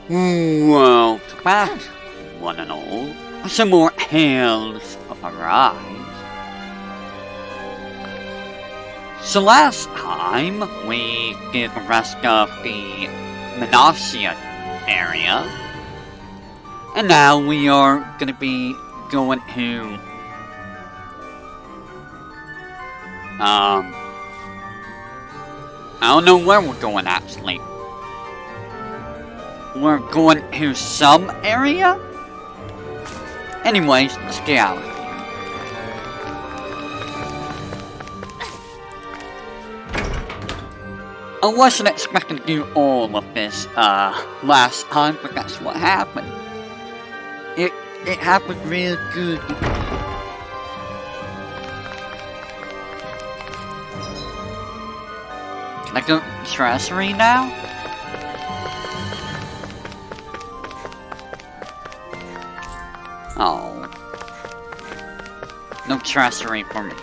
Well, back, one and all, some more hails of a ride. So last time, we did the rest of the Menacia area, and now we are gonna be going to, I don't know where we're going actually. We're going to some area? Anyways, let's get out of here. I wasn't expecting to do all of this, last time, but that's what happened. It happened real good. Can I go treasury now? Oh. No treasury for me.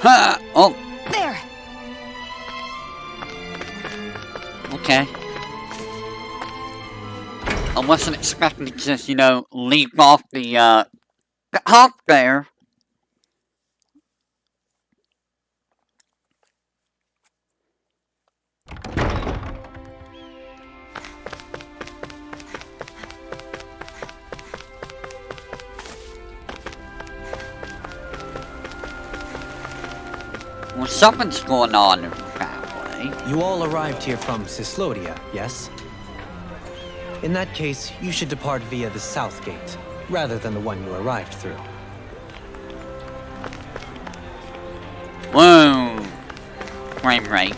Ha! Oh! There! Okay. I wasn't expecting to just, leap off the hop there. Well, something's going on that way. You all arrived here from Cislodia, yes? In that case, you should depart via the south gate, rather than the one you arrived through. Whoa! Frame rate.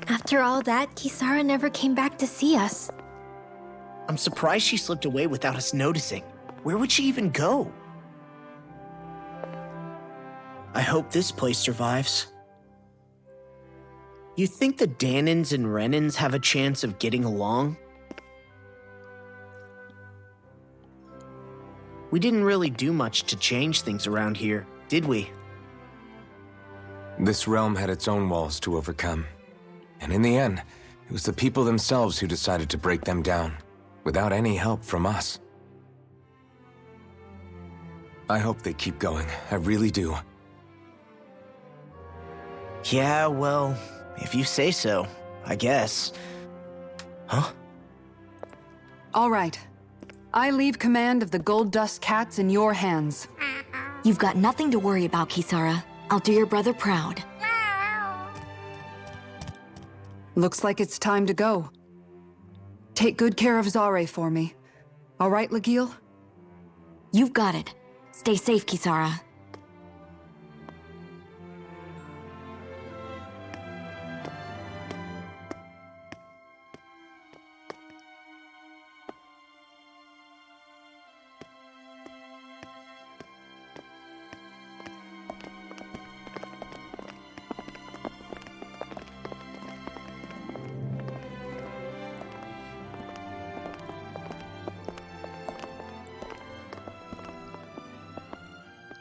After all that, Kisara never came back to see us. I'm surprised she slipped away without us noticing. Where would she even go? I hope this place survives. You think the Danins and Renins have a chance of getting along? We didn't really do much to change things around here, did we? This realm had its own walls to overcome. And in the end, it was the people themselves who decided to break them down, without any help from us. I hope they keep going, I really do. Yeah, well, if you say so, I guess. Huh? All right. I leave command of the Gold Dust Cats in your hands. You've got nothing to worry about, Kisara. I'll do your brother proud. Looks like it's time to go. Take good care of Zare for me. All right, Legil? You've got it. Stay safe, Kisara.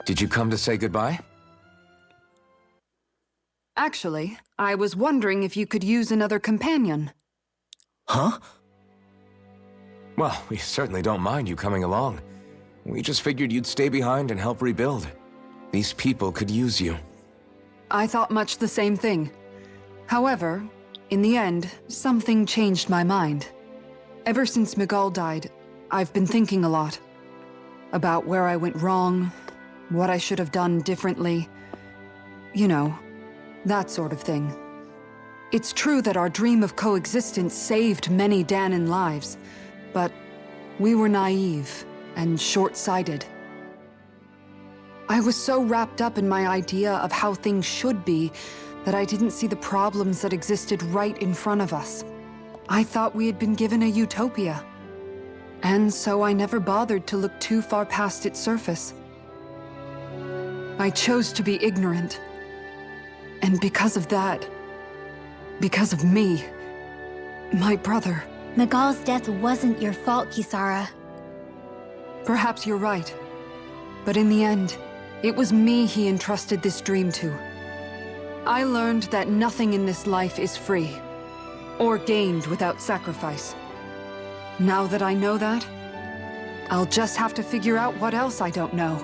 Did you come to say goodbye? Actually, I was wondering if you could use another companion. Huh? Well, we certainly don't mind you coming along. We just figured you'd stay behind and help rebuild. These people could use you. I thought much the same thing. However, in the end, something changed my mind. Ever since Miguel died, I've been thinking a lot. About where I went wrong, what I should have done differently. You know, that sort of thing. It's true that our dream of coexistence saved many Danan lives, but we were naive and short-sighted. I was so wrapped up in my idea of how things should be that I didn't see the problems that existed right in front of us. I thought we had been given a utopia. And so I never bothered to look too far past its surface. I chose to be ignorant. And because of that, because of me, my brother... Miguel's death wasn't your fault, Kisara. Perhaps you're right. But in the end, it was me he entrusted this dream to. I learned that nothing in this life is free, or gained without sacrifice. Now that I know that, I'll just have to figure out what else I don't know.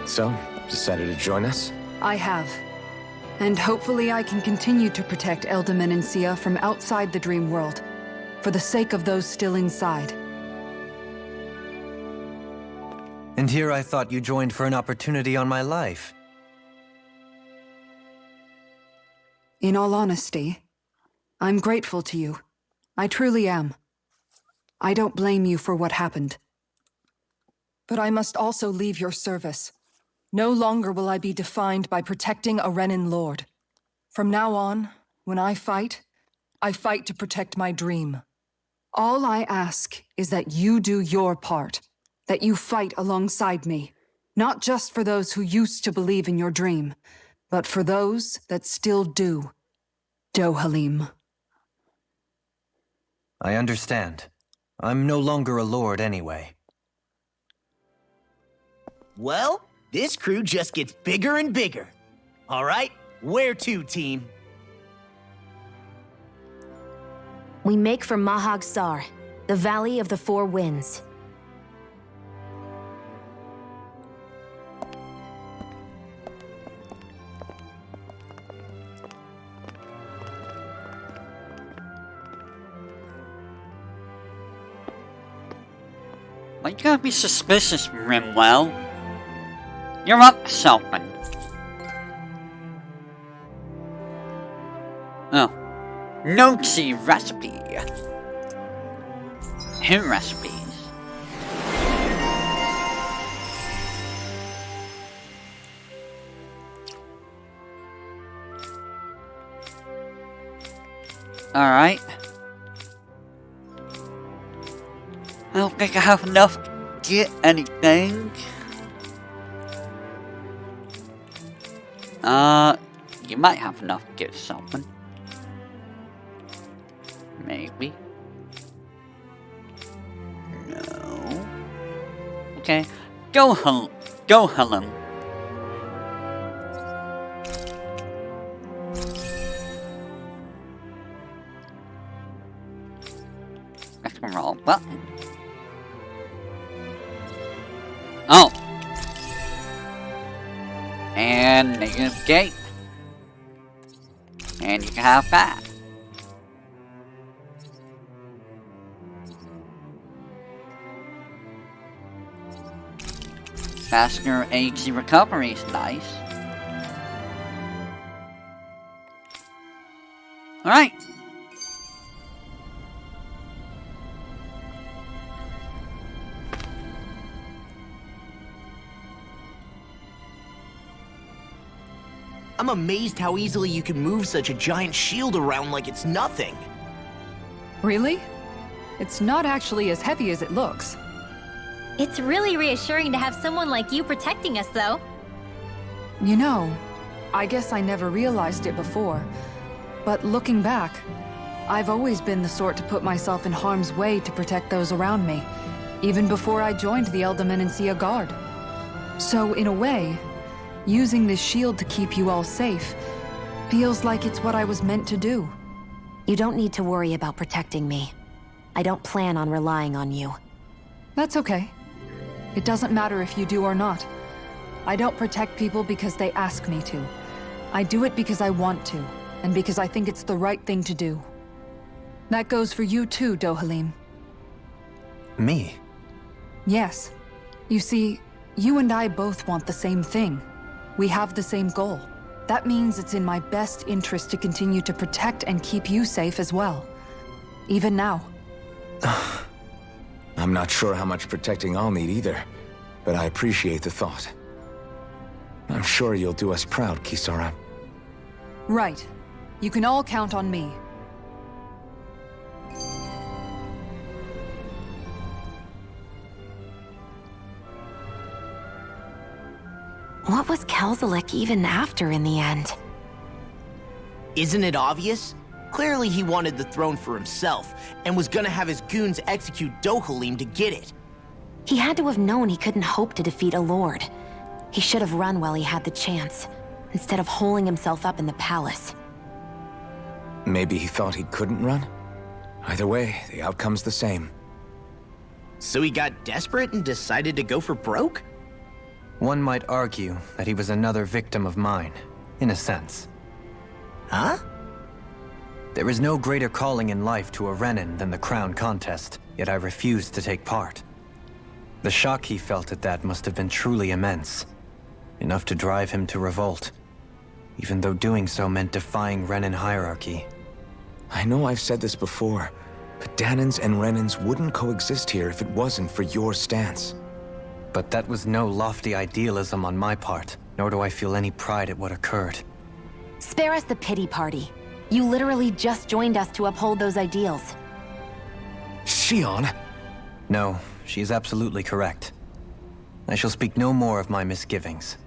So, decided to join us? I have. And hopefully I can continue to protect Eldaman and Sia from outside the dream world, for the sake of those still inside. And here I thought you joined for an opportunity on my life. In all honesty, I'm grateful to you. I truly am. I don't blame you for what happened. But I must also leave your service. No longer will I be defined by protecting a Renin lord. From now on, when I fight to protect my dream. All I ask is that you do your part, that you fight alongside me, not just for those who used to believe in your dream, but for those that still do. Dohalim. I understand. I'm no longer a lord anyway. Well, this crew just gets bigger and bigger. All right, where to, team? We make for Mahag Sar, the Valley of the Four Winds. Why you gotta be suspicious, Rimwell? You're up, Selfman. Oh. Noxie recipe. Who recipes? Alright. I don't think I have enough to get anything. You might have enough to get something. Maybe. No. Okay. Go Helen. That's the wrong button. Oh. And negative gate. And you can have that. Faster AC recovery is nice. Alright. I'm amazed how easily you can move such a giant shield around like it's nothing. Really? It's not actually as heavy as it looks. It's really reassuring to have someone like you protecting us, though. You know, I guess I never realized it before. But looking back, I've always been the sort to put myself in harm's way to protect those around me, even before I joined the Eldaman and Sia Guard. So in a way, using this shield to keep you all safe feels like it's what I was meant to do. You don't need to worry about protecting me. I don't plan on relying on you. That's okay. It doesn't matter if you do or not. I don't protect people because they ask me to. I do it because I want to, and because I think it's the right thing to do. That goes for you too, Dohalim. Me? Yes. You see, you and I both want the same thing. We have the same goal. That means it's in my best interest to continue to protect and keep you safe as well. Even now. I'm not sure how much protecting I'll need either. but I appreciate the thought. I'm sure you'll do us proud, Kisara. Right. You can all count on me. What was Kelzalik even after in the end? Isn't it obvious? Clearly he wanted the throne for himself, and was gonna have his goons execute Dohalim to get it. He had to have known he couldn't hope to defeat a lord. He should have run while he had the chance, instead of holding himself up in the palace. Maybe he thought he couldn't run? Either way, the outcome's the same. So he got desperate and decided to go for broke? One might argue that he was another victim of mine, in a sense. Huh? There is no greater calling in life to a Renin than the crown contest, yet I refused to take part. The shock he felt at that must have been truly immense. Enough to drive him to revolt, even though doing so meant defying Renin hierarchy. I know I've said this before, but Danans and Renins wouldn't coexist here if it wasn't for your stance. But that was no lofty idealism on my part, nor do I feel any pride at what occurred. Spare us the pity party. You literally just joined us to uphold those ideals. Shion! No, she is absolutely correct. I shall speak no more of my misgivings.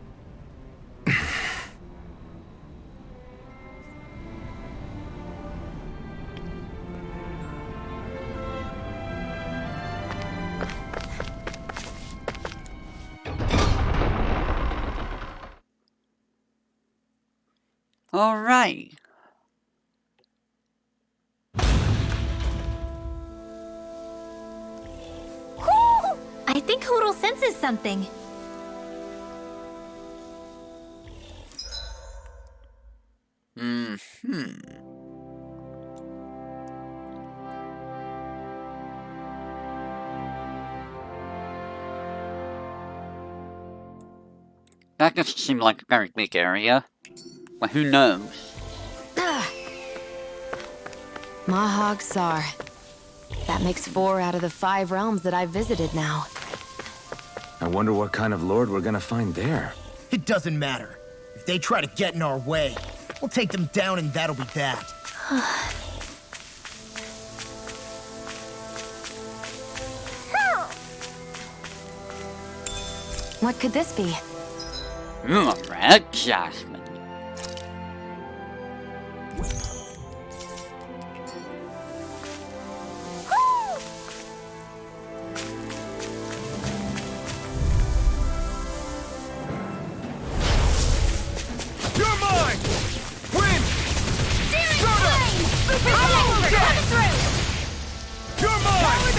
All right. I think Hoodle senses something. That doesn't seem like a very big area. But who knows? Mahag Sar. That makes 4 out of the 5 realms that I've visited now. I wonder what kind of lord we're gonna find there. It doesn't matter. If they try to get in our way, we'll take them down and that'll be that. What could this be? Ooh, a red jasmine. You're mine! Win! You're mine!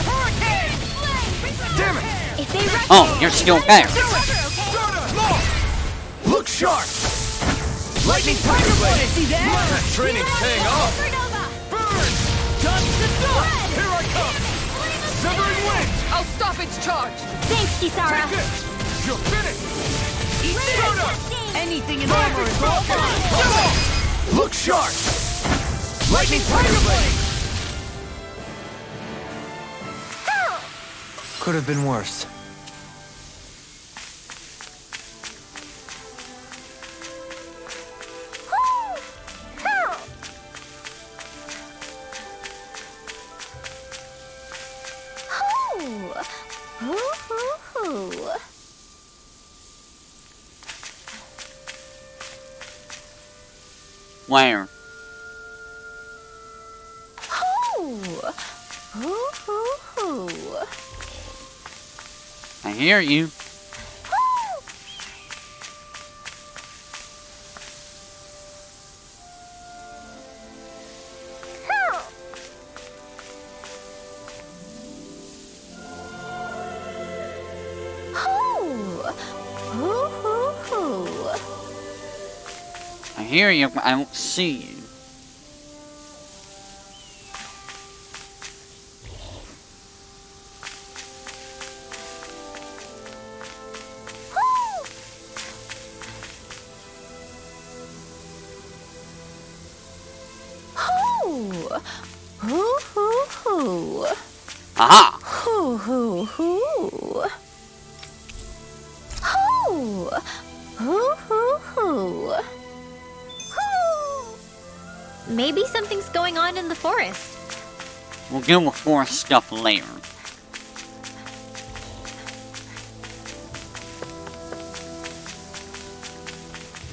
Damn it! If they rush Oh, you're still there. Look sharp! Lightning Tiger Blade! See that training's paying off! Burn! Here I come! Severing Wind! I'll stop its charge! Thanks, Kisara. Take it! You're finished! Anything in armor is all fine. Look sharp! Lightning Tiger Blade! Could have been worse. Where? I hear you. I hear you, but I don't see you. Aha! Hoo hoo hoo. Hoo. Maybe something's going on in the forest. We'll deal with forest stuff later.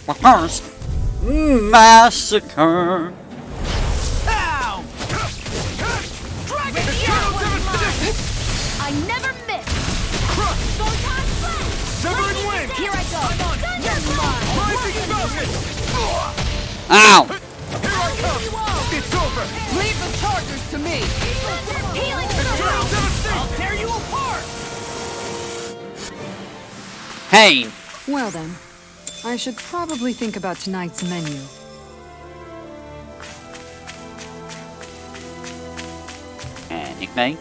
But first, massacre. Ow! Dragon I never miss. Crush! Photon blast. Severing wind! Here I go. Rising falcon! Ow! Here I come! It's over! Leave the chargers to me! Healing Eternal devastation! I'll tear you apart! Hey! Well then, I should probably think about tonight's menu. Anything?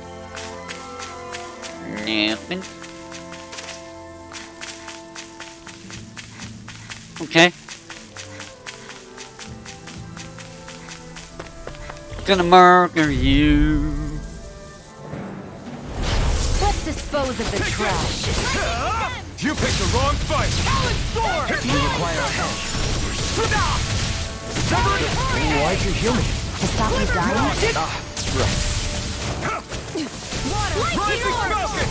Nothing. Okay. Gonna murder you. Let's dispose of the trash. You picked the wrong fight! Do you require help? Severing! Why'd you heal me? To stop me dying? Rising falcon!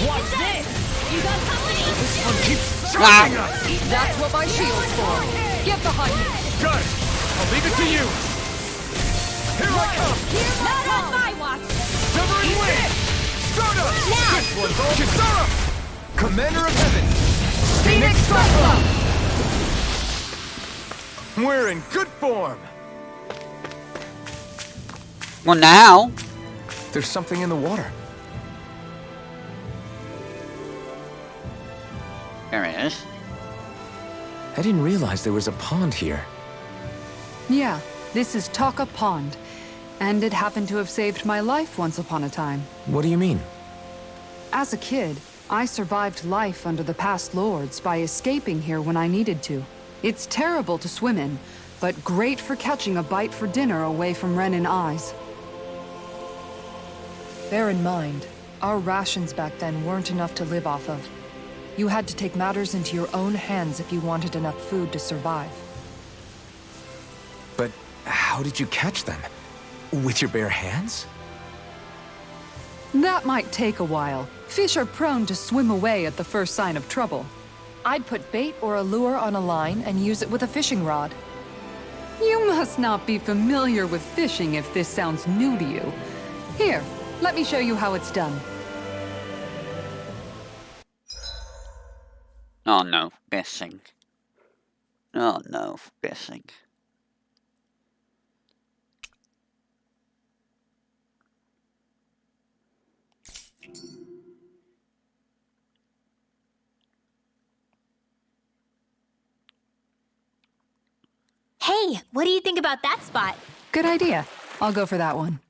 Watch this. You got company. This one keeps Wow. charging us! That's what my shield's for. Get behind me! Got it! I'll leave it to you! Here I come! Not on my watch. Severing wind! Stardust! This one's all Kisara! Commander of Heaven! Phoenix Cyclone! We're in good form! Well, now. There's something in the water. There it is. I didn't realize there was a pond here. Yeah, this is Talka Pond. And it happened to have saved my life once upon a time. What do you mean? As a kid, I survived life under the past lords by escaping here when I needed to. It's terrible to swim in, but great for catching a bite for dinner away from Ren and eyes. Bear in mind, our rations back then weren't enough to live off of. You had to take matters into your own hands if you wanted enough food to survive. But how did you catch them? With your bare hands? That might take a while. Fish are prone to swim away at the first sign of trouble. I'd put bait or a lure on a line and use it with a fishing rod. You must not be familiar with fishing if this sounds new to you. Here, let me show you how it's done. Oh no, fishing. Oh no, fishing. Hey, what do you think about that spot? Good idea. I'll go for that one.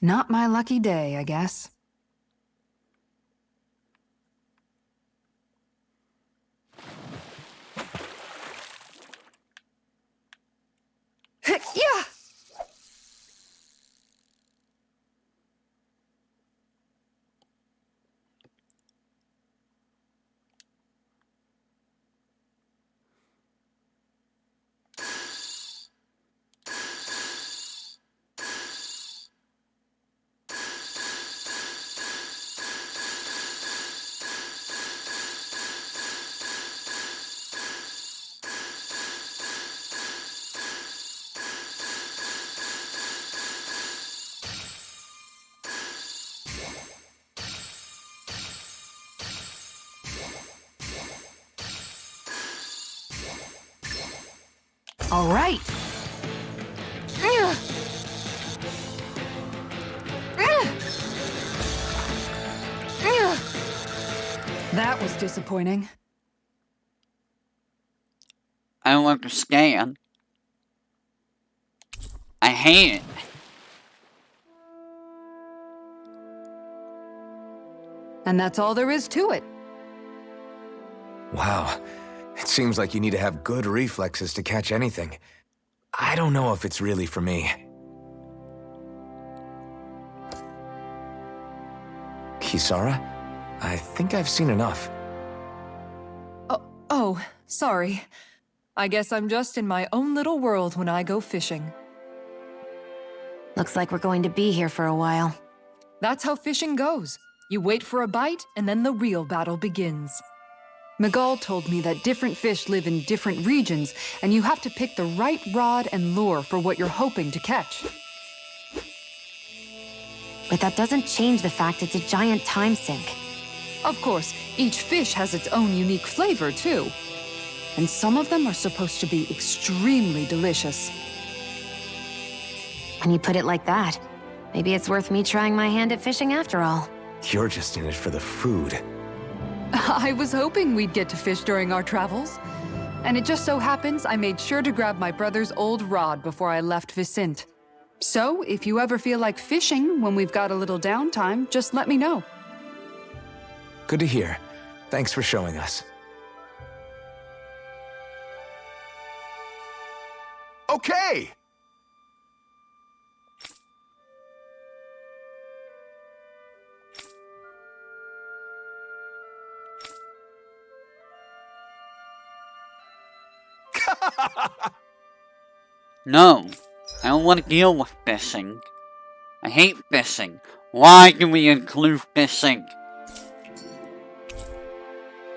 Not my lucky day, I guess. Yeah! All right. That was disappointing. I don't understand. I hate it. And that's all there is to it. Wow. It seems like you need to have good reflexes to catch anything. I don't know if it's really for me. Kisara? I think I've seen enough. Oh, sorry. I guess I'm just in my own little world when I go fishing. Looks like we're going to be here for a while. That's how fishing goes. You wait for a bite, and then the real battle begins. Miguel told me that different fish live in different regions, and you have to pick the right rod and lure for what you're hoping to catch. But that doesn't change the fact it's a giant time sink. Of course, each fish has its own unique flavor, too. And some of them are supposed to be extremely delicious. When you put it like that, maybe it's worth me trying my hand at fishing after all. You're just in it for the food. I was hoping we'd get to fish during our travels. And it just so happens I made sure to grab my brother's old rod before I left Vicente. So, if you ever feel like fishing when we've got a little downtime, just let me know. Good to hear. Thanks for showing us. Okay! No, I don't want to deal with fishing. I hate fishing. Why do we include fishing?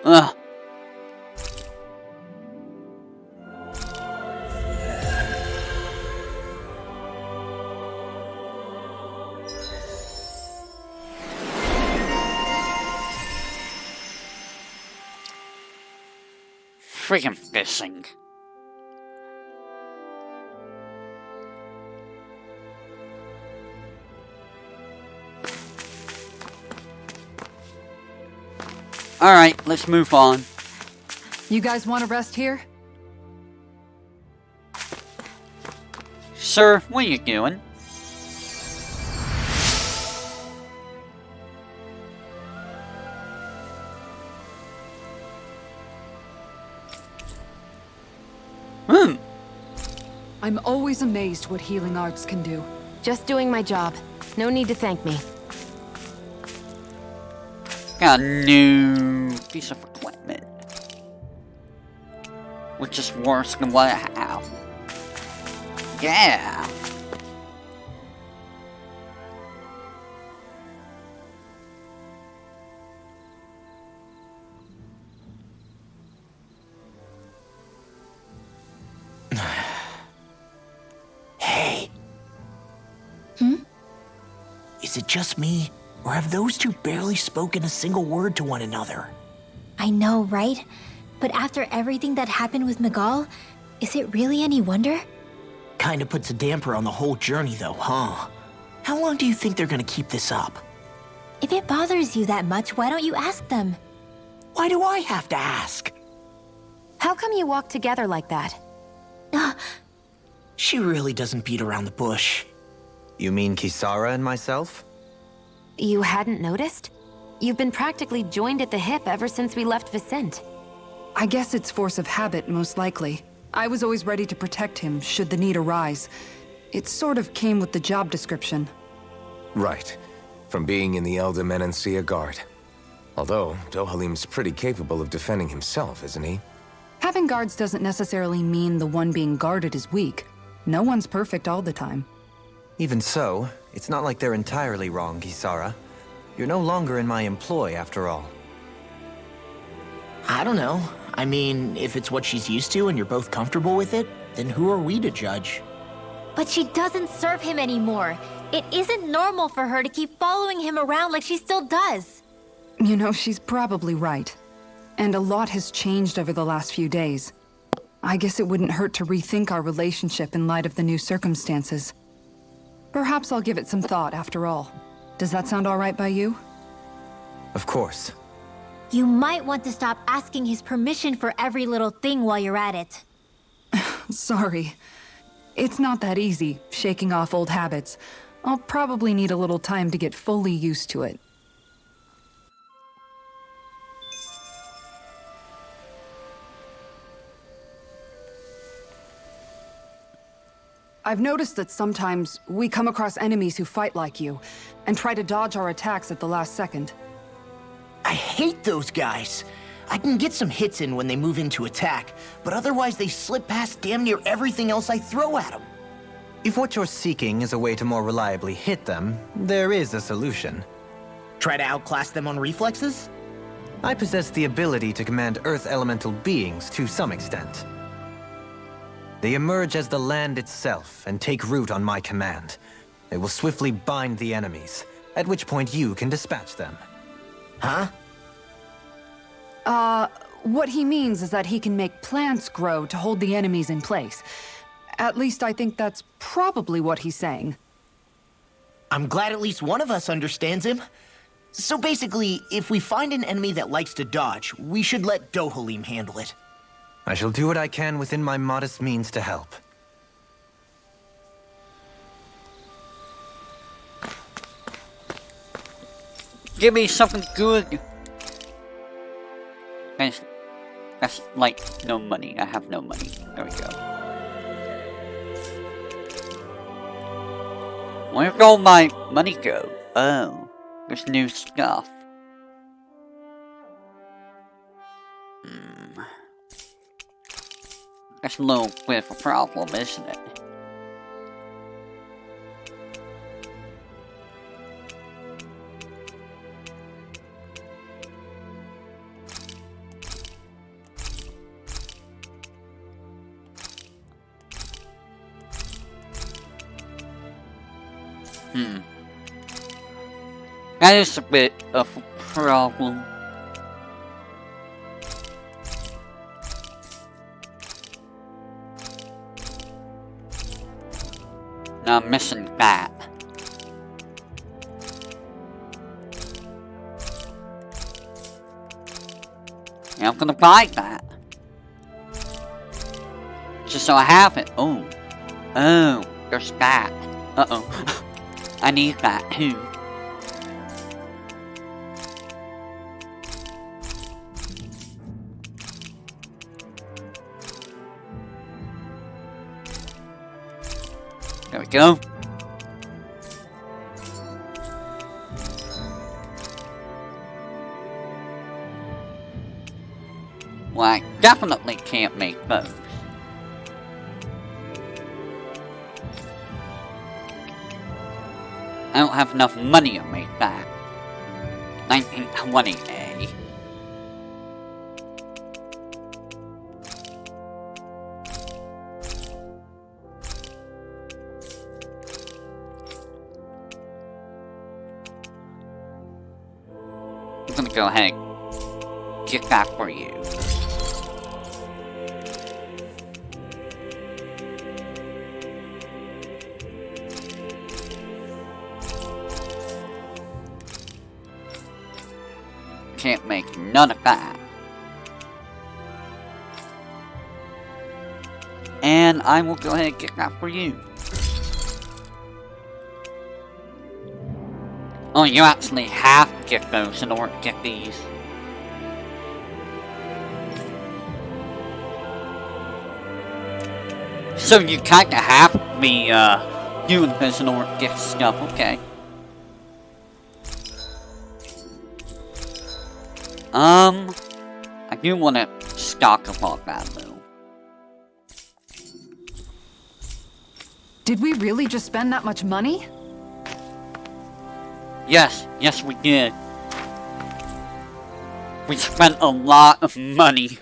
Ugh. Friggin' fishing. Alright, let's move on. You guys want to rest here? Sir, what are you doing? I'm always amazed what healing arts can do. Just doing my job. No need to thank me. Got a new piece of equipment. Which is worse than what I have. Yeah. Hey. Is it just me? Or have those two barely spoken a single word to one another? I know, right? But after everything that happened with Miguel, is it really any wonder? Kinda puts a damper on the whole journey though, huh? How long do you think they're gonna keep this up? If it bothers you that much, why don't you ask them? Why do I have to ask? How come you walk together like that? She really doesn't beat around the bush. You mean Kisara and myself? You hadn't noticed? You've been practically joined at the hip ever since we left Vicente. I guess it's force of habit, most likely. I was always ready to protect him, should the need arise. It sort of came with the job description. Right. From being in the Elder Menancia Guard. Although, Dohalim's pretty capable of defending himself, isn't he? Having guards doesn't necessarily mean the one being guarded is weak. No one's perfect all the time. Even so, it's not like they're entirely wrong, Kisara. You're no longer in my employ, after all. I don't know. I mean, if it's what she's used to and you're both comfortable with it, then who are we to judge? But she doesn't serve him anymore. It isn't normal for her to keep following him around like she still does. You know, she's probably right. And a lot has changed over the last few days. I guess it wouldn't hurt to rethink our relationship in light of the new circumstances. Perhaps I'll give it some thought after all. Does that sound all right by you? Of course. You might want to stop asking his permission for every little thing while you're at it. Sorry. It's not that easy, shaking off old habits. I'll probably need a little time to get fully used to it. I've noticed that sometimes we come across enemies who fight like you, and try to dodge our attacks at the last second. I hate those guys. I can get some hits in when they move into attack, but otherwise they slip past damn near everything else I throw at them. If what you're seeking is a way to more reliably hit them, there is a solution. Try to outclass them on reflexes? I possess the ability to command Earth elemental beings to some extent. They emerge as the land itself and take root on my command. They will swiftly bind the enemies, at which point you can dispatch them. Huh? What he means is that he can make plants grow to hold the enemies in place. At least I think that's probably what he's saying. I'm glad at least one of us understands him. So basically, if we find an enemy that likes to dodge, we should let Dohalim handle it. I shall do what I can within my modest means to help. Give me something good. That's like no money. I have no money. There we go. Where'd all my money go? Oh, there's new stuff. That's a little bit of a problem, isn't it? That is a bit of a problem. Now I'm missing that. Yeah, I'm gonna buy that. Just so I have it. Oh. Oh, there's that. Uh-oh. I need that too. There we go. Well, I definitely can't make those. I don't have enough money to make that. 1920A. I'm gonna go ahead and get that for you. Can't make none of that. And I will go ahead and get that for you. Oh, you actually have to get those in order to get these. So you kinda have to be doing this in order to get stuff, okay. I do want to stock up on that though. Did we really just spend that much money? Yes, we did. We spent a lot of money.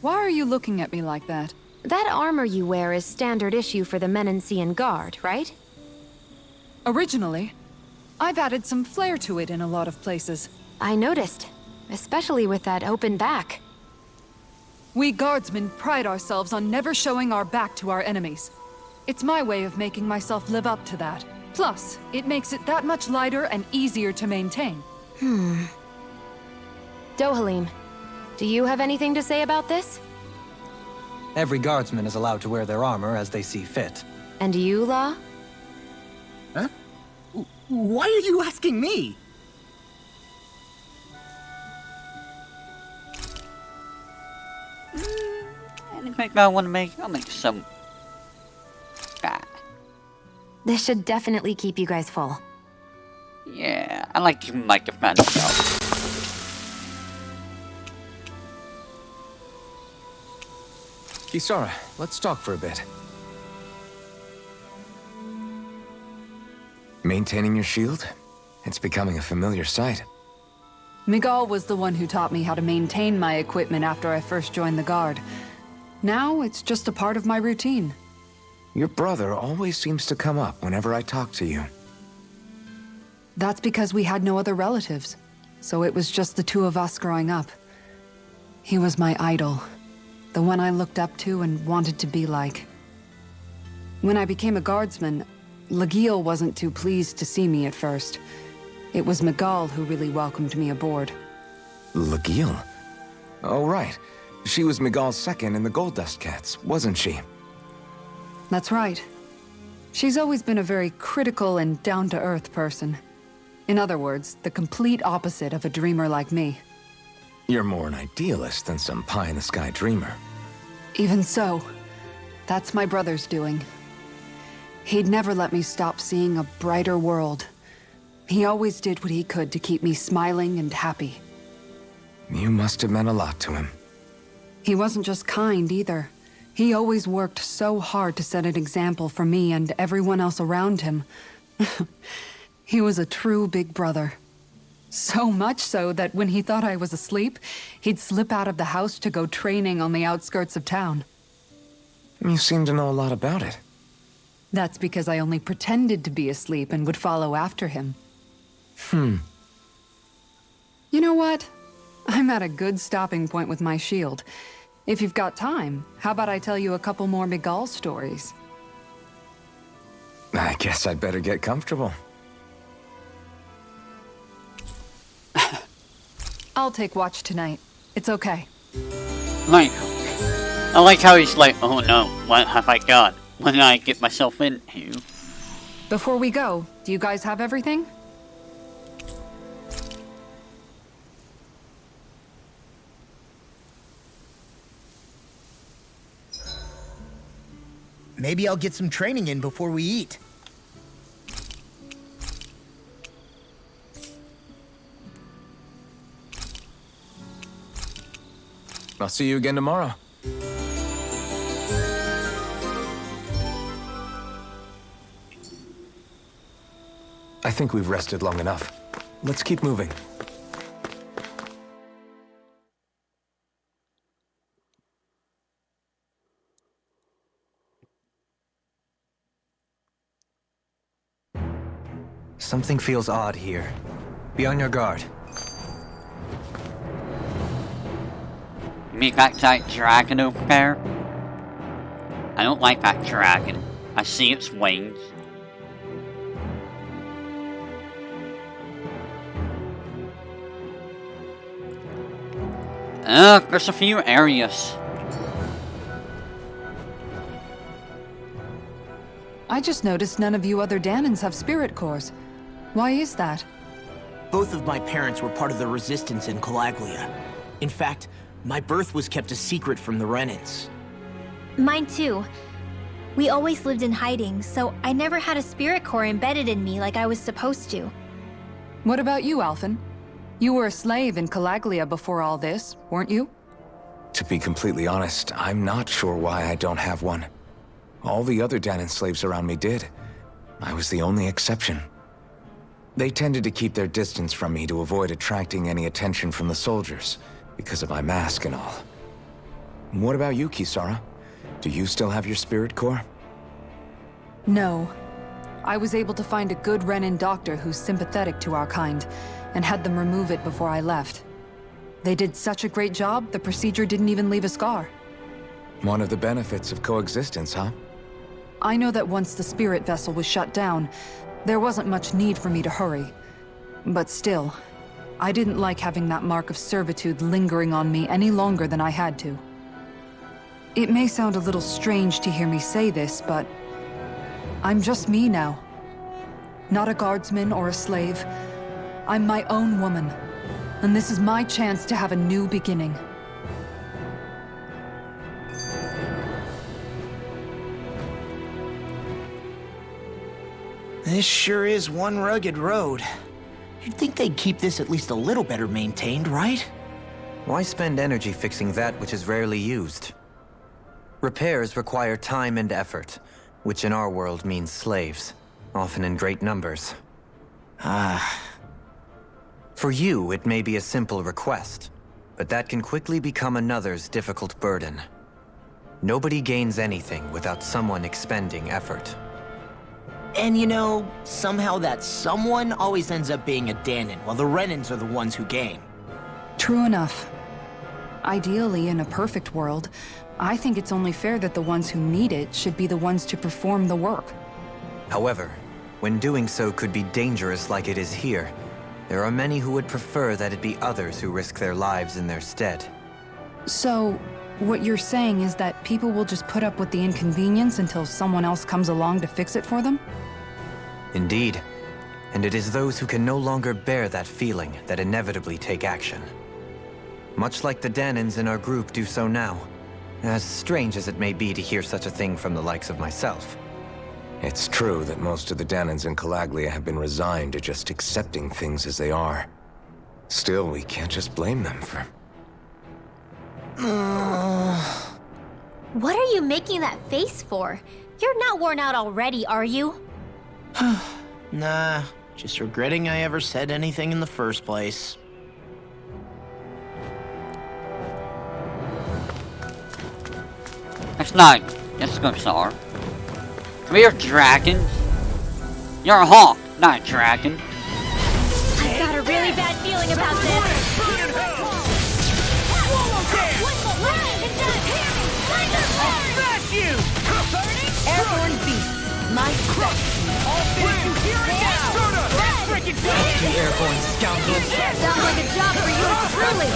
Why are you looking at me like that? That armor you wear is standard issue for the Menancian Guard, right? Originally, I've added some flair to it in a lot of places. I noticed, especially with that open back. We guardsmen pride ourselves on never showing our back to our enemies. It's my way of making myself live up to that. Plus, it makes it that much lighter and easier to maintain. Dohalim, do you have anything to say about this? Every guardsman is allowed to wear their armor as they see fit. And you, Law? Huh? Why are you asking me? think I want to make? I'll make some... This should definitely keep you guys full. Yeah, I like keeping my defense up. Kisara, let's talk for a bit. Maintaining your shield? It's becoming a familiar sight. Miguel was the one who taught me how to maintain my equipment after I first joined the Guard. Now, it's just a part of my routine. Your brother always seems to come up whenever I talk to you. That's because we had no other relatives, so it was just the two of us growing up. He was my idol, the one I looked up to and wanted to be like. When I became a guardsman, Lagiel wasn't too pleased to see me at first. It was Miguel who really welcomed me aboard. Lagiel? Oh, right. She was Miguel's second in the Gold Dust Cats, wasn't she? That's right. She's always been a very critical and down-to-earth person. In other words, the complete opposite of a dreamer like me. You're more an idealist than some pie-in-the-sky dreamer. Even so, that's my brother's doing. He'd never let me stop seeing a brighter world. He always did what he could to keep me smiling and happy. You must have meant a lot to him. He wasn't just kind either. He always worked so hard to set an example for me and everyone else around him. He was a true big brother. So much so that when he thought I was asleep, he'd slip out of the house to go training on the outskirts of town. You seem to know a lot about it. That's because I only pretended to be asleep and would follow after him. You know what? I'm at a good stopping point with my shield. If you've got time, how about I tell you a couple more Miguel stories? I guess I'd better get comfortable. I'll take watch tonight. It's okay. Like, I like how he's like, oh no, what have I got? What did I get myself into? Before we go, do you guys have everything? Maybe I'll get some training in before we eat. I'll see you again tomorrow. I think we've rested long enough. Let's keep moving. Something feels odd here. Be on your guard. You mean that dragon over there? I don't like that dragon. I see its wings. There's a few areas. I just noticed none of you other Danans have spirit cores. Why is that? Both of my parents were part of the resistance in Calaglia. In fact, my birth was kept a secret from the Renans. Mine too. We always lived in hiding, so I never had a spirit core embedded in me like I was supposed to. What about you, Alphen? You were a slave in Calaglia before all this, weren't you? To be completely honest, I'm not sure why I don't have one. All the other Danan slaves around me did. I was the only exception. They tended to keep their distance from me to avoid attracting any attention from the soldiers, because of my mask and all. What about you, Kisara? Do you still have your spirit core? No. I was able to find a good Renan doctor who's sympathetic to our kind, and had them remove it before I left. They did such a great job, the procedure didn't even leave a scar. One of the benefits of coexistence, huh? I know that once the spirit vessel was shut down, there wasn't much need for me to hurry. But still, I didn't like having that mark of servitude lingering on me any longer than I had to. It may sound a little strange to hear me say this, but I'm just me now. Not a guardsman or a slave. I'm my own woman, and this is my chance to have a new beginning. This sure is one rugged road. You'd think they'd keep this at least a little better maintained, right? Why spend energy fixing that which is rarely used? Repairs require time and effort, which in our world means slaves, often in great numbers. For you, it may be a simple request, but that can quickly become another's difficult burden. Nobody gains anything without someone expending effort. And you know, somehow that someone always ends up being a Danon, while the Renans are the ones who gain. True enough. Ideally, in a perfect world, I think it's only fair that the ones who need it should be the ones to perform the work. However, when doing so could be dangerous like it is here, there are many who would prefer that it be others who risk their lives in their stead. So, what you're saying is that people will just put up with the inconvenience until someone else comes along to fix it for them? Indeed. And it is those who can no longer bear that feeling that inevitably take action. Much like the Danons in our group do so now. As strange as it may be to hear such a thing from the likes of myself. It's true that most of the Danons in Calaglia have been resigned to just accepting things as they are. Still, we can't just blame them for... What are you making that face for? You're not worn out already, are you? Nah, just regretting I ever said anything in the first place. That's not. Let's go, Sar. We're dragons. You're a hawk, not a dragon. I've got a really bad feeling about this. Airborne beast, my crush. All finish you here and now. That's freaking good. You airborne scoundrel! Sounds like a job for you, truly.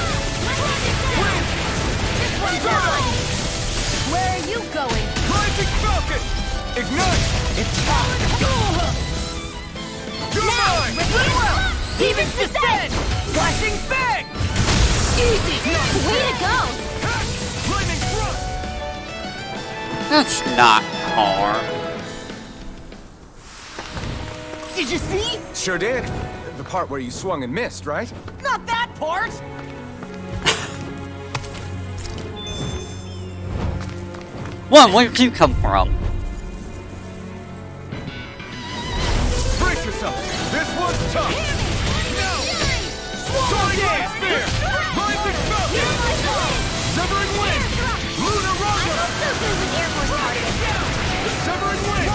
This one's on. Where are you going? Rising Falcon! Ignite! It's time! You're mine! Demons descend! Flashing bang! Easy! Way to go! Flaming thrust! That's not hard. Did you see? Sure did. The part where you swung and missed, right? Not that part! One, where'd you come from? Brace yourself! This one's tough! No! Soaring Light Spear! Rising Falcon! Severing Wind! Lunar Rondo! Severing Wind!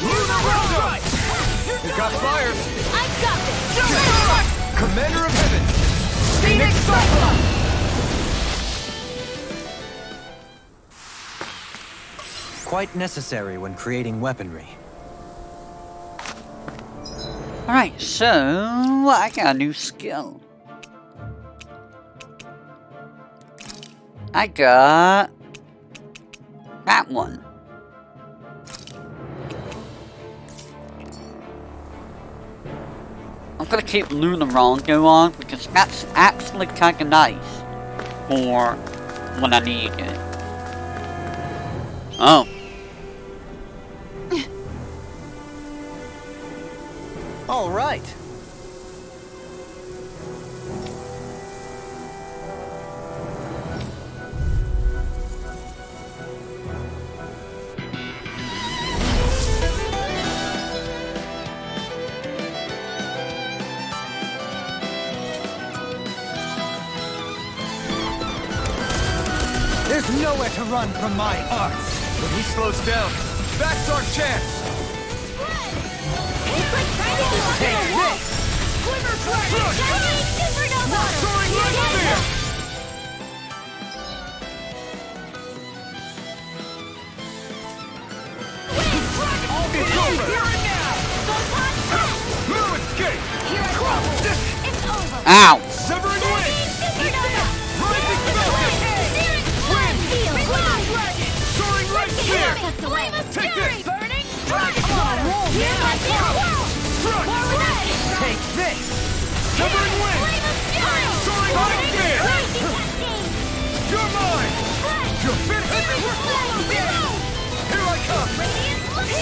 Lunar Rondo! You got fires! I got this! Commander of Heaven! Phoenix Cyclone! Quite necessary when creating weaponry. Alright, so I got a new skill. I got that one. I'm gonna keep Lunar Rondo on because that's actually kinda nice for when I need it. Oh. All right. There's nowhere to run from my arts! When he slows down, that's our chance! It's like trying to keep up Take with a wolf! this! Glimmer Dragon! Shining Supernova! Soaring Light Spear! It's over! Here and now! No escape! Here I come! It's over! Ow! Severing Wind! Supernova! Rising Falcon! Soaring Light Spear! Take this! Burning Dragon! Here I go! Thrust! Take this! Severing Wind! Soaring Light Spear! You're mine! You're finished! Here I come!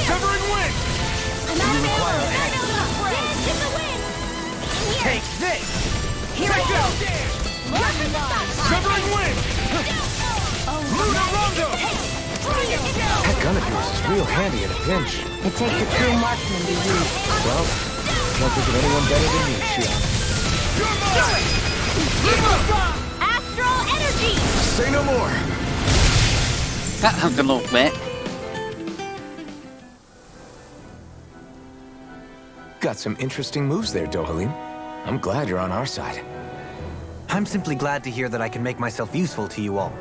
Severing Wind! Take this! Here I go! Shivering wind! Luna Rondo! That gun of yours is real handy in a pinch. It takes a true marksman to use. Well, can't think of anyone better than you, Shia. Astral energy! Say no more. That hurt a little bit. Got some interesting moves there, Dohalim. I'm glad you're on our side. I'm simply glad to hear that I can make myself useful to you all.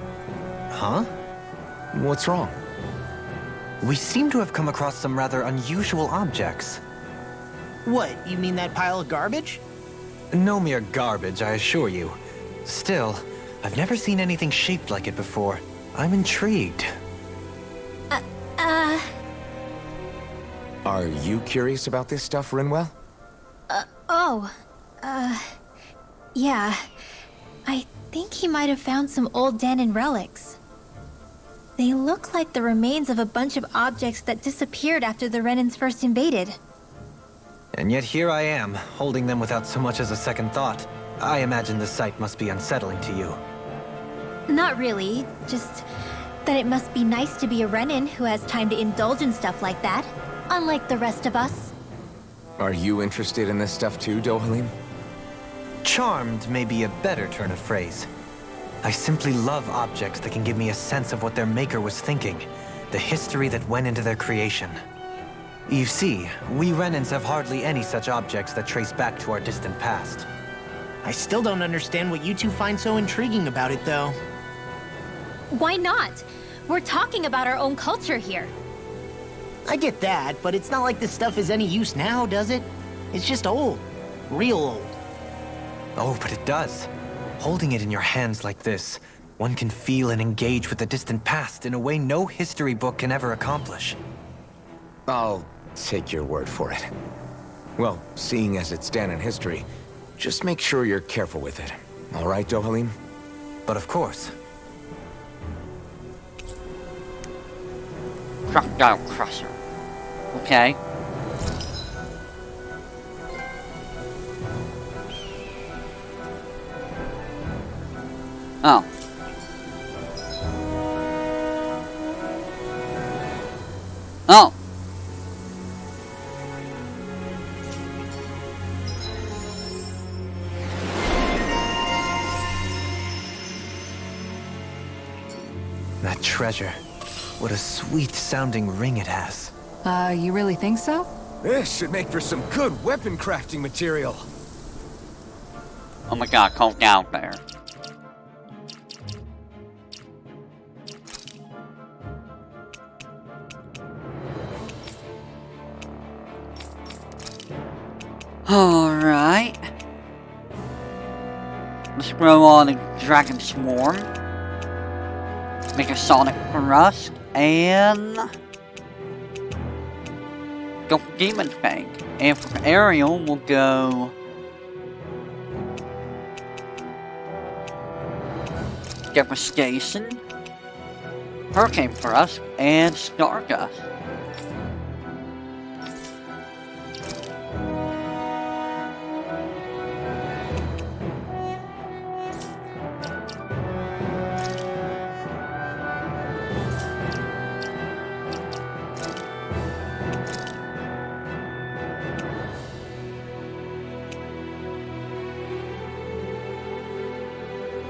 Huh? What's wrong? We seem to have come across some rather unusual objects. What, you mean that pile of garbage? No mere garbage, I assure you. Still, I've never seen anything shaped like it before. I'm intrigued. Are you curious about this stuff, Rinwell? Yeah. I think he might have found some old Danon relics. They look like the remains of a bunch of objects that disappeared after the Renans first invaded. And yet here I am, holding them without so much as a second thought. I imagine the sight must be unsettling to you. Not really, just that it must be nice to be a Renan who has time to indulge in stuff like that, unlike the rest of us. Are you interested in this stuff too, Dohalim? Charmed may be a better turn of phrase. I simply love objects that can give me a sense of what their maker was thinking, the history that went into their creation. You see, we Renans have hardly any such objects that trace back to our distant past. I still don't understand what you two find so intriguing about it, though. Why not? We're talking about our own culture here. I get that, but it's not like this stuff is any use now, does it? It's just old. Real old. Oh, but it does. Holding it in your hands like this, one can feel and engage with the distant past in a way no history book can ever accomplish. I'll take your word for it. Well, seeing as it's Danon history, just make sure you're careful with it. All right, Dohalim? But of course. Crocodile Crusher. Okay. Oh. Oh. That treasure. What a sweet-sounding ring it has. You really think so? This should make for some good weapon crafting material. Oh my god, calm down there. Alright. Let's throw on a Dragon Swarm. Make a Sonic Thrust, and go for Demon Fang. And for Aerial, we'll go Devastation, Hurricane Thrust, and Stardust.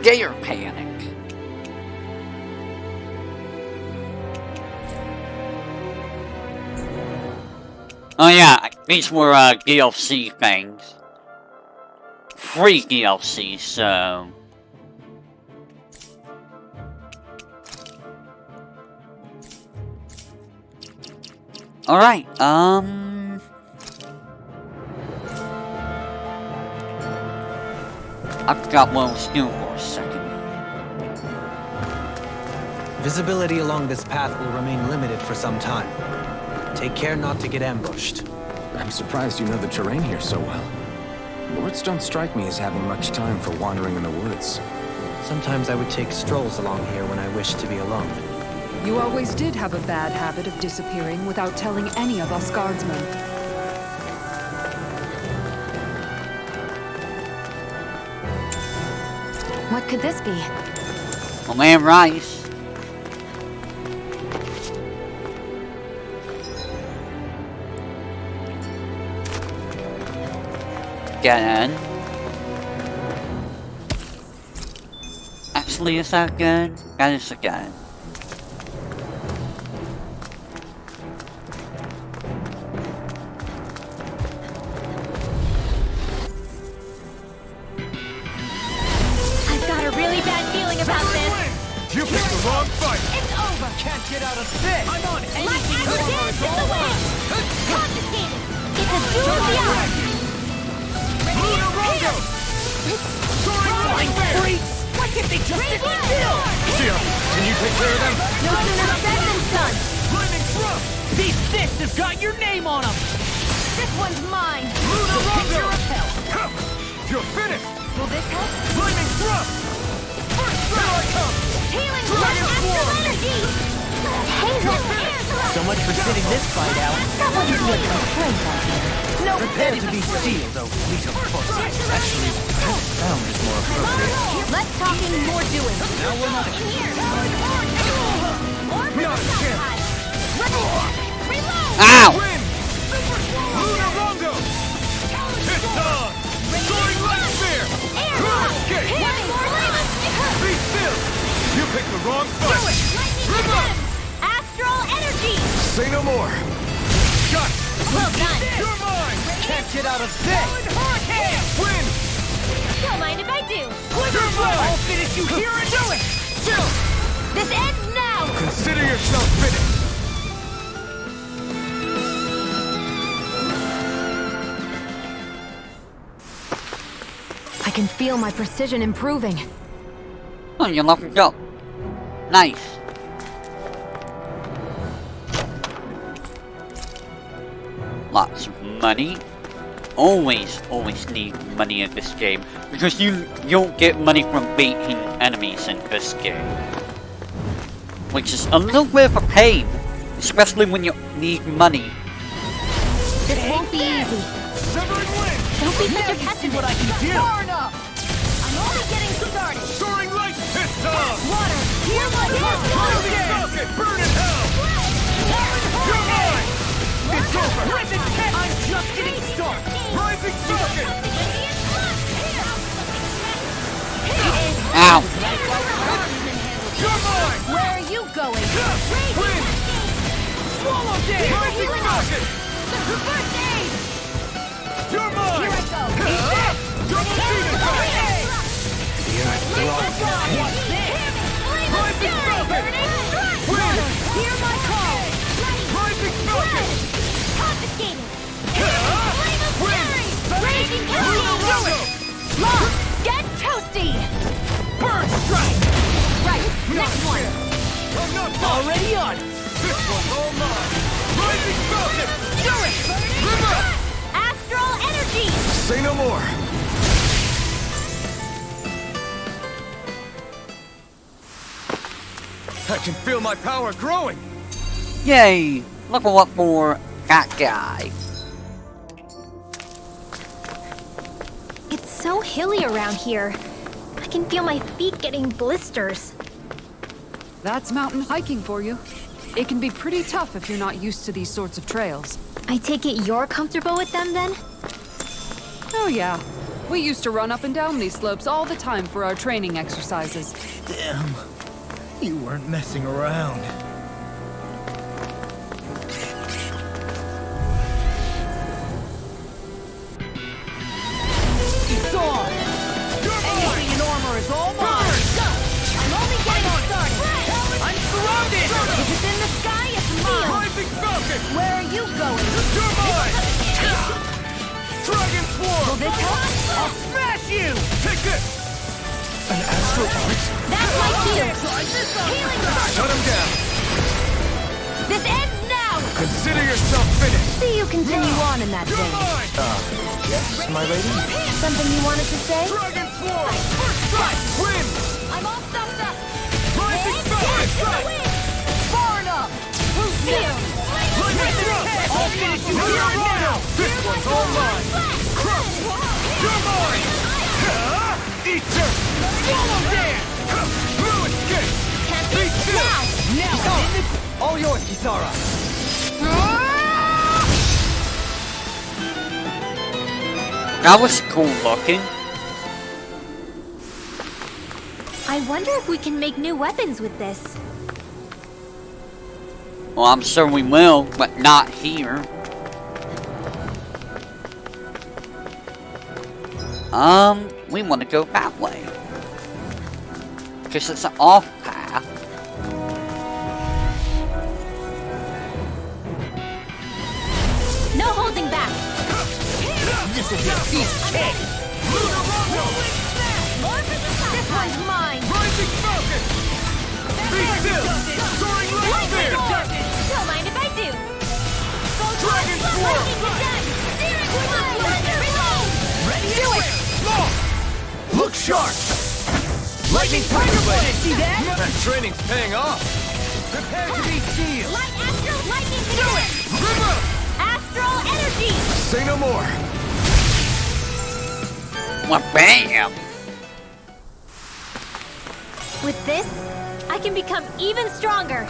Gator Panic. Oh yeah, these were DLC things. Free DLC, so... Alright, I forgot what I was doing for a second. Visibility along this path will remain limited for some time. Take care not to get ambushed. I'm surprised you know the terrain here so well. Lords don't strike me as having much time for wandering in the woods. Sometimes I would take strolls along here when I wished to be alone. You always did have a bad habit of disappearing without telling any of us guardsmen. What could this be? Well, man, rice. Again. Actually, is that good? That is again. I've got a really bad feeling about this. You picked the wrong fight! It's over! Can't get out of this! I'm on anything Like more dance is in the all wind! mine! Confiscated! It's a duel of the odds! Lunarongo! Soaring freaks! Why can't they just sit still? Dhiara, can you take care of them? No sooner said than done! Flaming thrust! These fists have got your name on them! This one's mine! Lunarongo! You're finished! Will this help? Flaming thrust! First here I come! Healing Dragon Blood Swarm! Astral Energy! Hazel Air Thrust! So much for sitting this fight out. That wasn't good constraint out here. No Prepare to be sealed, oh fleet of foot. Actually, sound is more appropriate. Less talking, more doing. Now we're not In here! Not a chance! Reload! Ow! Win! Lunarongo! It's on! Soaring light spear! Air Rod! Okay! One more limit! Be still! You picked the wrong fight! Lightning Defense! Astral Energy! Say no more! Got it! Well done! You're mine! Can't get out of this! Hurricane! Win! Don't mind if I do. You're mine! I'll finish you here and do it! Still! This ends now! Consider yourself finished! I can feel my precision improving. Oh, you leveled up. Nice. Lots of money. Always need money in this game. Because you don't get money from baiting enemies in this game. Which is a little bit of a pain. Especially when you need money. This won't be easy. Severing wind! Don't be such a pessimist. What I can do! Far enough! I'm only getting started. Soaring light pistol! Water, hear my Rising rocket! Burn in hell! You're mine! It's over! I'm just getting started! Rising rocket! Ow! You're mine! Where are you going? Win! Swallow day! Rising rocket! First aid! You're mine! Here I go. Double Phoenix! What's this? Rising rocket! Win! Hear my call! Rising rocket! Confiscated! Win! Raging Lunarongo! Lock! Get toasty! Burn strike! Right, next one! I'm not already on it! This one's all mine! Rising rocket! Do it! Reverse! Astral Energy! Say no more! I can feel my power growing! Yay! Level up for that guy. It's so hilly around here. I can feel my feet getting blisters. That's mountain hiking for you. It can be pretty tough if you're not used to these sorts of trails. I take it you're comfortable with them then? Oh yeah. We used to run up and down these slopes all the time for our training exercises. Damn. You weren't messing around. It's on! Anything in armor is all mine! I'm only getting started. I'm surrounded! If it's in the sky, it's mine. Rising Falcon! Where are you going? You're mine! Dragon Swarm! Will this help? I'll smash you! Take this! An astral arts? That's my cue. Healing Rush. Shut him down! This ends now. Consider yourself finished! See you continue on in that You're vein. mine! Yes, my lady? Something you wanted to say? Dragon Swarm! First strike! Win! I'm all stuffed up. Rising Falcon! Strike! Far enough. Who's here? Lightning thrust! I'll finish you here and now! This one's all mine! Crush! You're mine! Eat dirt! Swallow dance! Blue escape! Be still! Now I'm in the... All yours, Kisara. That was cool looking. I wonder if we can make new weapons with this. Well, I'm sure we will, but not here. We want to go that way. Because it's an off path. No holding back. This will be a piece of cake! This one's mine. Rising Falcon! Be still! Soaring light spear! Don't mind if I do. Dragon Swirl! Ready? Do it! Look sharp! Lightning Tiger Blade! See that? That training's paying off! Prepare to be sealed! Light astral lightning Do it! River! Astral energy. Say no more! Well, bam! With this, I can become even stronger.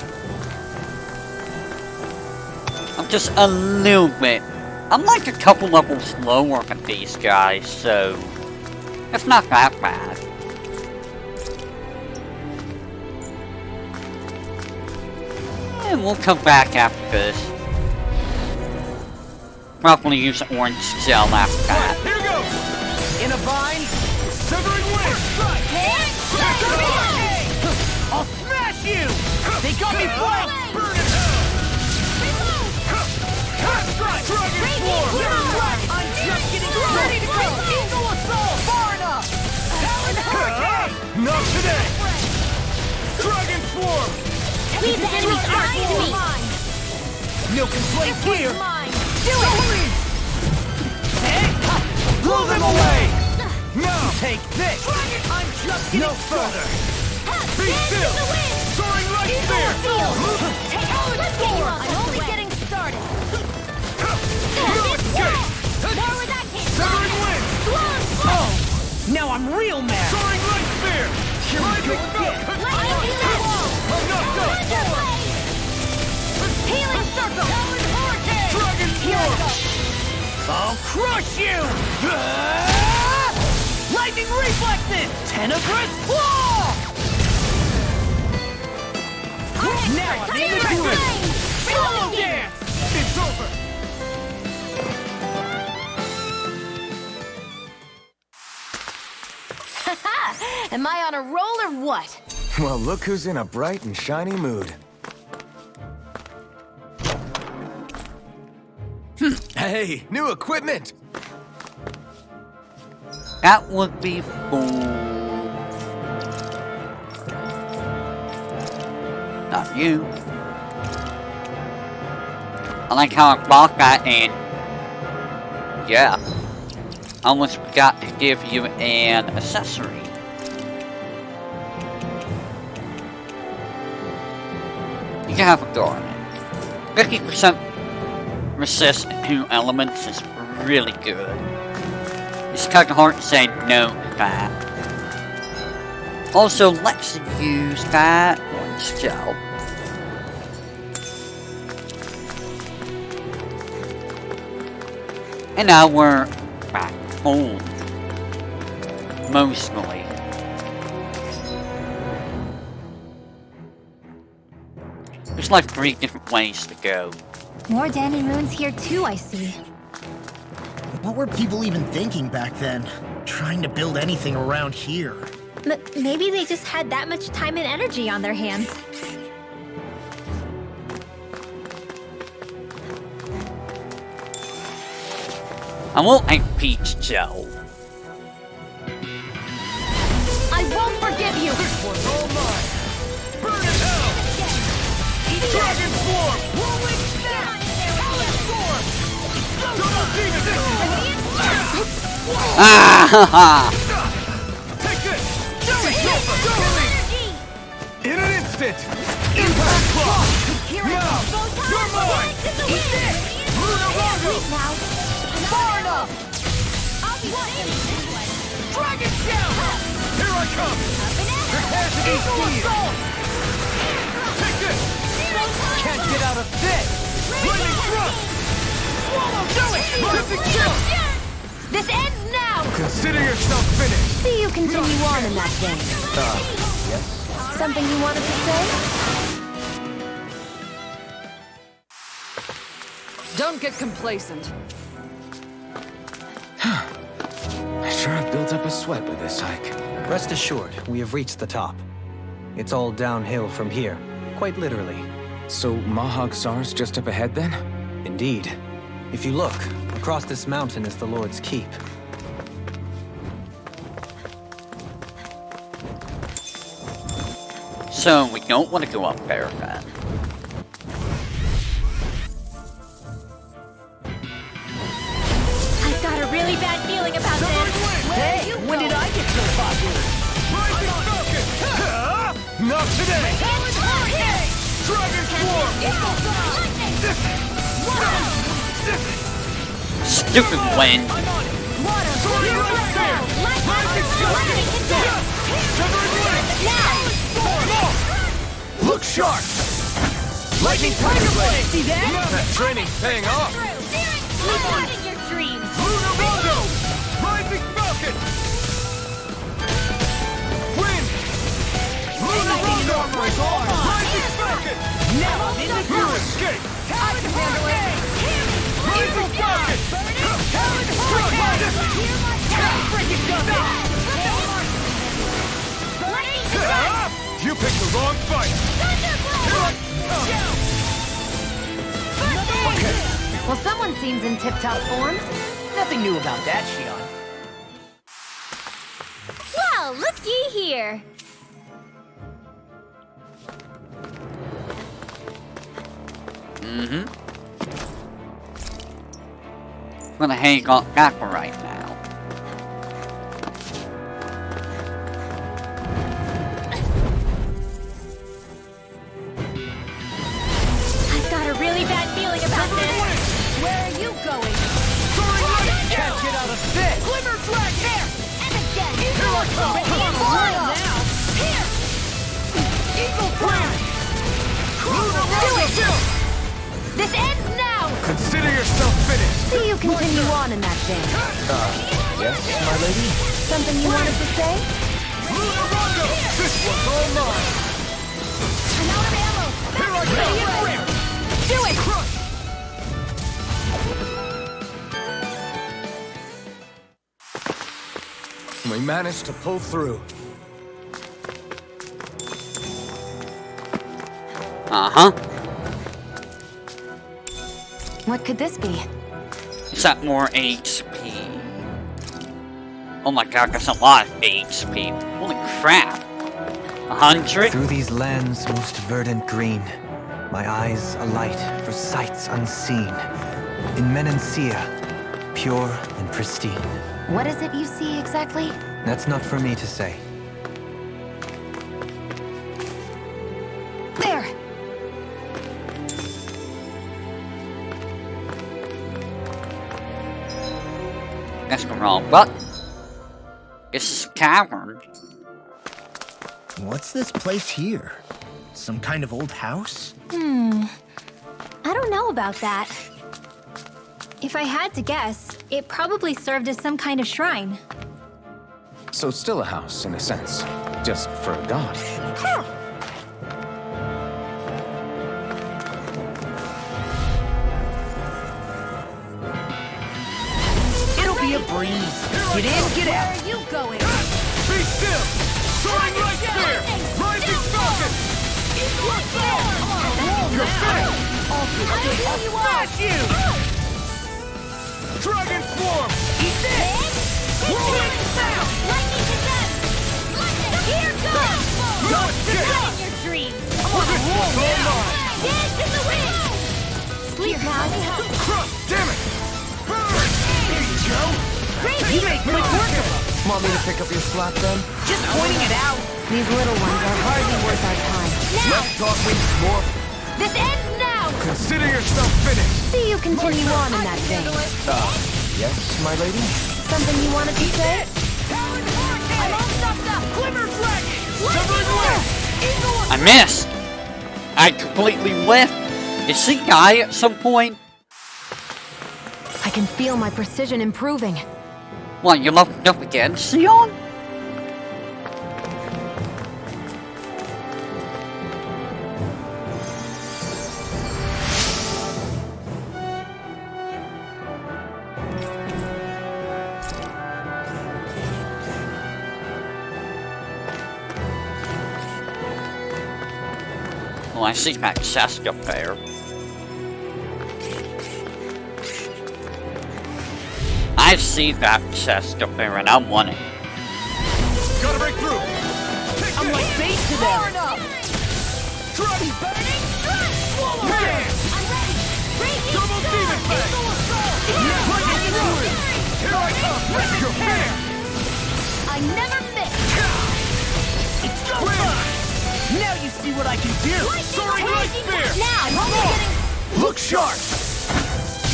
I'm just a little bit. I'm like a couple levels lower than these guys, so it's not that bad. And we'll come back after this. Probably use an orange gel after that. Here goes! In a vine? Severing wind! I'll smash you! They got me flanked! Burn in hell! Dragon Swarm! I'm just getting ready to go! Eagle Assault! Far enough! Talon Hurricane! Not today! Dragon Swarm! Leave the enemy's arc to me. Milk and Flame here! Do it. Blow them away! Now! Take this! I'm just getting No further! Be Dance still! in the wind. Soaring light spear! Take all the skill. I'm only getting started. Blue escape! More where that came Severing wind! Oh! Now I'm real mad! Soaring light spear! Here we go again! I'm knocked up! Healing circle. Dragon Swarm! I'll crush you! Lightning reflexes! Tenebrous claw! Now I'm in the groove! Swallow dance! It's over! Am I on a roll or what? Well, look who's in a bright and shiny mood. Hey, new equipment! That would be cool. Not you. I like how I bought that and yeah. I almost forgot to give you an accessory. You can have a garment. 50% resist to elements is really good. It's kind of hard to say no to that. Also, let's use that orange gel. And now we're back home. Mostly. There's like 3 different ways to go. More Danon runes here too, I see. What were people even thinking back then? Trying to build anything around here. Maybe they just had that much time and energy on their hands. I won't make peach gel. I won't forgive you! This one's all mine! Burn in hell! Dragon Swarm! Whirling Snap! Talon Storm! Double Demon! Ah ha ha! Take this! Jelly Joker! In an instant! Impact Claw! Now! You're mine! Eat this! Lunar Rondo! Far enough! I'll be waiting. Dragon Shell! Here I come! Capacity steal! Take this! Can't get out of this! Lightning thrust! Swallow! Do it! Tipping chill! This ends now! Consider yourself finished! See you continue on in that vein. Yes? Something you wanted to say? Don't get complacent. I sure have built up a sweat with this hike. Rest assured, we have reached the top. It's all downhill from here, quite literally. So Mahag Sar's just up ahead then? Indeed. If you look, across this mountain is the Lord's Keep. So we don't want to go up there then. I've got a really bad feeling about this. Hey, when did I get so popular? Rising Falcon! Not today! Dragon Swarm! Stupid wind. Look sharp! Lightning Tiger Blade! See that? That training's paying off! Not in your dreams. Lunar Rondo! Rising Falcon! Wind! Lunar Rondo! Rising Falcon! Now I'm in the groove! You escape! I can handle it. Rising Falcon! You picked the wrong fight! Okay. Well, someone seems in tip-top form. Nothing new about that, Shion. Well, looky here. I'm gonna hang on back right now. I've got a really bad feeling about this. Where are you going? Can't get out of this! Glimmer Drag here! And again! Here I come! Now! Here! Eagle Blade! Lunar Rondo! This ends now! Consider yourself finished! See you continue on in that vein. Yes, my lady? Something you wanted to say? Lunar Rondo! This one's all mine! I'm out of ammo! Here I come! Do it! Crush! We managed to pull through. Uh-huh. What could this be? Is that more HP? Oh my god, that's a lot of HP. Holy crap. 100? Through these lands most verdant green, my eyes alight for sights unseen. In Menancia, pure and pristine. What is it you see exactly? That's not for me to say. There! That's the wrong button. This is a cavern. What's this place here? Some kind of old house? I don't know about that. If I had to guess, it probably served as some kind of shrine. So still a house, in a sense. Just for a god. It'll be a breeze. Get in, get Where out. are you going? Be still! Soaring Light Spear! Rising Falcon! You're finished! I'll Smash you! Dragon Swarm! Eat this! Lightning to death! Here goes! Not Not dead! in your dreams! Dance in the wind! Sleep now! Damn it! Burn! Here you go! You make quick work of them. Want me to pick up your slack then? Just pointing it out. These little ones are hardly worth our time. Let's talk wings more. This ends now! Consider yourself finished! See you continue on in that vein. Yes, my lady? Something you wanted to say? Talon I missed! I completely whiffed! Did she die at some point? I can feel my precision improving. What, you leveled up again, Sion? Well, I see that chest up there. I see that chest up there and I want it. Gotta break through. I'm like bait to them. Trust. I'm ready! Double demon fang. Lightning through. Here I come. You're finished. I never miss! It's go time. Now you see what I can do. Soaring light spear. Now, I'm only getting... Look sharp.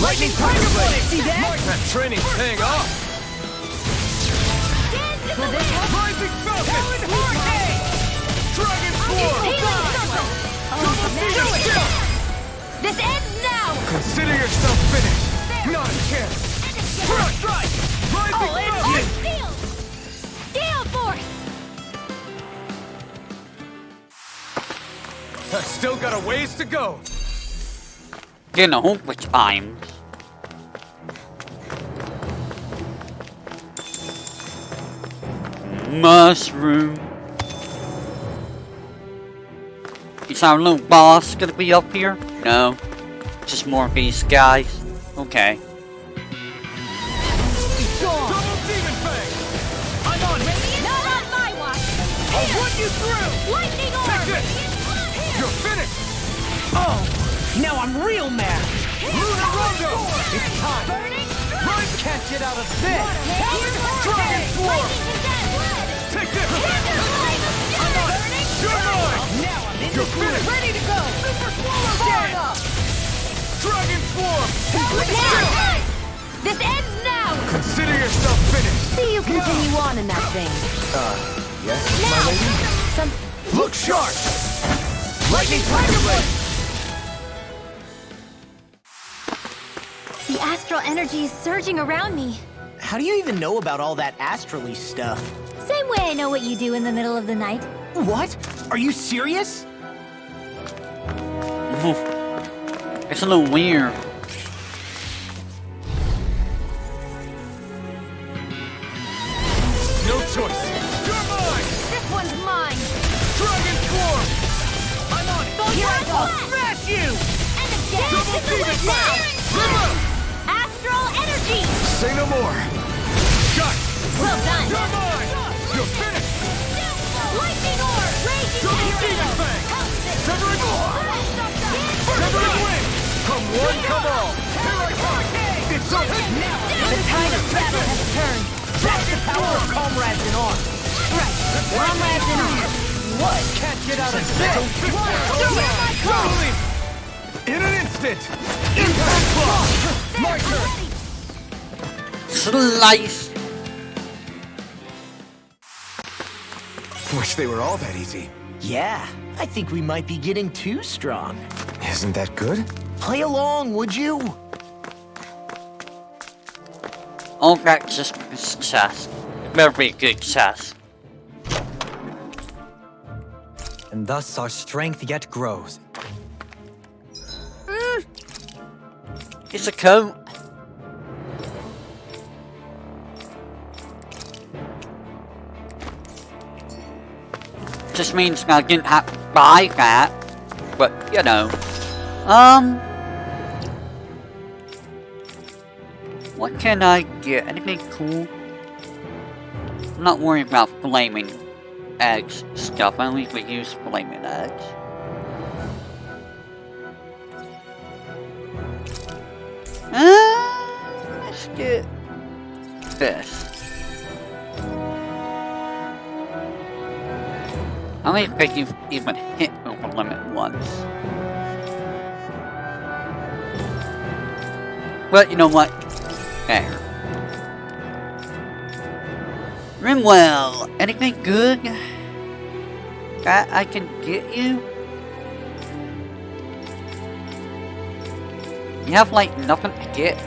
Lightning tiger blade. See that? That training's paying off. Rising falcon. Dragon swarm. Double demon shield. This ends now! Consider yourself finished. Not a chance. First strike. Rising falcon. Steel! Steel force! I still got a ways to go. Getting a hope with times. Mushroom. Is our little boss gonna be up here? No. Just more of these guys. Okay. Double demon fang. I'm on it. Not on my watch! I'll run you through. Lightning Take orb! this. You're finished. Oh, now I'm real mad. Luna Rondo. It's time. Run. Can't get out of this. Dragon swarm. Take this. I'm on it. You're mine. Now I'm in You're the groove. finished. Ready to go. Super swallow down. Dragon swarm. This ends now! Consider yourself finished. See you continue on in that vein. Yes, Now! Look sharp. Lightning tiger blade. The astral energy is surging around me. How do you even know about all that astrally stuff? Same way I know what you do in the middle of the night. What? Are you serious? It's a little weird. No choice. You're mine. This one's mine! Dragon swarm. I'm on it. Here I go. Smash you! And again! Double demon fang. Now! Astral energy! Say no more. Got it. Well done! You're mine. You're finished. Lightning orb! Raging Double demon fang. Severing Severing wing. Come one, come all. Here I come. It's over. The tide of battle has turned. That's the power of comrades in arms. Right. Comrades in arms. What? Can't get out of this. Totally. In an instant. Impact block. My turn. Slice. Wish they were all that easy. Yeah, I think we might be getting too strong. Isn't that good? Play along, would you? All that just is chest. Very good chest. And thus our strength yet grows. It's a coat. Just means I didn't have to buy that, but you know. What can I get? Anything cool? I'm not worried about flaming eggs stuff. I only usually use flaming eggs. Let's get this. I don't think you've even hit over limit once. But you know what? There. Rimwell, anything good that I can get you? You have like nothing to get.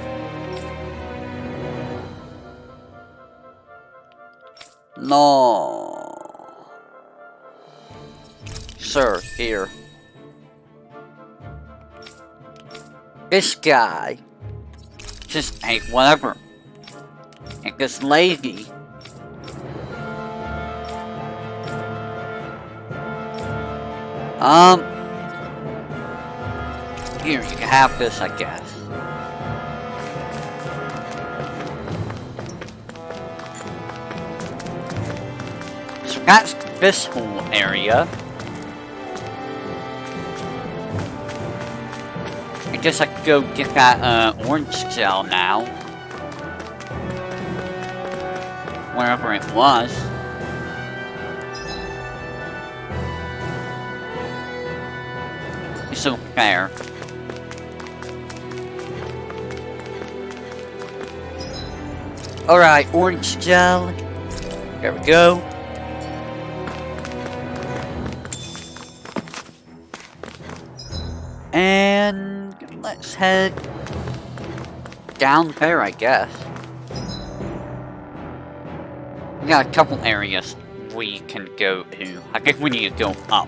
No. Sir, here. This guy. Just, hey, whatever. And this lady. Here, you can have this, I guess. So that's this whole area. I guess I could go get that orange gel now. Wherever it was. It's so fair. Alright, orange gel. There we go. And let's head down there, I guess. We got a couple areas we can go to. I guess we need to go up.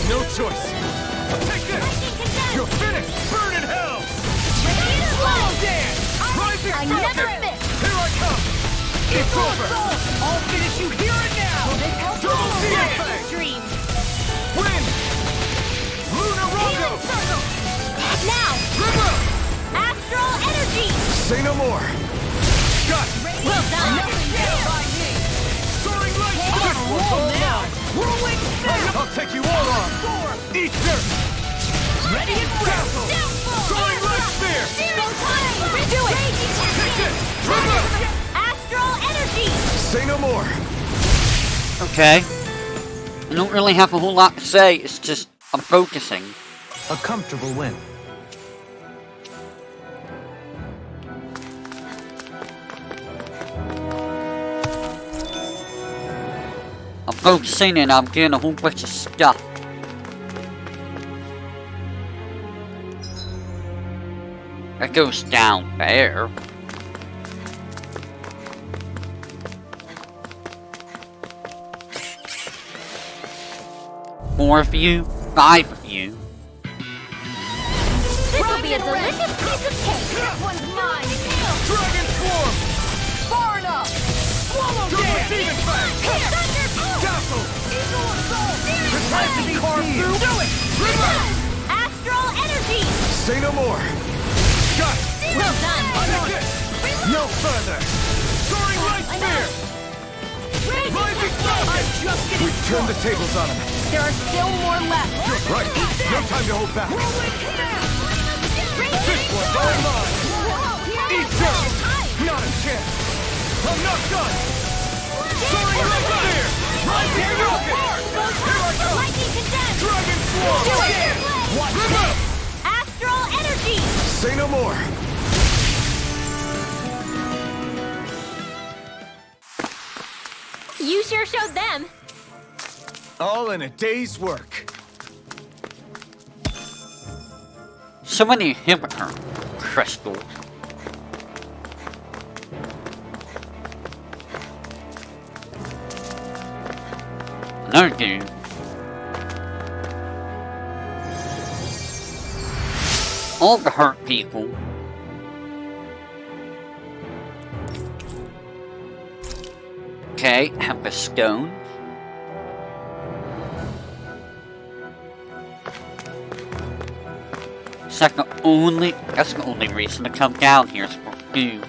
No choice. Take this. You're finished. Burn in hell. Swallow dance. Rising I Falcon. never miss. Here I come. It's over. I'll finish you here and now. Double dance. Dream. Win. Lunar Rondo. Now. River. Astral energy. Say no more. Got it. Well done. Soaring light. This one's all mine. Whirlwind snap. I'll take you all on. Eat dirt. Ready and Dazzle. Soaring light spear. Do it. Take this. River. Astral energy. Say no more. Okay. I don't really have a whole lot to say, it's just I'm focusing. A comfortable win. I'm focusing and I'm getting a whole bunch of stuff. That goes down there. Four of you, 5 of you. This will be a delicious piece of cake. This one's mine. Dragon Swarm. Far enough. Swallow dance. Demon Fang. Dazzle. Eagle assault. It's time to be carved through. Do it. River. Astral energy. Say no more. Got it. Well done. Take it. No further. Soaring light spear. Rising Falcon. We turned the tables on him. There are still more left. Right. No time to hold back. This one's all mine. Eat dirt. Not a chance. I'm not done. Soaring light spear. Rising Falcon. Here I come. Lightning condensed. Dragon Swarm. Do it. River. Astral energy. Say no more. You sure showed them. All in a day's work. So many inhibitor crystals. Another dude. All the hurt people. Okay, have the stone. That's the only reason to come down here is for food.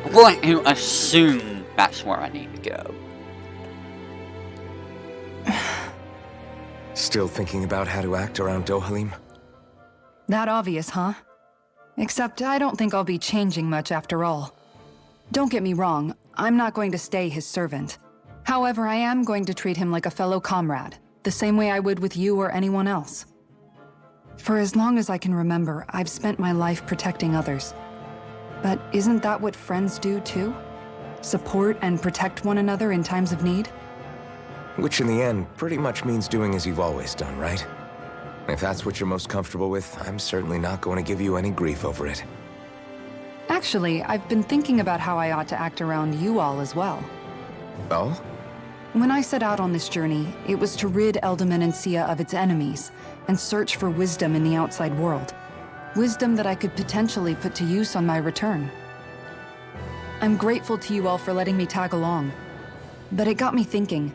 I'm going to assume that's where I need to go. Still thinking about how to act around Dohalim? That obvious, huh? Except I don't think I'll be changing much after all. Don't get me wrong, I'm not going to stay his servant. However, I am going to treat him like a fellow comrade, the same way I would with you or anyone else. For as long as I can remember, I've spent my life protecting others. But isn't that what friends do too? Support and protect one another in times of need? Which in the end pretty much means doing as you've always done, right? If that's what you're most comfortable with, I'm certainly not going to give you any grief over it. Actually, I've been thinking about how I ought to act around you all as well. Oh? When I set out on this journey, it was to rid Eldaman and Sia of its enemies, and search for wisdom in the outside world. Wisdom that I could potentially put to use on my return. I'm grateful to you all for letting me tag along. But it got me thinking,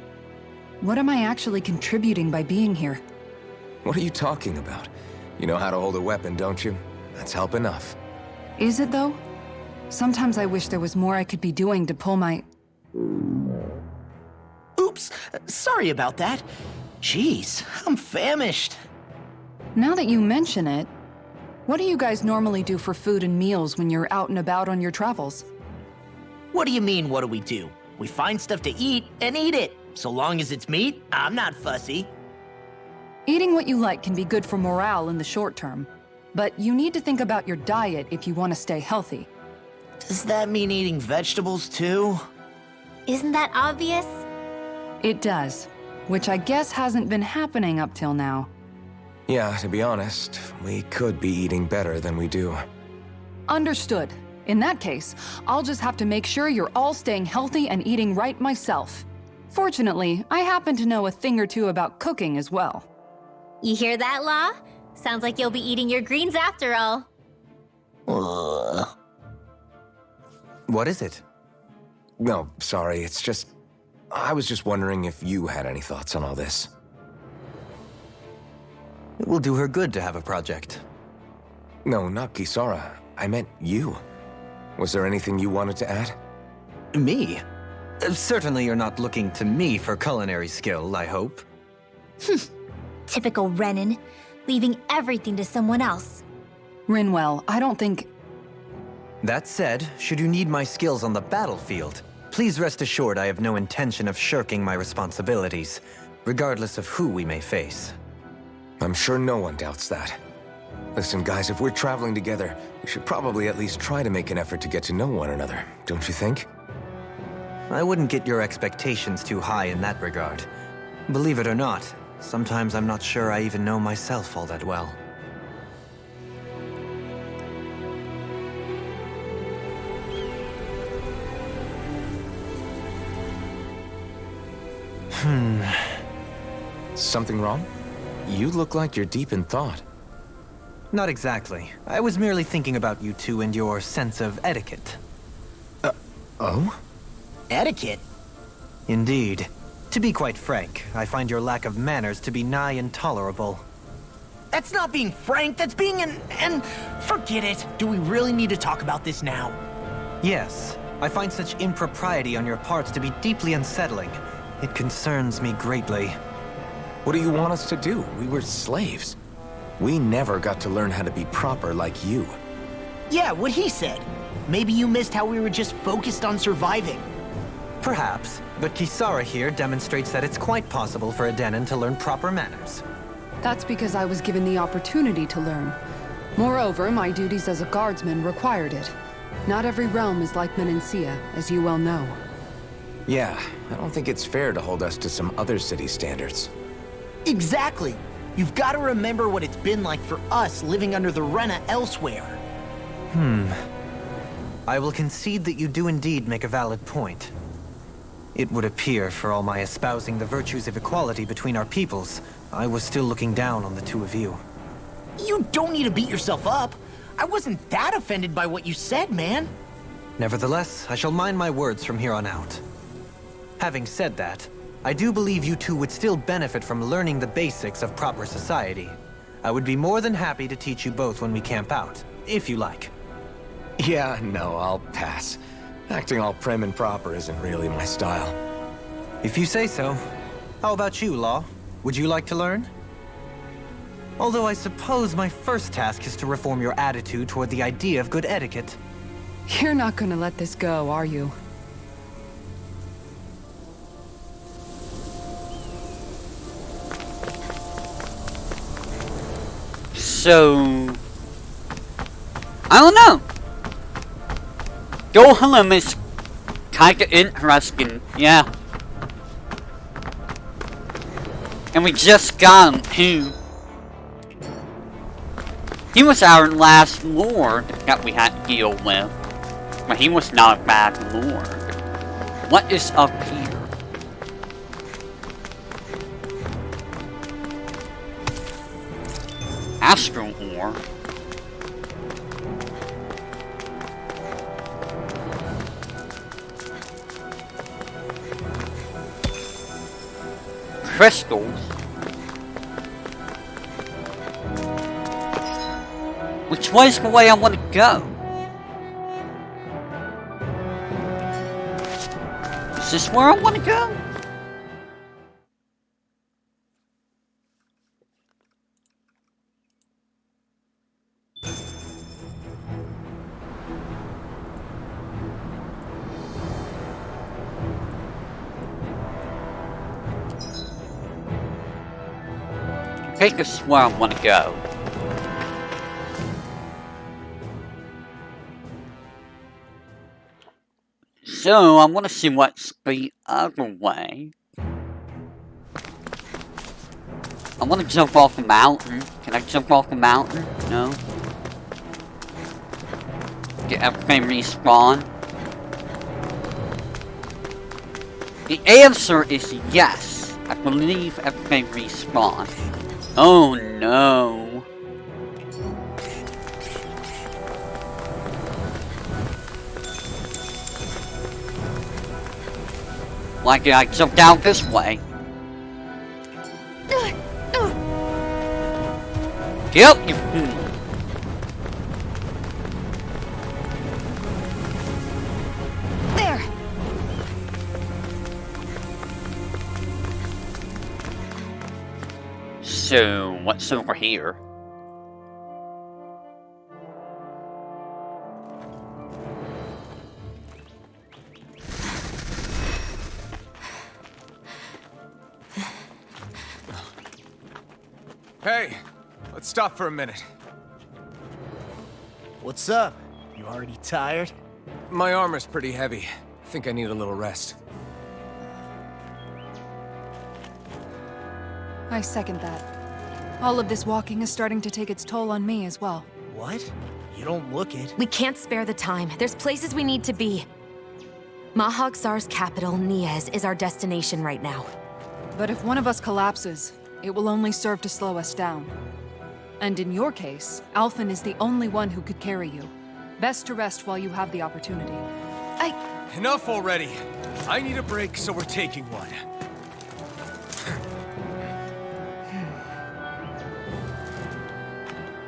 what am I actually contributing by being here? What are you talking about? You know how to hold a weapon, don't you? That's help enough. Is it though? Sometimes I wish there was more I could be doing to pull my... Oops, sorry about that. Jeez, I'm famished. Now that you mention it, what do you guys normally do for food and meals when you're out and about on your travels? What do you mean, what do we do? We find stuff to eat and eat it. So long as it's meat, I'm not fussy. Eating what you like can be good for morale in the short term, but you need to think about your diet if you want to stay healthy. Does that mean eating vegetables too? Isn't that obvious? It does, which I guess hasn't been happening up till now. Yeah, to be honest, we could be eating better than we do. Understood. In that case, I'll just have to make sure you're all staying healthy and eating right myself. Fortunately, I happen to know a thing or two about cooking as well. You hear that, Law? Sounds like you'll be eating your greens after all. What is it? No, sorry, it's just... I was just wondering if you had any thoughts on all this. It will do her good to have a project. No, not Kisara. I meant you. Was there anything you wanted to add? Me? Certainly you're not looking to me for culinary skill, I hope. Typical Renan, leaving everything to someone else. Rinwell, I don't think... That said, should you need my skills on the battlefield, please rest assured I have no intention of shirking my responsibilities, regardless of who we may face. I'm sure no one doubts that. Listen, guys, if we're traveling together, we should probably at least try to make an effort to get to know one another, don't you think? I wouldn't get your expectations too high in that regard. Believe it or not, sometimes I'm not sure I even know myself all that well. Something wrong? You look like you're deep in thought. Not exactly. I was merely thinking about you two and your sense of etiquette. Oh? Etiquette? Indeed. To be quite frank, I find your lack of manners to be nigh intolerable. That's not being frank, that's being and forget it. Do we really need to talk about this now? Yes. I find such impropriety on your parts to be deeply unsettling. It concerns me greatly. What do you want us to do? We were slaves. We never got to learn how to be proper like you. Yeah, what he said. Maybe you missed how we were just focused on surviving. Perhaps, but Kisara here demonstrates that it's quite possible for a Denon to learn proper manners. That's because I was given the opportunity to learn. Moreover, my duties as a guardsman required it. Not every realm is like Menancia, as you well know. Yeah, I don't think it's fair to hold us to some other city standards. Exactly. You've got to remember what it's been like for us living under the Rena elsewhere. I will concede that you do indeed make a valid point. It would appear, for all my espousing the virtues of equality between our peoples, I was still looking down on the two of you. You don't need to beat yourself up. I wasn't that offended by what you said, man. Nevertheless, I shall mind my words from here on out. Having said that, I do believe you two would still benefit from learning the basics of proper society. I would be more than happy to teach you both when we camp out, if you like. Yeah, no, I'll pass. Acting all prim and proper isn't really my style. If you say so. How about you, Law? Would you like to learn? Although I suppose my first task is to reform your attitude toward the idea of good etiquette. You're not gonna let this go, are you? So... I don't know. Dohalim is kinda interesting, yeah. And we just got him too. He was our last lord that we had to deal with. But he was not a bad lord. What is up here? Astral ore. Crystals. Which way is the way I want to go? Is this where I want to go? I think this is where I want to go. So, I want to see what's the other way. I want to jump off the mountain. Can I jump off the mountain? No. Get everything respawn? The answer is yes. I believe everything respawn. Oh no. Why did I jump down this way? Get up, you fool! There! So, what's over here? Hey, let's stop for a minute. What's up? You already tired? My armor's pretty heavy. I think I need a little rest. I second that. All of this walking is starting to take its toll on me as well. What? You don't look it. We can't spare the time. There's places we need to be. Mahag Sar's capital, Niez, is our destination right now. But if one of us collapses, it will only serve to slow us down. And in your case, Alphen is the only one who could carry you. Best to rest while you have the opportunity. Enough already. I need a break, so we're taking one.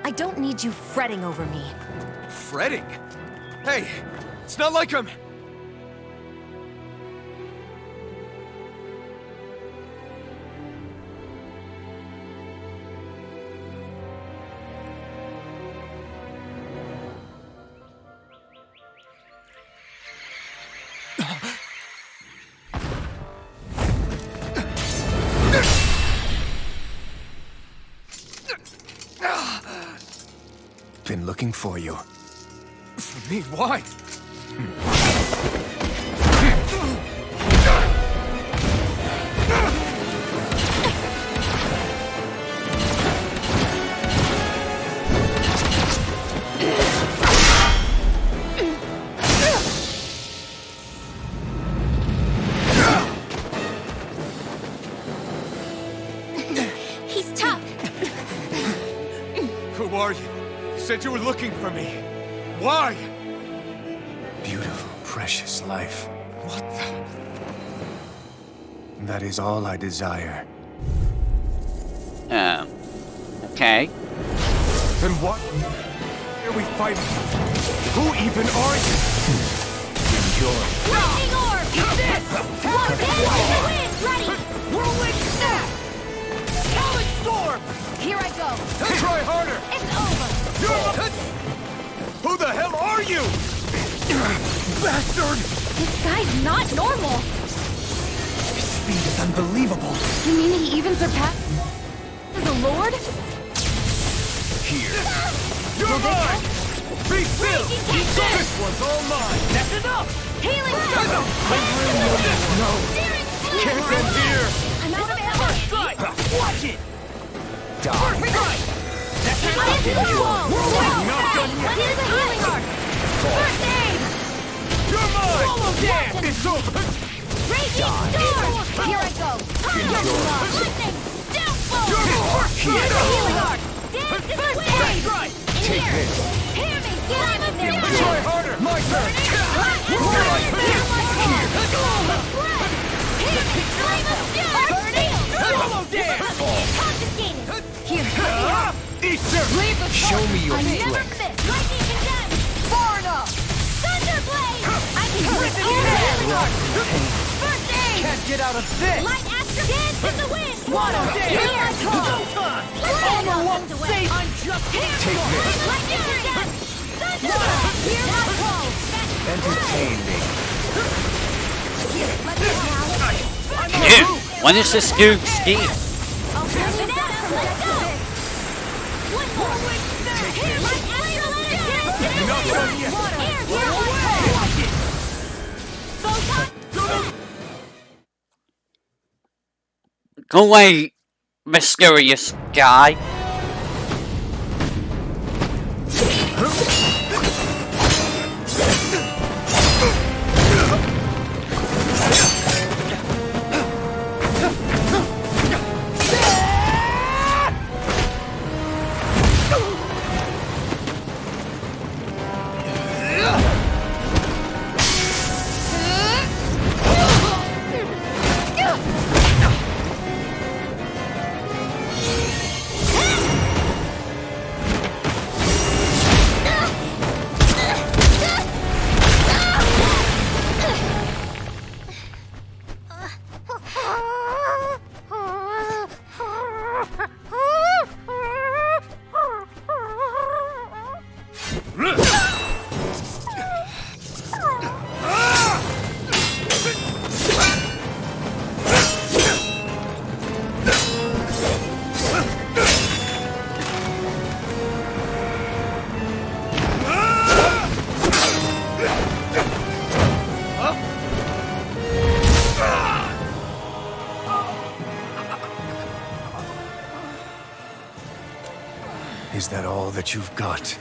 I don't need you fretting over me. Fretting? Hey, it's not like I'm... Been looking for you. For me, why? He's tough. Who are you? You said you were looking for me. Why? Beautiful, precious life. What the... That is all I desire. Okay. Then what are we fighting? Who even are you? Enjoy. Lightning orb! Eat this! One, win! Ready! Whirlwind snap! Talon storm! Here I go. Try harder! It's over. Who the hell are you? Bastard! This guy's not normal. His speed is unbelievable. You mean he even surpassed the Lord? Here. You're mine! Be still! This one's all mine! That's enough! Healing circle. No! Can't end here! I'm out of ammo. Strike! Watch it! Die. First strike! That's enough! Not done yet! Here's a healing arc. First aid. You're mine! It's over! Raging storm. Here I go. Lightning. Downfall. Here. Here's a healing arc. Dance in the wind. Strike! Take this. Hear me. Get out of there. Try harder! My turn! Easter! Show me your Never strength. miss. Lightning condemned. Far enough. Thunderblade. I can rip it in. First aid. Can't get out of this! Light after dance in the wind. Swallow Here dance! I come. Over one save! I'm just Take this. Lightning condemned. Thunderblade. Here I come. Entertain me. Let me out. Dude, when is this dude ski? I'll turn you down. Let's go. One more. Here, light after dance. Not done yet! Here I come. Photon. Go away, mysterious guy. Is that all that you've got?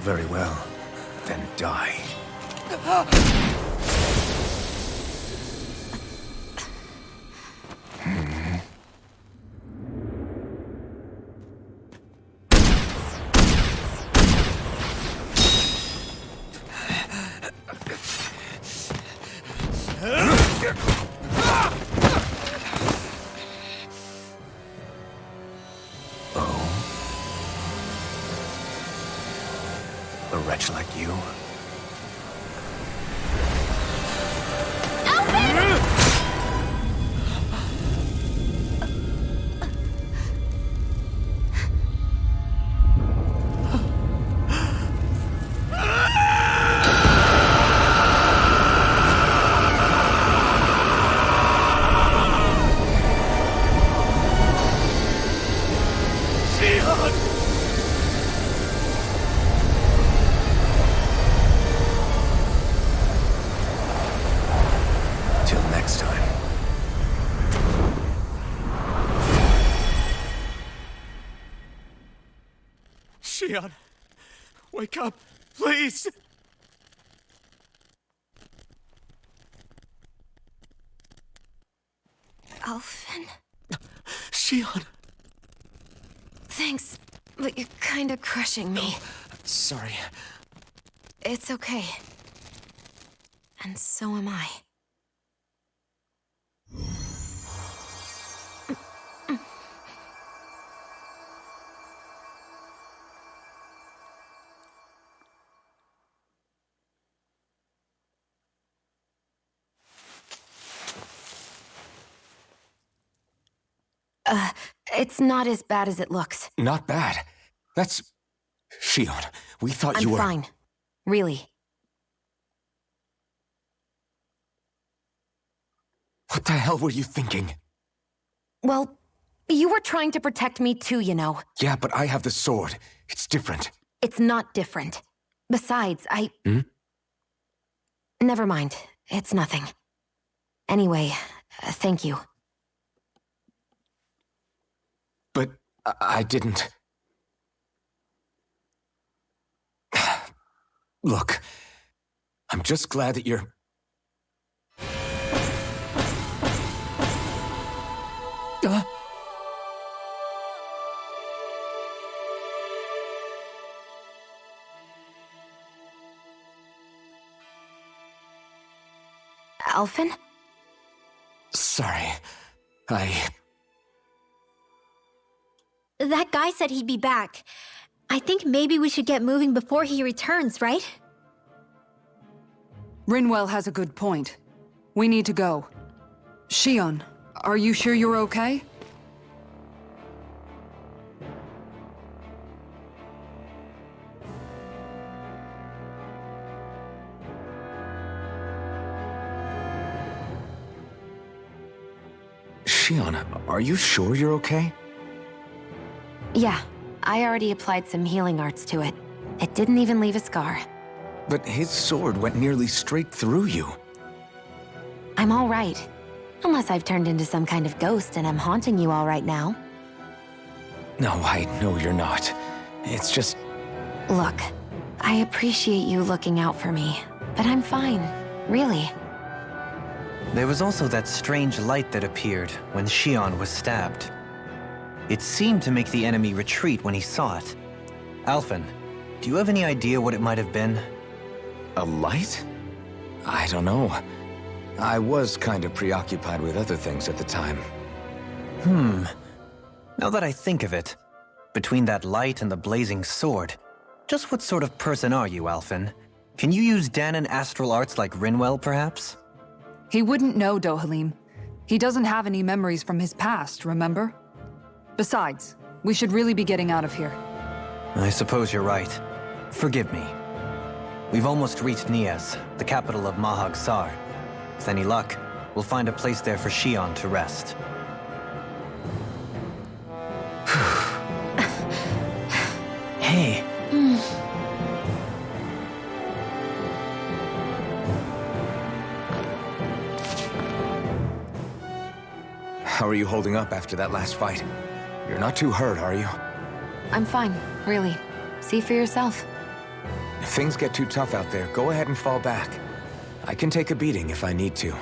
Very well. Then die. A wretch like you? Till next time. Shion, wake up, please! Alphen? Shion! Thanks, but you're kinda crushing me. Sorry. It's okay. And so am I. It's not as bad as it looks. Not bad. That's... Shion, we thought you were... I'm fine. Really. What the hell were you thinking? Well, you were trying to protect me too, you know. Yeah, but I have the sword. It's different. It's not different. Besides, Never mind. It's nothing. Anyway, thank you. But I didn't... Look, I'm just glad that you're... Alphen? Sorry. That guy said he'd be back. I think maybe we should get moving before he returns, right? Rinwell has a good point. We need to go. Shion, are you sure you're okay? Shion, are you sure you're okay? Yeah, I already applied some healing arts to it. It didn't even leave a scar. But his sword went nearly straight through you. I'm all right. Unless I've turned into some kind of ghost and I'm haunting you all right now. No, I know you're not. It's just... Look, I appreciate you looking out for me, but I'm fine, really. There was also that strange light that appeared when Shion was stabbed. It seemed to make the enemy retreat when he saw it. Alphen, do you have any idea what it might have been? A light? I don't know. I was kind of preoccupied with other things at the time. Now that I think of it, between that light and the blazing sword, just what sort of person are you, Alphen? Can you use Danon astral arts like Rinwell, perhaps? He wouldn't know, Dohalim. He doesn't have any memories from his past, remember? Besides, we should really be getting out of here. I suppose you're right. Forgive me. We've almost reached Niez, the capital of Mahag Sar. With any luck, we'll find a place there for Shion to rest. Hey. How are you holding up after that last fight? You're not too hurt, are you? I'm fine, really. See for yourself. If things get too tough out there, go ahead and fall back. I can take a beating if I need to.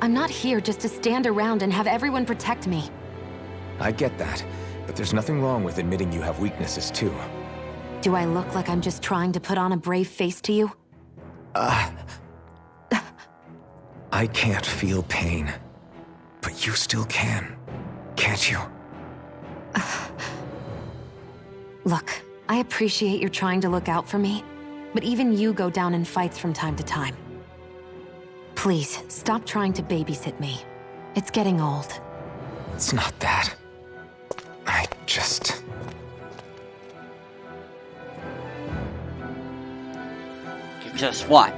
I'm not here just to stand around and have everyone protect me. I get that, but there's nothing wrong with admitting you have weaknesses too. Do I look like I'm just trying to put on a brave face to you? I can't feel pain. But you still can, can't you? Look, I appreciate you're trying to look out for me, but even you go down in fights from time to time. Please, stop trying to babysit me. It's getting old. It's not that. I just... You just what?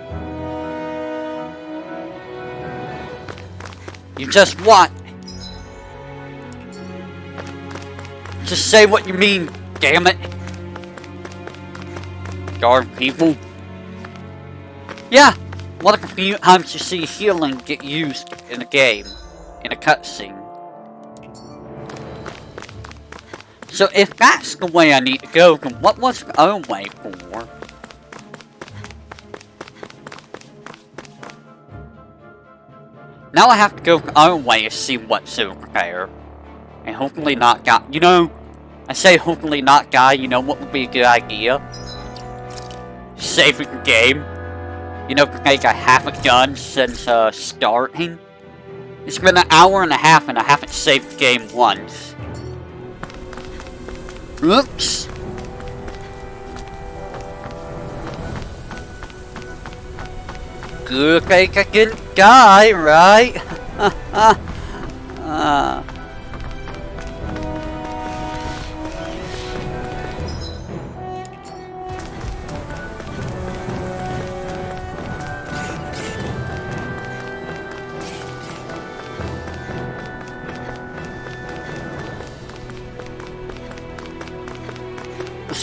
You just what? Just say what you mean, damn it. Darn people. Yeah, what a few times you see healing get used in a game, in a cutscene. So if that's the way I need to go, then what was the other way for? Now I have to go the other way to see what's over there. And hopefully not guy. You know, I say hopefully not guy, you know what would be a good idea? Saving the game. You know, like I haven't done since starting. It's been an hour and a half and I haven't saved the game once. Oops. Good like a good guy, right?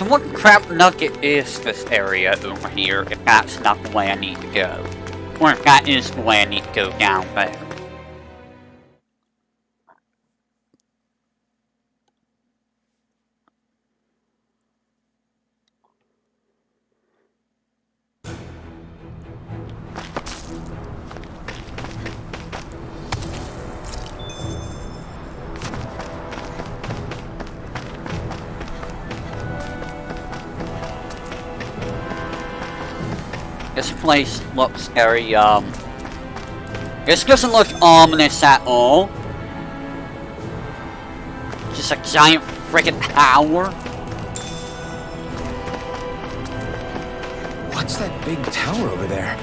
So what crap nugget is this area over here, if that's not the way I need to go? Or if that is the way I need to go down there? This place looks very, this doesn't look ominous at all. Just a giant friggin' tower. What's that big tower over there?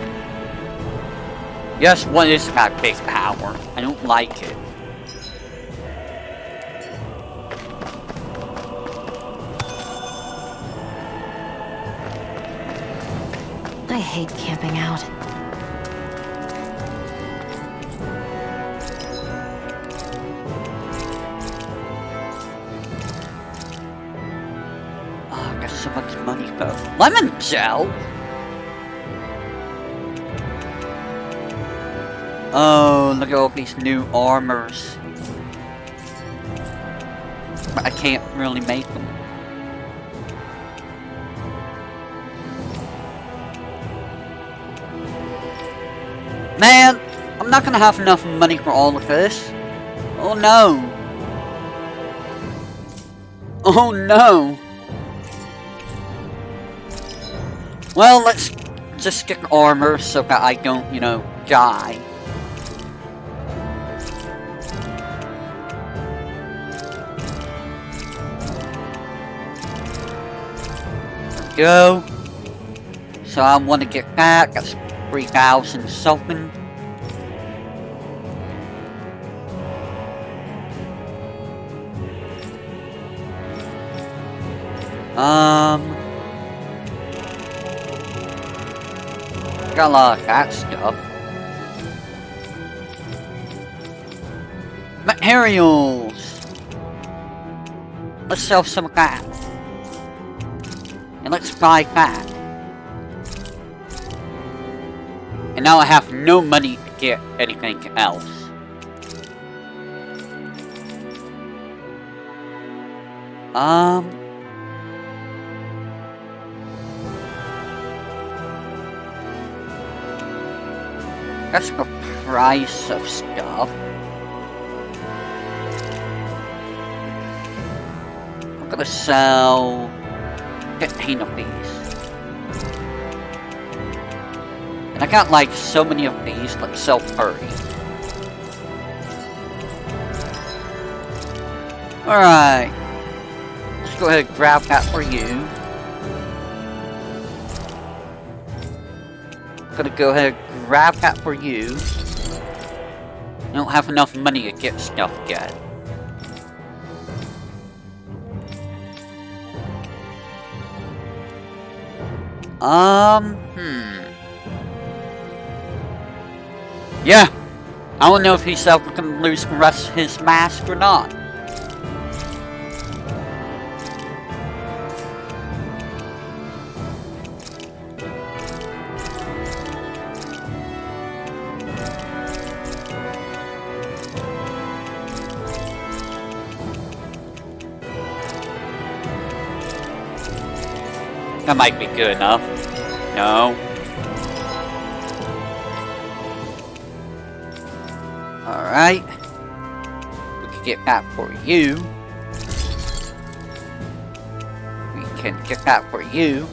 Yes, what is that big tower? I don't like it. I hate camping out. Oh, I got so much money though. Lemon gel? Oh, look at all these new armors. But I can't really make them. Man, I'm not gonna have enough money for all of this. Oh no. Oh no. Well, let's just get armor so that I don't, you know, die. There we go. So I want to get that. That's 3,000 something. Got a lot of that stuff. Materials! Let's sell some of that. And let's buy that. And now I have no money to get anything else. That's the price of stuff. I'm gonna sell 15 of these. And I got like so many of these, let's sell 30. Alright. Let's go ahead and grab that for you. Gonna go ahead and grab that for you. I don't have enough money to get stuff yet. Yeah. I don't know if he's ever gonna lose the rest of his mask or not. That might be good enough. No. Alright. We can get that for you. We can get that for you.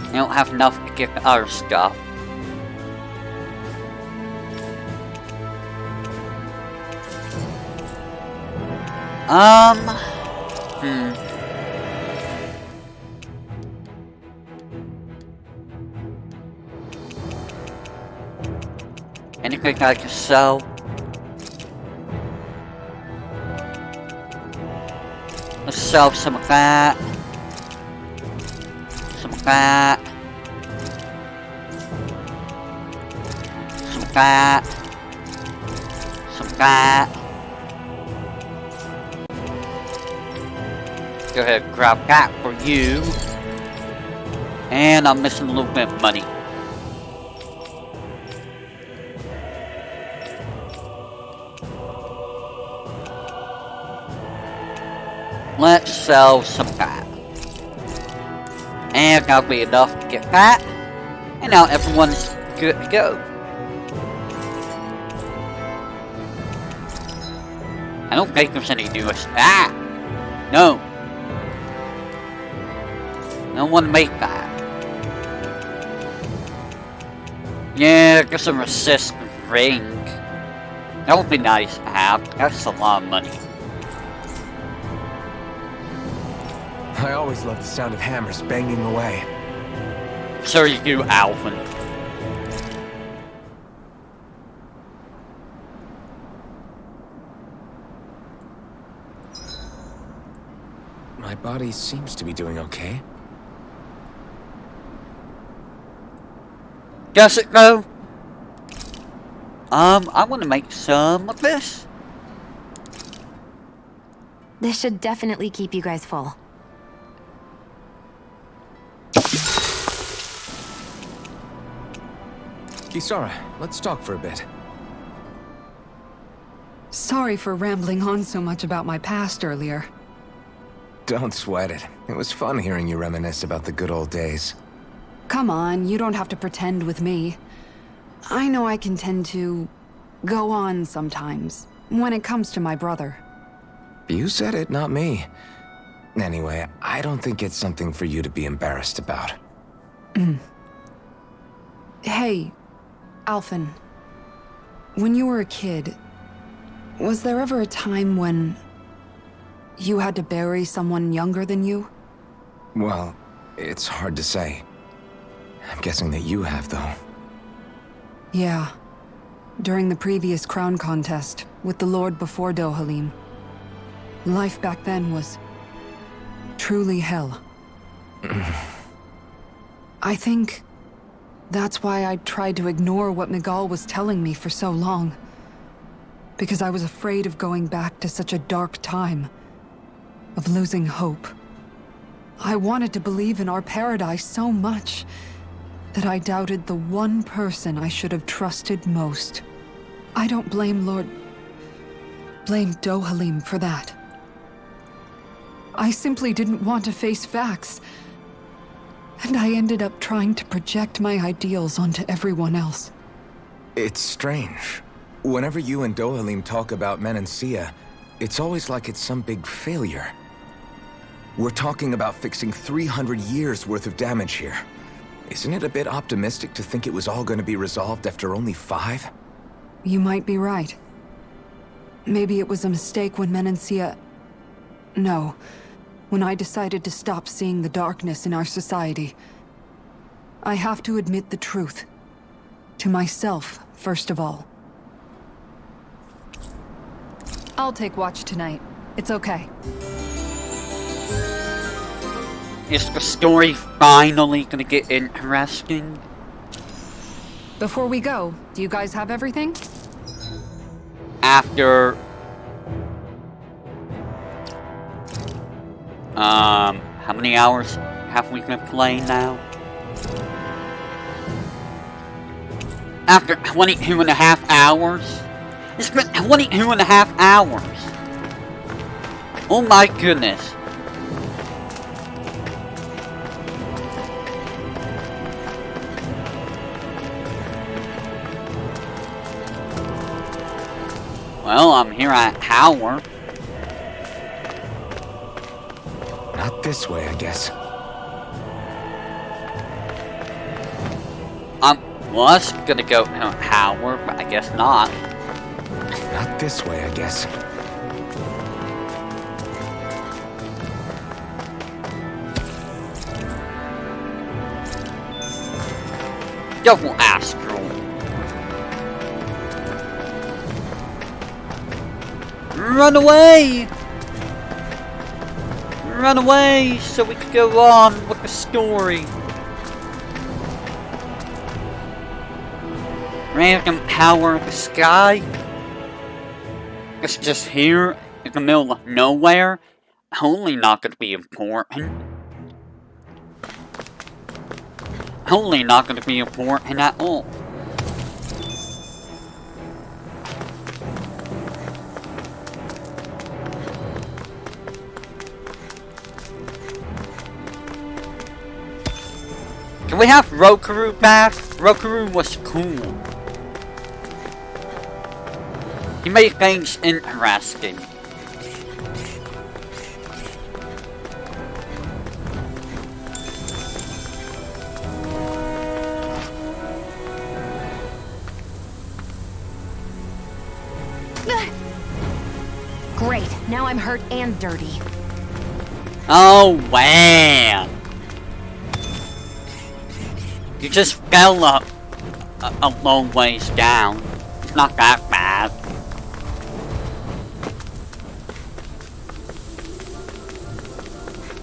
I don't have enough to get the other stuff. Anything I can sell? Let's sell some of that. Some of that. Some of that. Some of that. go ahead and grab that for you. And I'm missing a little bit of money. Let's sell some fat. And that'll be enough to get that. And now everyone's good to go. I don't think there's any newest. Ah! No. No one make that. Yeah, just a resist ring. That would be nice to have. That's a lot of money. I always love the sound of hammers banging away. So you do, Alvin. My body seems to be doing okay. Does it though? I want to make some of this. This should definitely keep you guys full. Kisara, let's talk for a bit. Sorry for rambling on so much about my past earlier. Don't sweat it. It was fun hearing you reminisce about the good old days. Come on, you don't have to pretend with me. I know I can tend to go on sometimes, when it comes to my brother. You said it, not me. Anyway, I don't think it's something for you to be embarrassed about. Hey, Alphen. When you were a kid, was there ever a time when you had to bury someone younger than you? Well, it's hard to say. I'm guessing that you have, though. Yeah. During the previous crown contest, with the Lord before Dohalim. Life back then was truly hell. I think that's why I tried to ignore what Miguel was telling me for so long. Because I was afraid of going back to such a dark time. Of losing hope. I wanted to believe in our paradise so much that I doubted the one person I should have trusted most. I don't blame blame Dohalim for that. I simply didn't want to face facts. And I ended up trying to project my ideals onto everyone else. It's strange. Whenever you and Dohalim talk about Menancia, it's always like it's some big failure. We're talking about fixing 300 years worth of damage here. Isn't it a bit optimistic to think it was all going to be resolved after only 5? You might be right. Maybe it was a mistake when Menancia... No. When I decided to stop seeing the darkness in our society. I have to admit the truth. To myself, first of all. I'll take watch tonight. It's okay. Is the story finally gonna get interesting? Before we go, do you guys have everything? After... how many hours have we been playing now? After 22 and a half hours? It's been 22 and a half hours! Oh my goodness. Well, I'm here at Howard. Not this way, I guess. I was gonna go to Howard, but I guess not. Not this way, I guess. Double Astral. Run away! Run away so we can go on with the story. Random power of the sky. It's just here in the middle of nowhere. Wholly not gonna be important. Wholly not gonna be important at all. Can we have Rokaru back? Rokaru was cool. He made things interesting. Great, now I'm hurt and dirty. Oh, man. You just fell up a long ways down. It's not that bad.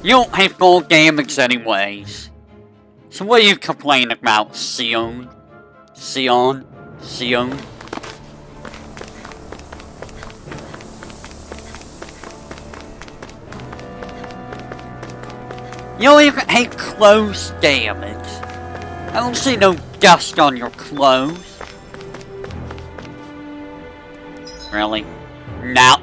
You don't have full damage anyways. So what are you complaining about, Sion? Sion? Sion? You don't even take close damage. I don't see no dust on your clothes. Really? No.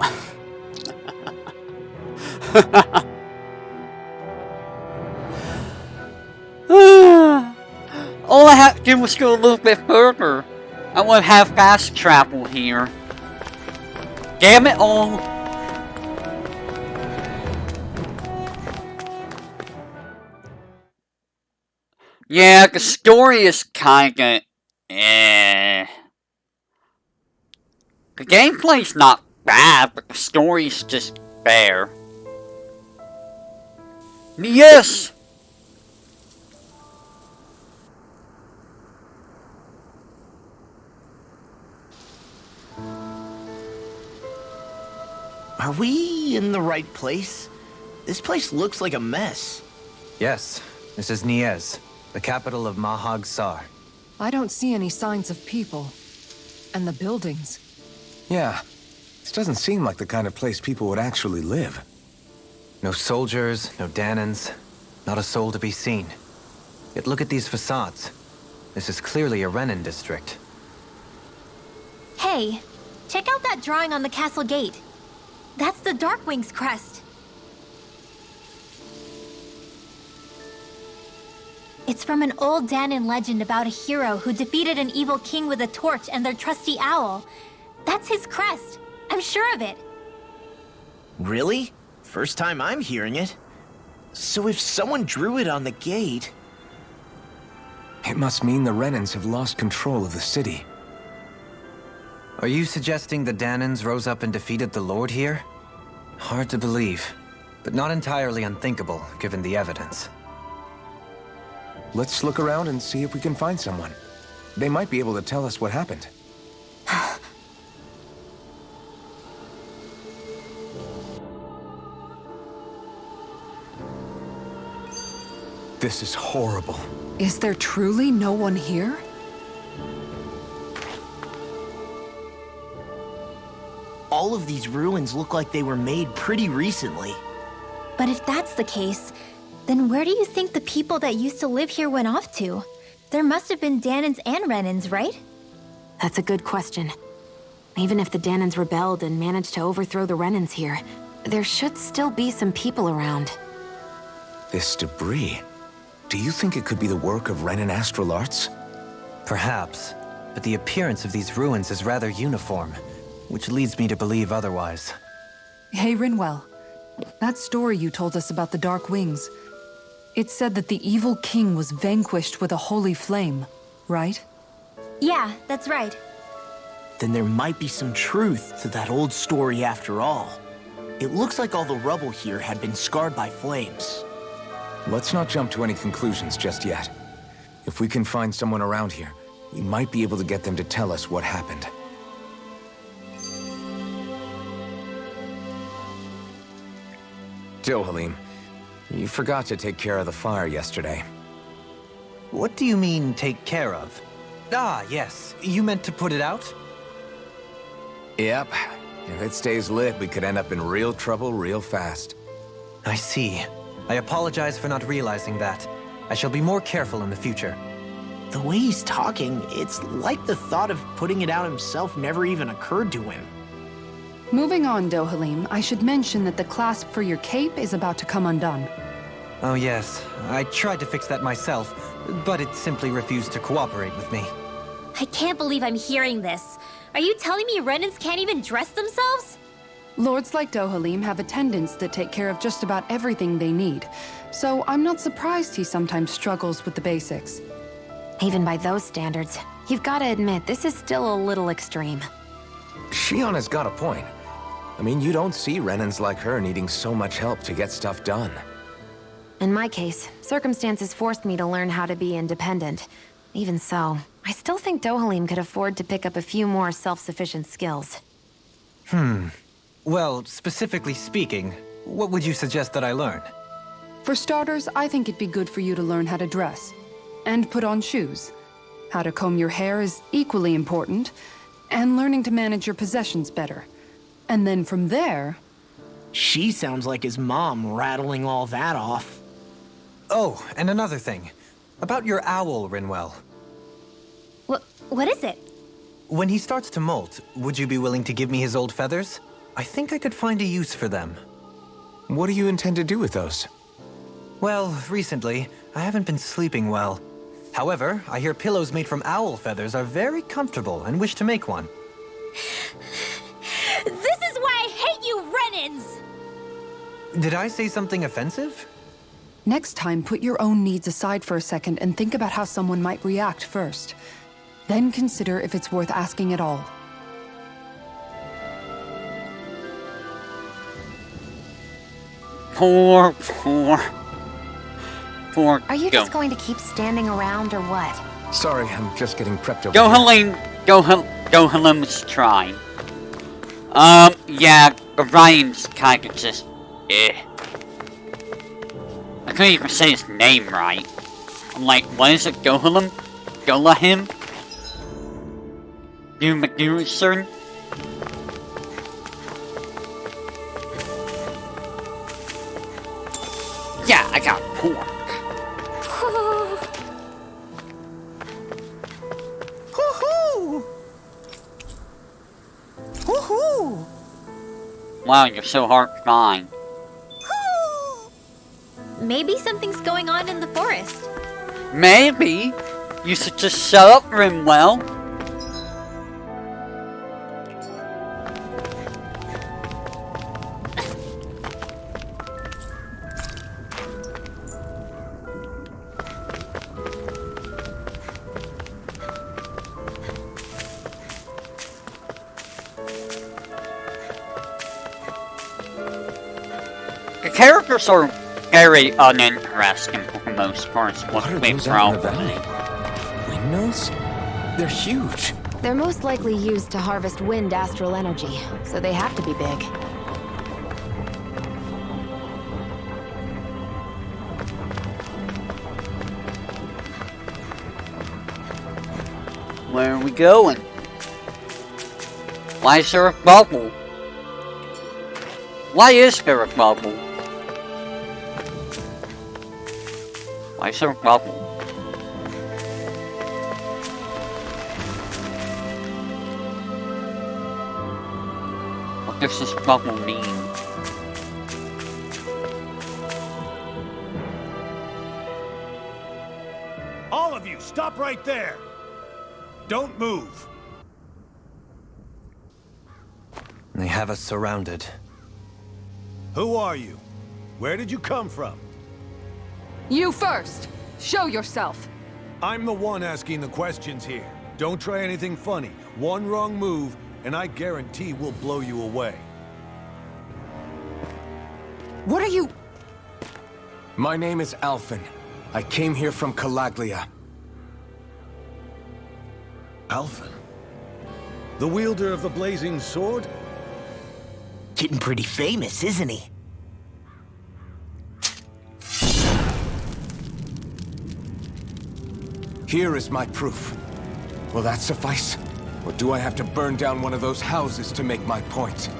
All I have to do was go a little bit further. I would have fast travel here. Damn it all. Yeah, the story is kinda... The gameplay's not bad, but the story's just fair. Yes! Are we in the right place? This place looks like a mess. Yes, this is Niez, the capital of Mahag Sar. I don't see any signs of people. And the buildings. Yeah, this doesn't seem like the kind of place people would actually live. No soldiers, no Danans, not a soul to be seen. Yet look at these facades. This is clearly a Renin district. Hey, check out that drawing on the castle gate. That's the Darkwing's crest. It's from an old Danan legend about a hero who defeated an evil king with a torch and their trusty owl. That's his crest. I'm sure of it. Really? First time I'm hearing it. So if someone drew it on the gate... It must mean the Renins have lost control of the city. Are you suggesting the Danans rose up and defeated the Lord here? Hard to believe, but not entirely unthinkable, given the evidence. Let's look around and see if we can find someone. They might be able to tell us what happened. This is horrible. Is there truly no one here? All of these ruins look like they were made pretty recently. But if that's the case, then where do you think the people that used to live here went off to? There must have been Danans and Renins, right? That's a good question. Even if the Danans rebelled and managed to overthrow the Renins here, there should still be some people around. This debris... Do you think it could be the work of Renin astral arts? Perhaps, but the appearance of these ruins is rather uniform, which leads me to believe otherwise. Hey, Rinwell. That story you told us about the Dark Wings, it said that the evil king was vanquished with a holy flame, right? Yeah, that's right. Then there might be some truth to that old story after all. It looks like all the rubble here had been scarred by flames. Let's not jump to any conclusions just yet. If we can find someone around here, we might be able to get them to tell us what happened. Dohalim, you forgot to take care of the fire yesterday. What do you mean, take care of? Ah, yes. You meant to put it out? Yep. If it stays lit, we could end up in real trouble real fast. I see. I apologize for not realizing that. I shall be more careful in the future. The way he's talking, it's like the thought of putting it out himself never even occurred to him. Moving on, Dohalim, I should mention that the clasp for your cape is about to come undone. Oh yes, I tried to fix that myself, but it simply refused to cooperate with me. I can't believe I'm hearing this. Are you telling me Renans can't even dress themselves? Lords like Dohalim have attendants that take care of just about everything they need, so I'm not surprised he sometimes struggles with the basics. Even by those standards, you've got to admit this is still a little extreme. Shionna's got a point. I mean, you don't see Renans like her needing so much help to get stuff done. In my case, circumstances forced me to learn how to be independent. Even so, I still think Dohalim could afford to pick up a few more self-sufficient skills. Well, specifically speaking, what would you suggest that I learn? For starters, I think it'd be good for you to learn how to dress. And put on shoes. How to comb your hair is equally important. And learning to manage your possessions better. And then from there... She sounds like his mom rattling all that off. Oh, and another thing. About your owl, Rinwell. What is it? When he starts to molt, would you be willing to give me his old feathers? I think I could find a use for them. What do you intend to do with those? Well, recently, I haven't been sleeping well. However, I hear pillows made from owl feathers are very comfortable and wish to make one. This is why I hate you, Renans! Did I say something offensive? Next time, put your own needs aside for a second and think about how someone might react first. Then consider if it's worth asking at all. Poor Are you just going to keep standing around or what? Sorry, I'm just getting prepped over Dohalim's trying. Yeah, Orion's kinda just, I couldn't even say his name right. I'm like, what is it, Dohalim? Golahim? Magnuson? Yeah, I got pork. Hoo-hoo! Hoo-hoo! Wow, you're so hard to find. Maybe something's going on in the forest. Maybe. You should just shut up, Rimwell. The characters are very uninteresting for the most part. What are those out in the valley? Windmills? They're huge. They're most likely used to harvest wind astral energy, so they have to be big. Where are we going? Why is there a bubble? Why is there a bubble? Why is there a bubble? What does this bubble mean? All of you, stop right there! Don't move! They have us surrounded. Who are you? Where did you come from? You first! Show yourself! I'm the one asking the questions here. Don't try anything funny. One wrong move, and I guarantee we'll blow you away. What are you... My name is Alphen. I came here from Calaglia. Alphen? The wielder of the blazing sword? Getting pretty famous, isn't he? Here is my proof. Will that suffice? Or do I have to burn down one of those houses to make my point?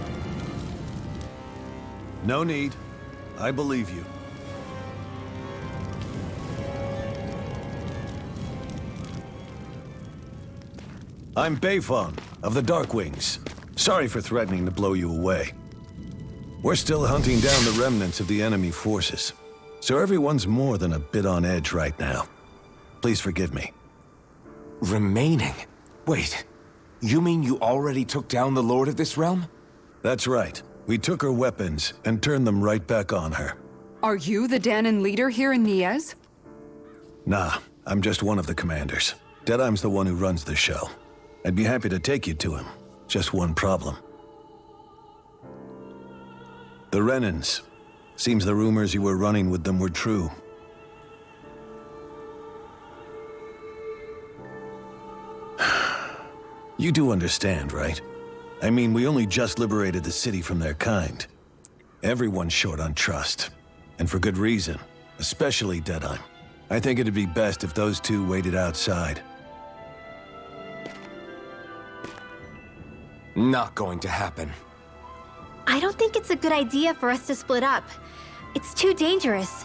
No need. I believe you. I'm Beifong, of the Darkwings. Sorry for threatening to blow you away. We're still hunting down the remnants of the enemy forces, so everyone's more than a bit on edge right now. Please forgive me. Remaining? Wait, you mean you already took down the Lord of this realm? That's right. We took her weapons and turned them right back on her. Are you the Danon leader here in Niez? Nah, I'm just one of the commanders. Deadeye's the one who runs the show. I'd be happy to take you to him. Just one problem. The Renans. Seems the rumors you were running with them were true. You do understand, right? I mean, we only just liberated the city from their kind. Everyone's short on trust. And for good reason. Especially Deadeye. I think it'd be best if those two waited outside. Not going to happen. I don't think it's a good idea for us to split up. It's too dangerous.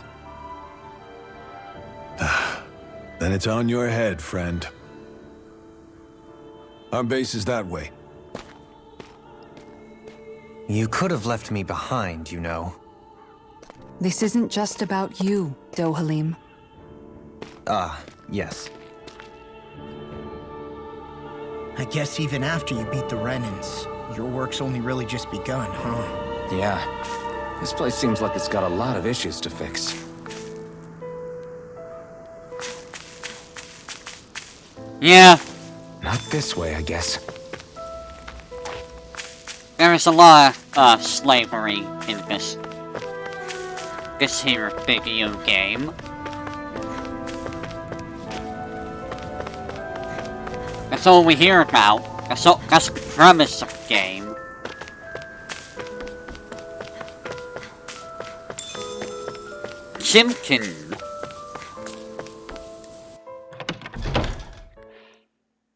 Then it's on your head, friend. Our base is that way. You could have left me behind, you know. This isn't just about you, Dohalim. Ah, yes. I guess even after you beat the Renans, your work's only really just begun, huh? Yeah. This place seems like it's got a lot of issues to fix. Yeah, Not this way, I guess. there is a lot of slavery in this here video game. That's all we hear about. That's the premise of the game. Chimkin.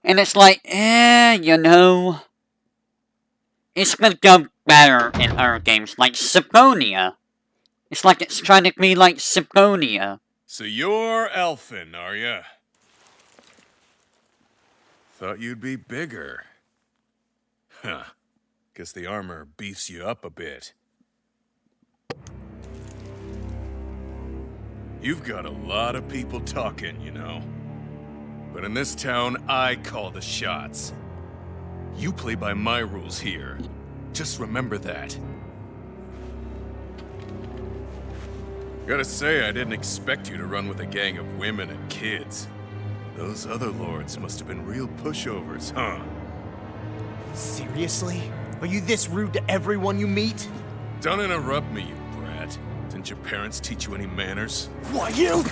And it's like, you know, it's gonna go better in other games, like Symphonia. It's like it's trying to be like Symphonia. So you're Elfin, are ya? Thought you'd be bigger. Huh. Guess the armor beefs you up a bit. You've got a lot of people talking, you know. But in this town, I call the shots. You play by my rules here. Just remember that. Gotta say, I didn't expect you to run with a gang of women and kids. Those other lords must have been real pushovers, huh? Seriously? Are you this rude to everyone you meet? Don't interrupt me, you brat. Didn't your parents teach you any manners? Why, you?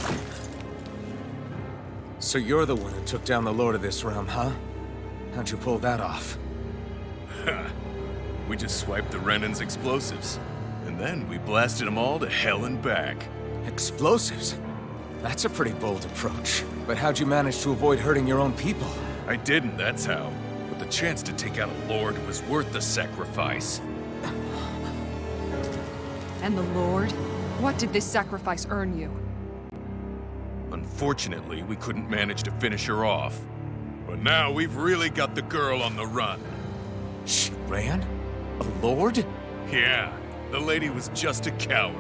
So you're the one who took down the Lord of this realm, huh? How'd you pull that off? We just swiped the Renan's explosives. And then we blasted them all to hell and back. Explosives? That's a pretty bold approach. But how'd you manage to avoid hurting your own people? I didn't, that's how. But the chance to take out a lord was worth the sacrifice. And the Lord? What did this sacrifice earn you? Unfortunately, we couldn't manage to finish her off. But now we've really got the girl on the run. She ran? A lord? Yeah, the lady was just a coward.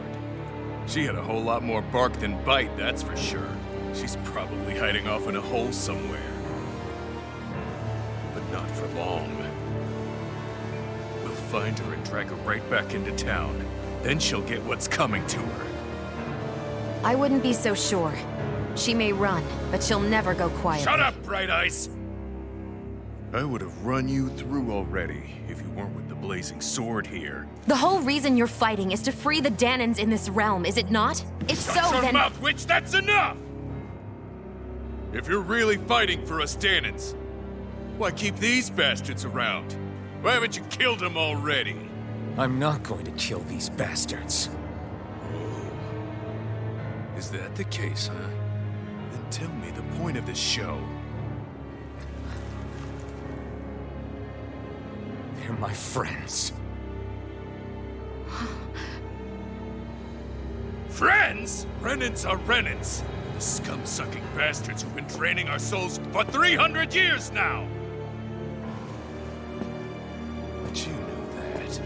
She had a whole lot more bark than bite, that's for sure. She's probably hiding off in a hole somewhere. But not for long. We'll find her and drag her right back into town. Then she'll get what's coming to her. I wouldn't be so sure. She may run, but she'll never go quiet. Shut up, Bright Eyes! I would have run you through already if you weren't with the blazing sword here. The whole reason you're fighting is to free the Danons in this realm, is it not? If so, Shut your then... mouth, witch! That's enough! If you're really fighting for us Danons, why keep these bastards around? Why haven't you killed them already? I'm not going to kill these bastards. Oh. Is that the case, huh? Then tell me the point of this show. They're my friends. Friends? Renans are Renans. The scum-sucking bastards who've been draining our souls for 300 years now! But you knew that.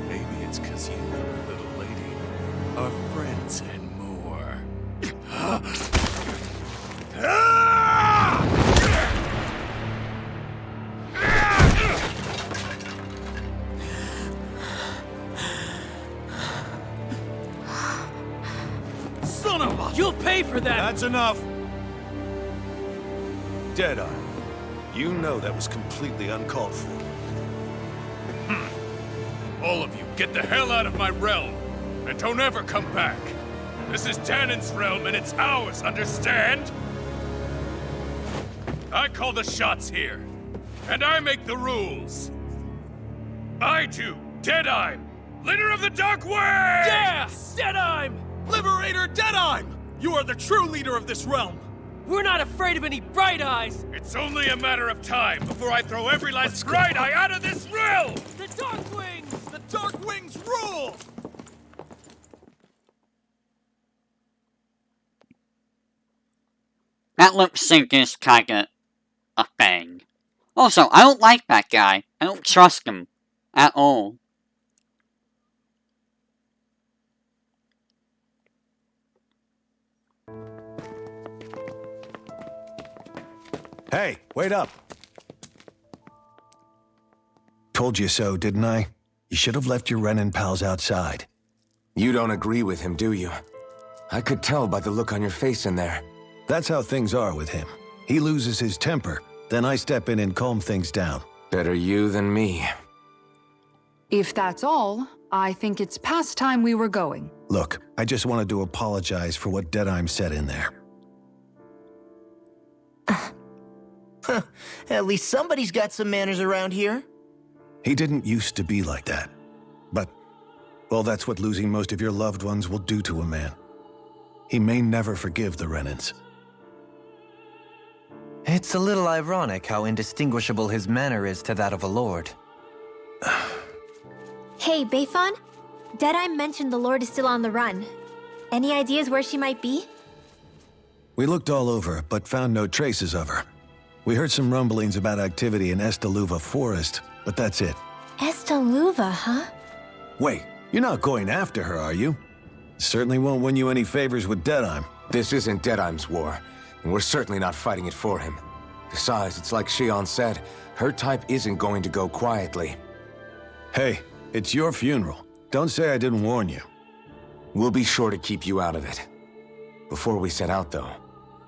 Maybe it's 'cause you and the little lady are friends and more. Son of a... You'll pay for that! That's enough! Deadeye, you know that was completely uncalled for. All of you, get the hell out of my realm! And don't ever come back! This is Danon's realm and it's ours, understand? I call the shots here. And I make the rules. I do, Deadeye, leader of the Dark Wings! Yeah! Deadeye! Liberator Deadeye! You are the true leader of this realm! We're not afraid of any Bright Eyes! It's only a matter of time before I throw every last Bright Eye out of this realm! The Dark Wings! The Dark Wings rule! That lip sync is kinda a thing. Also, I don't like that guy. I don't trust him at all. Hey, wait up! Told you so, didn't I? You should have left your Renin pals outside. You don't agree with him, do you? I could tell by the look on your face in there. That's how things are with him. He loses his temper, then I step in and calm things down. Better you than me. If that's all, I think it's past time we were going. Look, I just wanted to apologize for what Deadeye said in there. At least somebody's got some manners around here. He didn't used to be like that. But, well, that's what losing most of your loved ones will do to a man. He may never forgive the Renans. It's a little ironic how indistinguishable his manner is to that of a lord. Hey, Beifan? Deadeye mentioned the Lord is still on the run. Any ideas where she might be? We looked all over, but found no traces of her. We heard some rumblings about activity in Estaluva Forest, but that's it. Estaluva, huh? Wait, you're not going after her, are you? Certainly won't win you any favors with Deadeye. This isn't Deadeye's war, and we're certainly not fighting it for him. Besides, it's like Shion said, her type isn't going to go quietly. Hey, it's your funeral. Don't say I didn't warn you. We'll be sure to keep you out of it. Before we set out, though,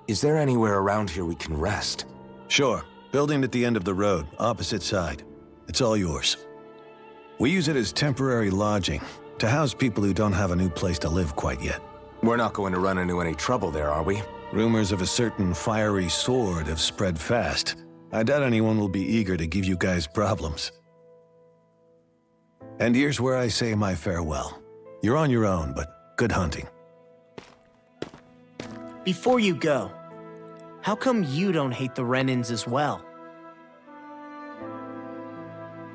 is there anywhere around here we can rest? Sure. Building at the end of the road, opposite side. It's all yours. We use it as temporary lodging, to house people who don't have a new place to live quite yet. We're not going to run into any trouble there, are we? Rumors of a certain fiery sword have spread fast. I doubt anyone will be eager to give you guys problems. And here's where I say my farewell. You're on your own, but good hunting. Before you go, how come you don't hate the Renans as well?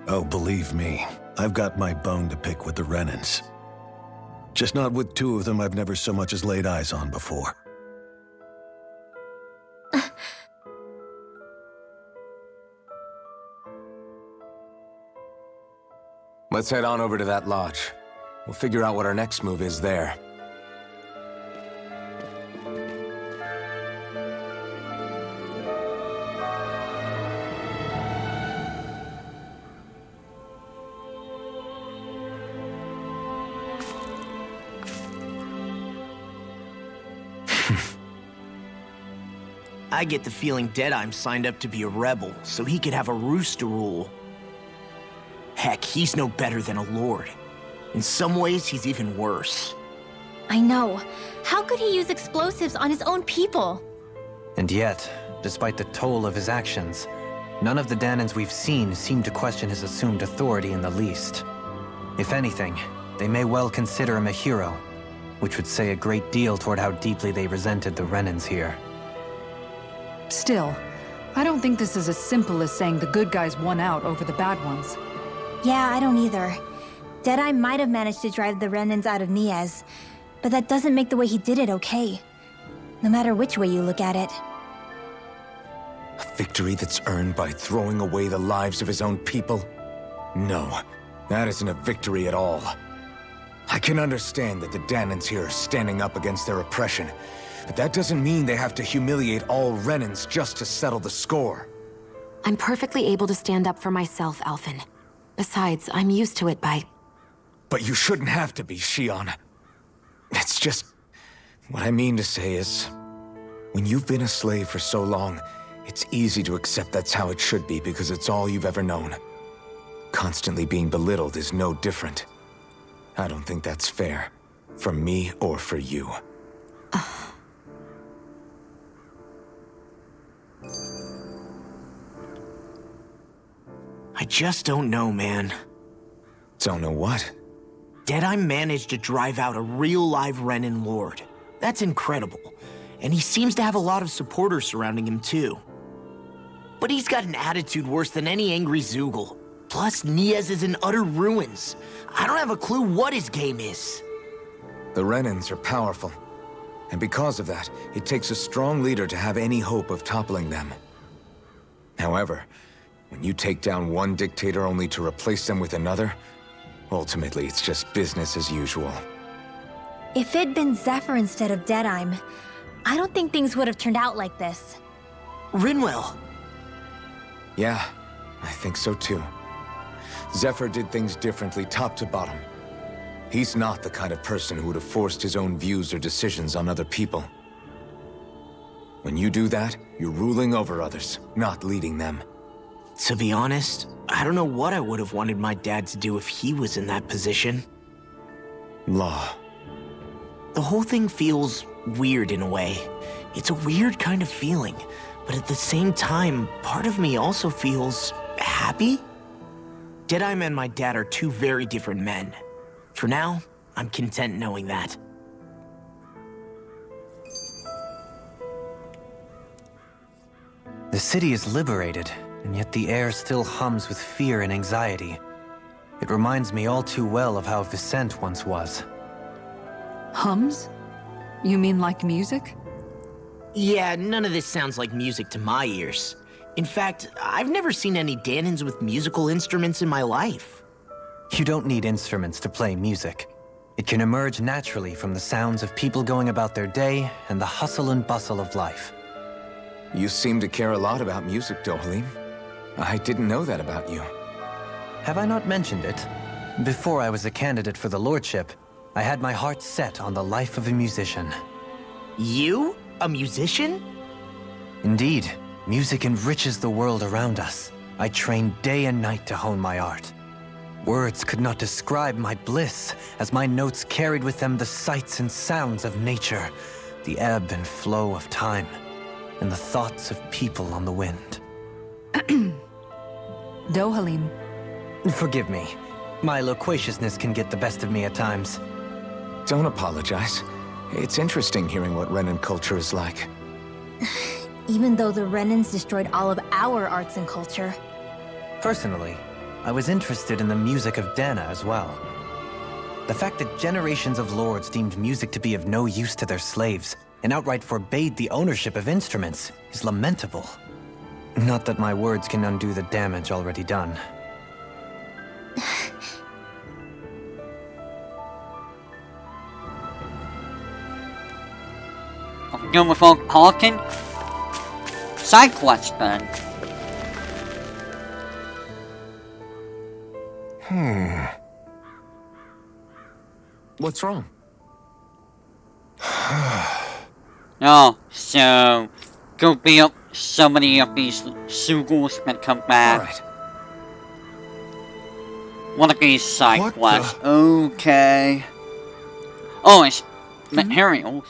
Oh, believe me, I've got my bone to pick with the Renans. Just not with two of them I've never so much as laid eyes on before. Let's head on over to that lodge. We'll figure out what our next move is there. I get the feeling Deadeye's signed up to be a rebel, so he could have a roost to rule. Heck, he's no better than a lord. In some ways, he's even worse. I know. How could he use explosives on his own people? And yet, despite the toll of his actions, none of the Danans we've seen seem to question his assumed authority in the least. If anything, they may well consider him a hero, which would say a great deal toward how deeply they resented the Renans here. Still, I don't think this is as simple as saying the good guys won out over the bad ones. Yeah, I don't either. Deadeye might have managed to drive the Renans out of Niez, but that doesn't make the way he did it okay. No matter which way you look at it. A victory that's earned by throwing away the lives of his own people? No, that isn't a victory at all. I can understand that the Danans here are standing up against their oppression, but that doesn't mean they have to humiliate all Renans just to settle the score. I'm perfectly able to stand up for myself, Alphen. Besides, I'm used to it by... But you shouldn't have to be, Shion. It's just... What I mean to say is... When you've been a slave for so long, it's easy to accept that's how it should be because it's all you've ever known. Constantly being belittled is no different. I don't think that's fair. For me or for you. I just don't know, man. Don't know what? Deadeye managed to drive out a real live Renan Lord. That's incredible. And he seems to have a lot of supporters surrounding him too. But he's got an attitude worse than any angry Zoogle. Plus, Niez is in utter ruins. I don't have a clue what his game is. The Renans are powerful. And because of that, it takes a strong leader to have any hope of toppling them. However, when you take down one dictator only to replace them with another, ultimately it's just business as usual. If it'd been Zephyr instead of Deadeye, I don't think things would have turned out like this. Rinwell. Yeah, I think so too. Zephyr did things differently top to bottom. He's not the kind of person who would have forced his own views or decisions on other people. When you do that, you're ruling over others, not leading them. To be honest, I don't know what I would have wanted my dad to do if he was in that position. Law. The whole thing feels weird in a way. It's a weird kind of feeling, but at the same time, part of me also feels happy. Deadeye and my dad are two very different men. For now, I'm content knowing that. The city is liberated, and yet the air still hums with fear and anxiety. It reminds me all too well of how Vicente once was. Hums? You mean like music? Yeah, none of this sounds like music to my ears. In fact, I've never seen any Danans with musical instruments in my life. You don't need instruments to play music. It can emerge naturally from the sounds of people going about their day and the hustle and bustle of life. You seem to care a lot about music, Dohalim. I didn't know that about you. Have I not mentioned it? Before I was a candidate for the lordship, I had my heart set on the life of a musician. You? A musician? Indeed, music enriches the world around us. I trained day and night to hone my art. Words could not describe my bliss, as my notes carried with them the sights and sounds of nature, the ebb and flow of time, and the thoughts of people on the wind. Dohalim. Forgive me. My loquaciousness can get the best of me at times. Don't apologize. It's interesting hearing what Renan culture is like. Even though the Renans destroyed all of our arts and culture. Personally, I was interested in the music of Dana as well. The fact that generations of lords deemed music to be of no use to their slaves and outright forbade the ownership of instruments is lamentable. Not that my words can undo the damage already done. Done with all talking? Side quest then. What's wrong? Oh, so go beat up so many of these Zoogles that come back. Alright. One of these side What quests. Okay. Oh, it's materials.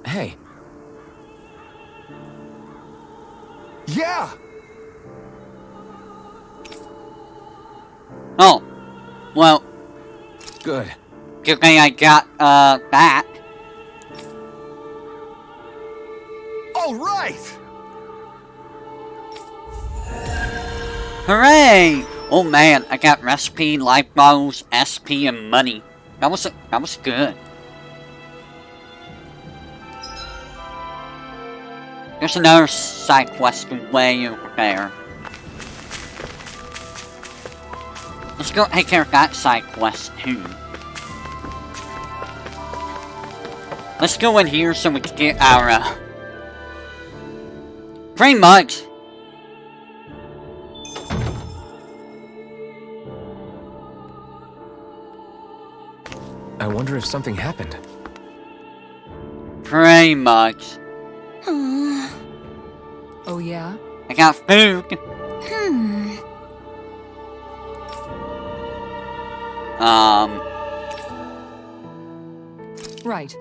Hey. Yeah! Oh. Well, Good. Good thing I got, that. All right! Hooray! Oh man, I got recipe, life bottles, SP, and money. That was good. There's another side quest way over there. Let's go take care of that side quest too. Let's go in here so we can get our, pretty much. I wonder if something happened. Pretty much. Oh yeah? I got food. Right.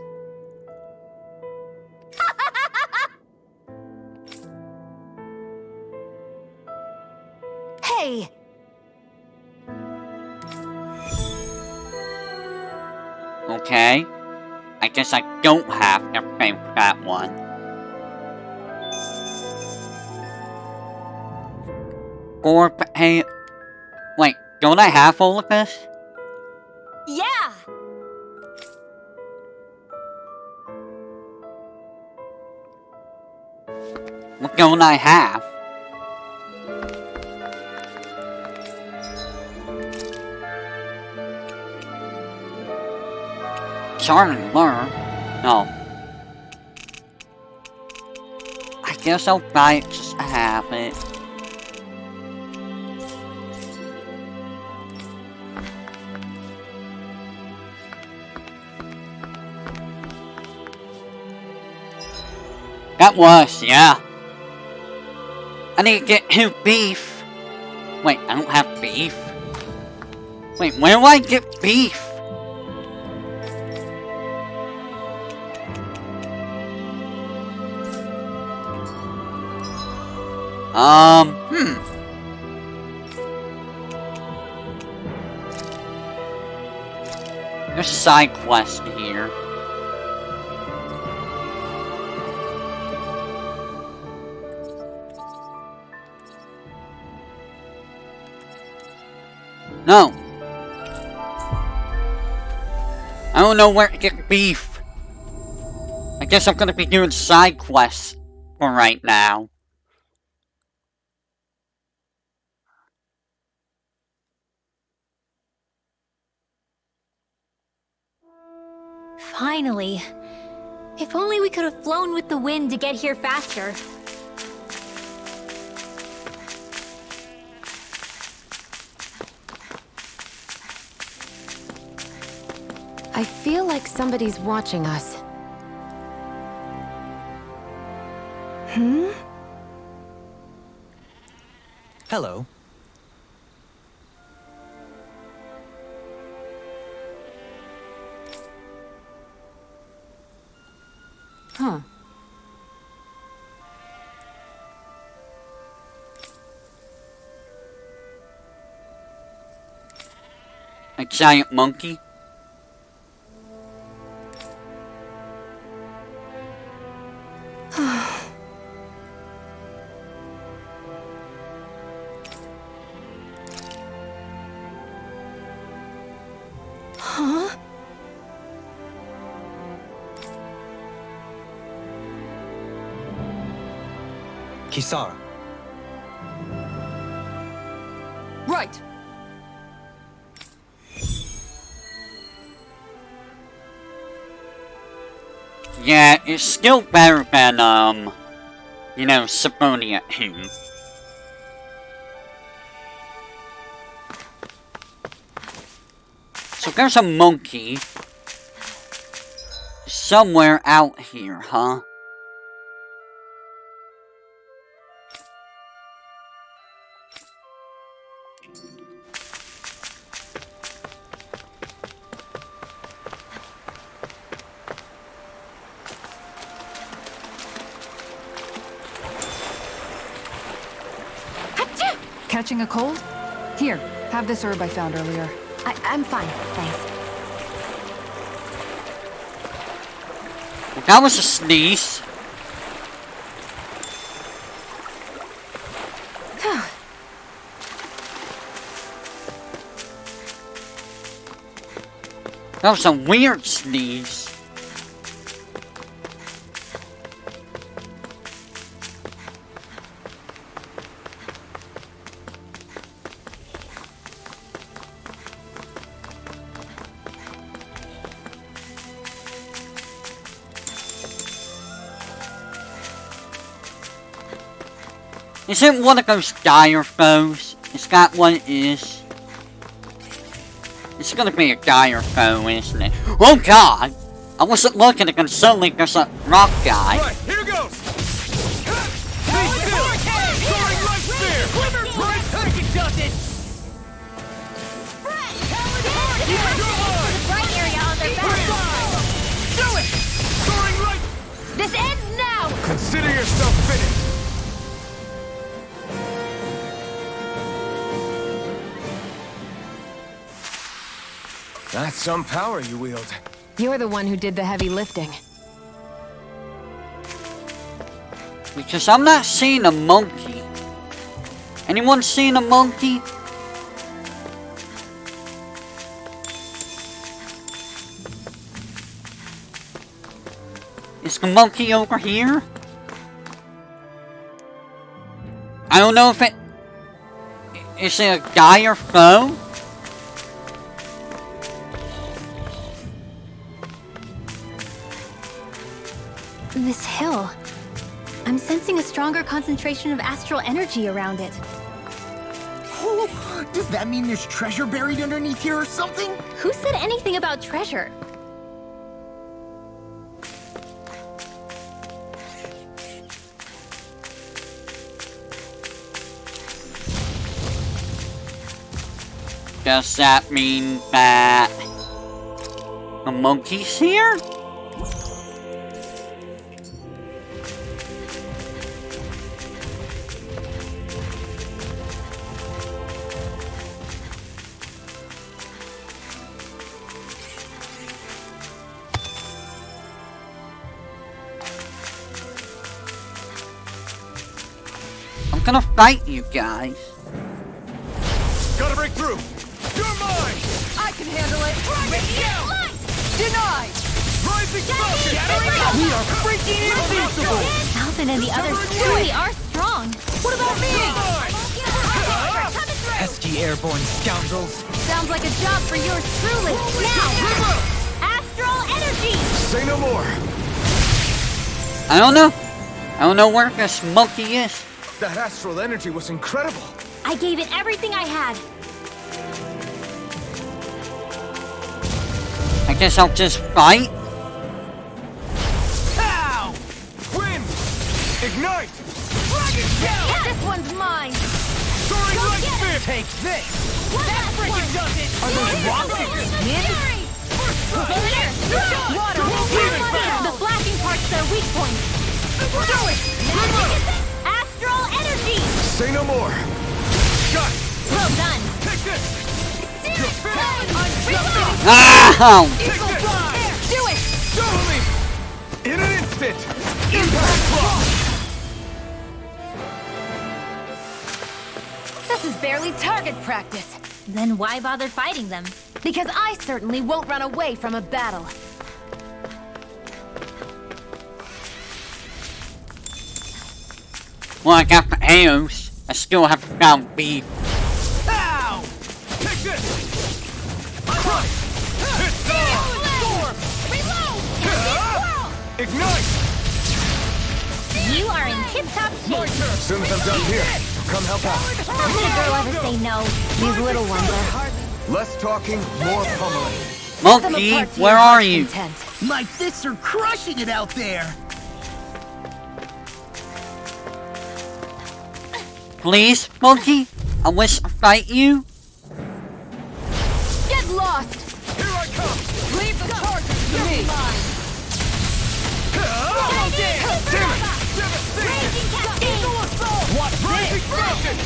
Hey! Okay. I guess I don't have to pay for that one. Or pay... Wait, don't I have all of this? Yeah! What don't I have? Charming lure? No. I guess I'll buy it just to have it. That was, yeah. I need to get him beef. Wait, I don't have beef. Wait, where do I get beef? There's a side quest here. No. I don't know where to get beef. I guess I'm gonna be doing side quests for right now. Finally. If only we could have flown with the wind to get here faster. I feel like somebody's watching us. Hello. Huh. A giant monkey? Huh? Kisara. Right. Yeah, it's still better than, you know, Sabonia 2. So there's a monkey somewhere out here, huh? Catching a cold? Here, have this herb I found earlier. I'm fine, thanks. That was a sneeze. That was a weird sneeze. Is it one of those dire foes? Is that what it is? It's gonna be a dire foe, isn't it? Oh god! I wasn't looking at suddenly there's a rock guy. Right, here goes! Stay still! Soaring right spear! Right, take it, does it! Right area on their back. Do it! Soaring right! This ends now! Consider yourself finished! That's some power you wield. You're the one who did the heavy lifting. Because I'm not seeing a monkey. Anyone seen a monkey? Is the monkey over here? I don't know if it... Is it a guy or foe? This hill. I'm sensing a stronger concentration of astral energy around it. Oh, does that mean there's treasure buried underneath here or something? Who said anything about treasure? Does that mean that the monkey's here? I'm gonna fight you guys. Gotta break through! You're mine! I can handle it! Denied! Rising Falcon! We are freaking invincible! Alvin and the others truly are strong. What about me? Pesky airborne scoundrels. Sounds like a job for yours truly. Now, astral energy. Say no more! I don't know. I don't know where this monkey is. That astral energy was incredible! I gave it everything I had. I guess I'll just fight. Pow! Wind! Ignite! Dragon Tail! This one's mine. Soaring Go right get spear! it! Take this! That Freaking does it! Are those rock figures wind? Water. The flashing part's their weak point. Do it! Astral energy. Say no more! Got it! Well done. Take this! You're finished! Ow! Take this! Do it. Totally! In an instant! Impact block! This is barely target practice. Then why bother fighting them? Because I certainly won't run away from a battle. Well, I got the arrows. I still haven't found beef. Ow! Take this! Crush! Hit storm! Ignite! You are in tip-top My shape. turn! As soon as I'm done here, I'll come help out. How could a girl ever say no? These little ones are hardly Less talking, more pummeling. Monkey, where are you? content. My fists are crushing it out there. Please, monkey? I wish to fight you. Get lost! Here I come! Leave the charges to me! Damn it! Raging cascade. Eagle assault! Watch Rising this! Falcon!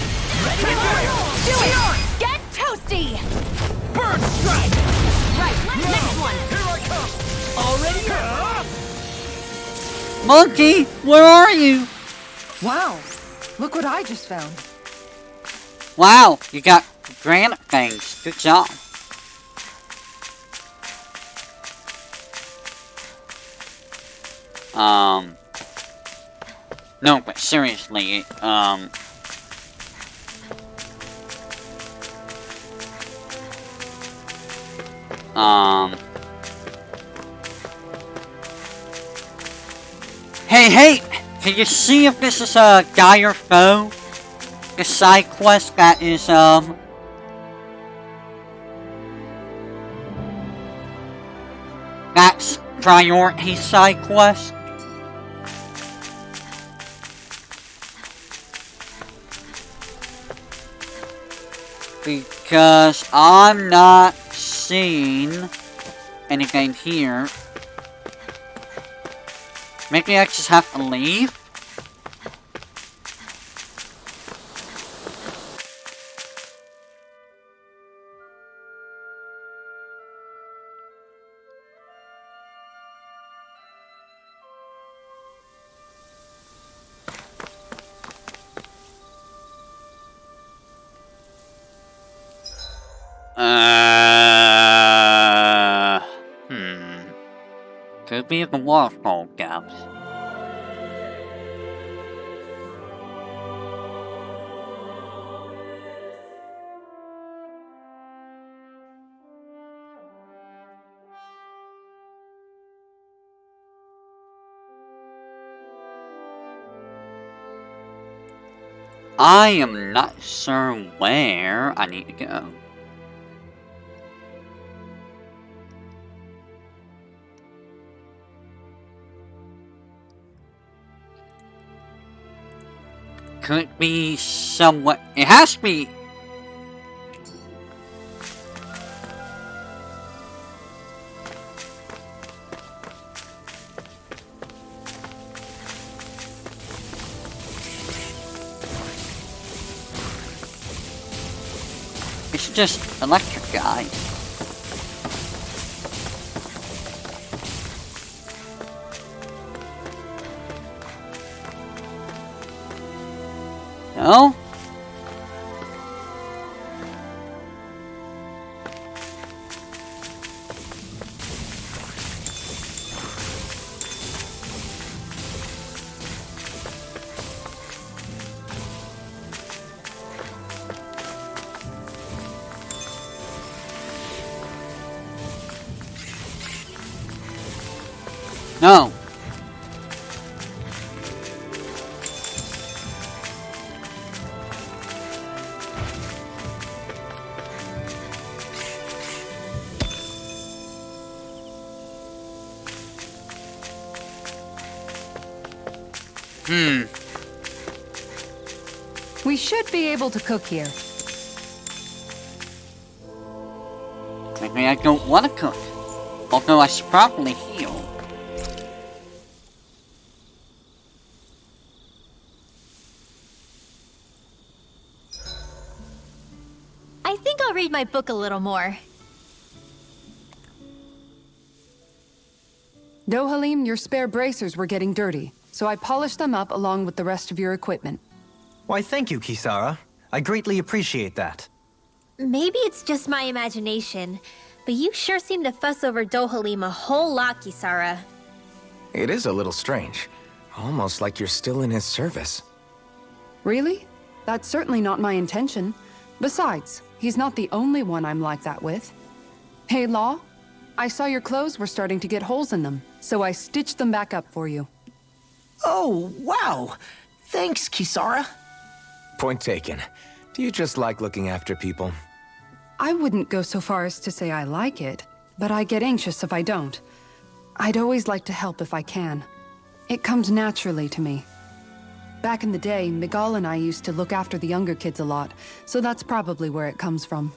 Ready to roll! Do it! Get toasty! Bird strike! Right, next one! Here I come! Already? Monkey, where are you? Wow, look what I just found. Wow, you got granite things. Good job. No, but seriously, Hey, can you see if this is a guy or foe? The side quest that is, that's priority side quest? Because I'm not seeing anything here. Maybe I just have to leave? Could be the waterfall gaps. I am not sure where I need to go. Could be somewhat. It has to be. It's just electric guy. No? No. We should be able to cook here. Maybe I don't want to cook. Although I should probably heal. I think I'll read my book a little more. Dohalim, your spare bracers were getting dirty, so I polished them up along with the rest of your equipment. Why, thank you, Kisara. I greatly appreciate that. Maybe it's just my imagination, but you sure seem to fuss over Dohalim a whole lot, Kisara. It is a little strange. Almost like you're still in his service. Really? That's certainly not my intention. Besides, he's not the only one I'm like that with. Hey, Law, I saw your clothes were starting to get holes in them, so I stitched them back up for you. Oh, wow. Thanks, Kisara. Point taken. Do you just like looking after people? I wouldn't go so far as to say I like it, but I get anxious if I don't. I'd always like to help if I can. It comes naturally to me. Back in the day, Miguel and I used to look after the younger kids a lot, so that's probably where it comes from.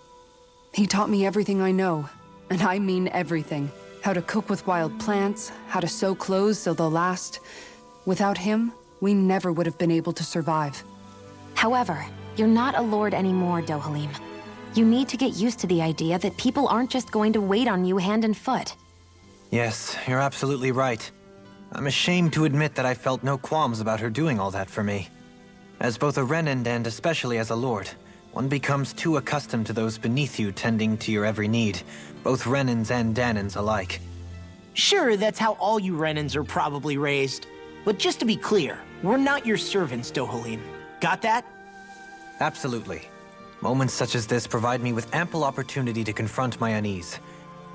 He taught me everything I know, and I mean everything. How to cook with wild plants, how to sew clothes so they'll last. Without him, we never would have been able to survive. However, you're not a lord anymore, Dohalim. You need to get used to the idea that people aren't just going to wait on you hand and foot. Yes, you're absolutely right. I'm ashamed to admit that I felt no qualms about her doing all that for me. As both a Renan and especially as a lord, one becomes too accustomed to those beneath you tending to your every need, both Renans and Danans alike. Sure, that's how all you Renans are probably raised. But just to be clear, we're not your servants, Dohalim. Got that? Absolutely. Moments such as this provide me with ample opportunity to confront my unease.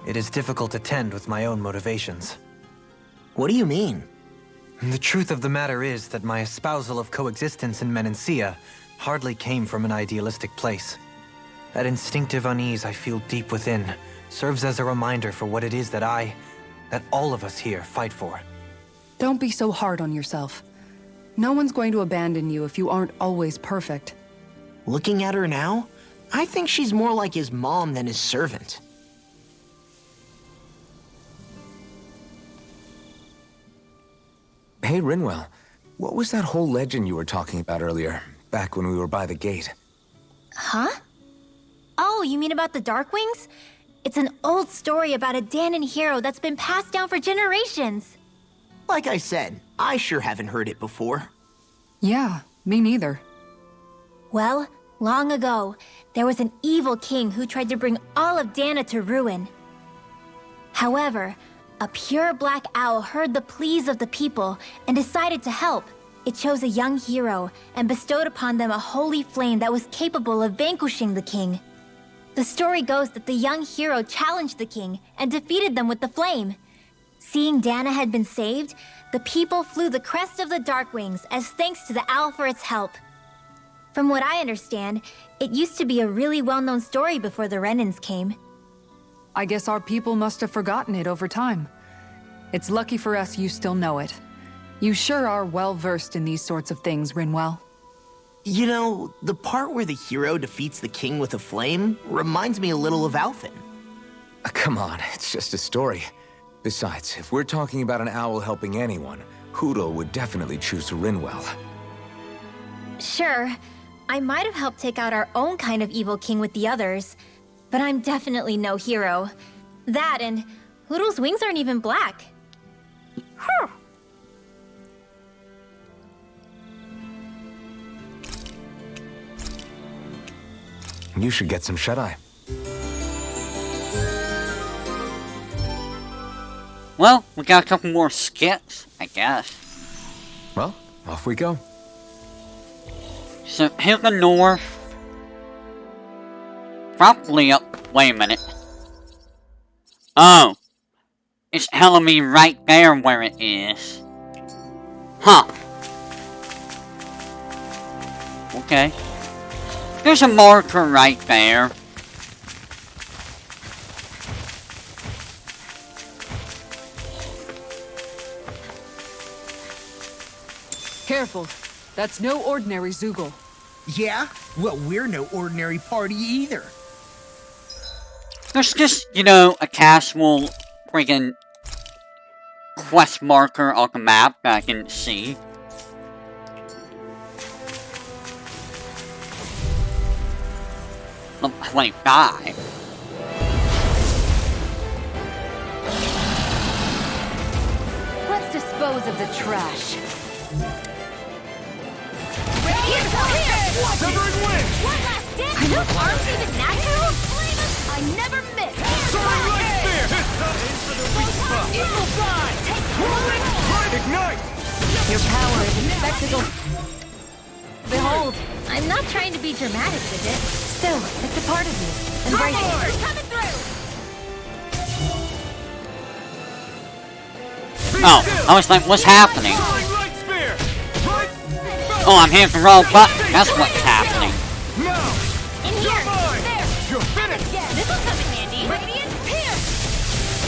It is difficult to tend with my own motivations. What do you mean? The truth of the matter is that my espousal of coexistence in Menancia hardly came from an idealistic place. That instinctive unease I feel deep within serves as a reminder for what it is that all of us here fight for. Don't be so hard on yourself. No one's going to abandon you if you aren't always perfect. Looking at her now, I think she's more like his mom than his servant. Hey, Rinwell. What was that whole legend you were talking about earlier, back when we were by the gate? Huh? Oh, you mean about the Darkwings? It's an old story about a Danon hero that's been passed down for generations. Like I said, I sure haven't heard it before. Yeah, me neither. Well, long ago, there was an evil king who tried to bring all of Dana to ruin. However, a pure black owl heard the pleas of the people and decided to help. It chose a young hero and bestowed upon them a holy flame that was capable of vanquishing the king. The story goes that the young hero challenged the king and defeated them with the flame. Seeing Dana had been saved, the people flew the crest of the Darkwings as thanks to the owl for its help. From what I understand, it used to be a really well-known story before the Renans came. I guess our people must have forgotten it over time. It's lucky for us you still know it. You sure are well-versed in these sorts of things, Rinwell. You know, the part where the hero defeats the king with a flame reminds me a little of Alphen. Come on, it's just a story. Besides, if we're talking about an owl helping anyone, Hootle would definitely choose Rinwell. Sure, I might have helped take out our own kind of evil king with the others, but I'm definitely no hero. That and Hootle's wings aren't even black. Huh. You should get some shut-eye. Well, we got a couple more skits, I guess. Well, off we go. So, here's the north. Probably up. Wait a minute. Oh. It's telling me right there where it is. Huh. Okay. There's a marker right there. Careful. That's no ordinary Zoogle. Yeah? Well, we're no ordinary party either. There's just, you know, a casual friggin' quest marker on the map that I can see. Level 25. Let's dispose of the trash. Severing wind! One last dance! Are those arms even natural? I never miss! Soaring light spear! In for the weak spot! Eagle fly! Ignite! Your power is a spectacle. Behold, I'm not trying to be dramatic with it. still, it's a part of you. Embrace it. Coming through! Oh, I was like, what's happening? Soaring light spear! Right! Oh, I'm hitting the wrong button. That's what's happening. Now! In here! Mine! There! You're finished! This'll come in handy! Radiant pierce!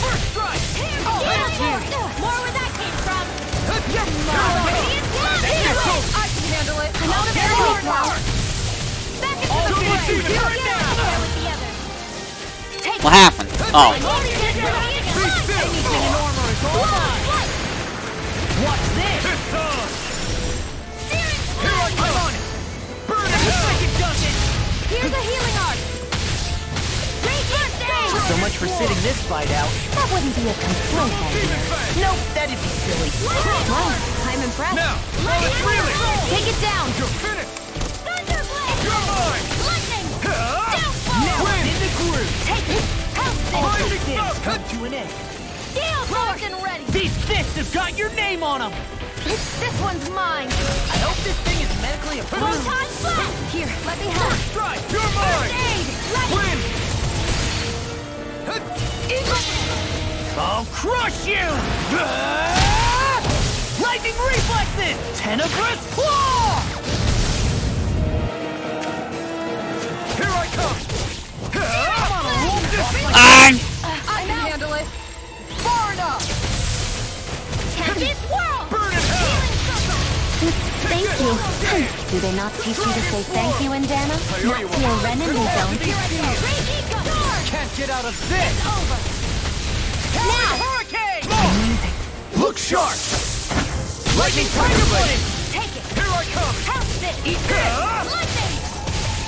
First strike! More where that came from! Yes! Radiant pierce! I can handle it! I'm out of enemy power! Back into the Don't fray! receive it right now! There with the other! Take What happened? Oh. What's this? It's on! Here I come on it! Burn it! I can dust it! Here's a healing arc! So much for sitting this fight out. That wouldn't be a complete idea. Nope, that'd be silly. Well, I'm impressed. Now, while it's reeling! Take it down! You're finished! You're mine! Now it's in the groove. Take it! All Lightning those things bolt! come to an end. Steel locked and ready! These fists have got your name on them. This one's mine! I hope this thing is medically approved. Photon flat! Here, let me help! Strike! You're mine! Aid! Ready! Win! I'll crush you! Lightning reflexes! Tenebrous claw! Here I come! I can handle it! Far enough! Tempest whirl! Burn in hell! Thank you. Do they not teach you to say thank you in Dana? Not to your Renin, you don't. Can't get out of this! Now! Hurricane! Look sharp! Lightning tiger blade! Take it! Here I come! House this! Eat this! Lightning!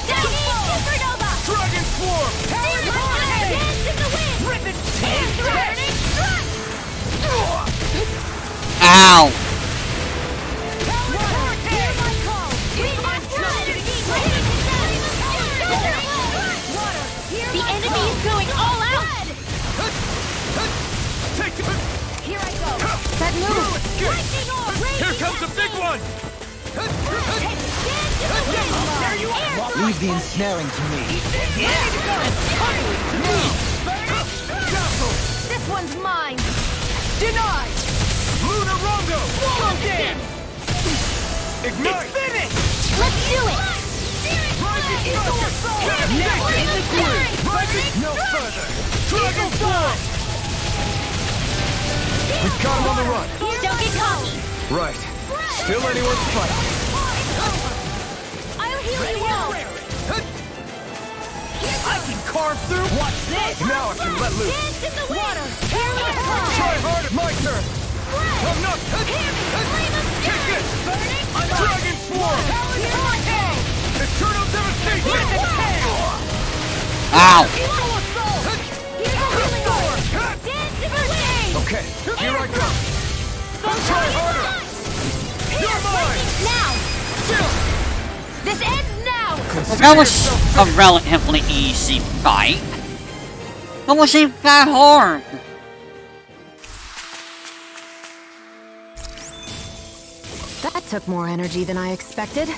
Down supernova! Dragon Swarm! Dance in the wind! Rip it! Turning strike! Ow! Hear my call! The enemy is going all out! Take it! Here I go! That move! Lightning orb! Here comes a big one! Dance in the wind! There you are! Leave the ensnaring to me. This one's mine! Denied! Luna Rongo! Swallow dance! Ignite! It's finished! Let's do it! Now in the groove! No further! Dragon Swarm! We've got him on the run. Don't get cocky! Right. Still anyone's fight. I'll heal you all! I can carve through. What's this? Now I can let loose. Dance in the water! Here we go! Try hard at my turn. I'm not... Take this! Dragon Swarm! Eternal Devastation! Ow! Okay, here I go. Try harder. You're mine! Now! This ends now! Well, that was a relatively easy fight. That wasn't that hard. That took more energy than I expected.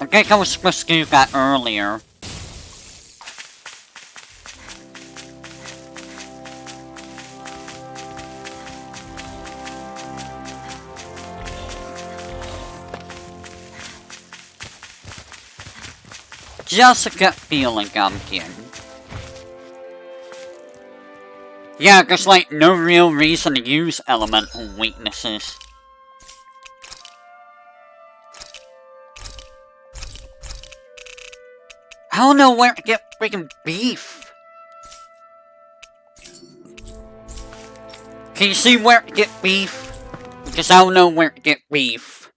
I think I was supposed to do that earlier. Just a gut feeling I'm getting. Yeah, there's like no real reason to use elemental weaknesses. I don't know where to get freaking beef. Can you see where to get beef? Because I don't know where to get beef.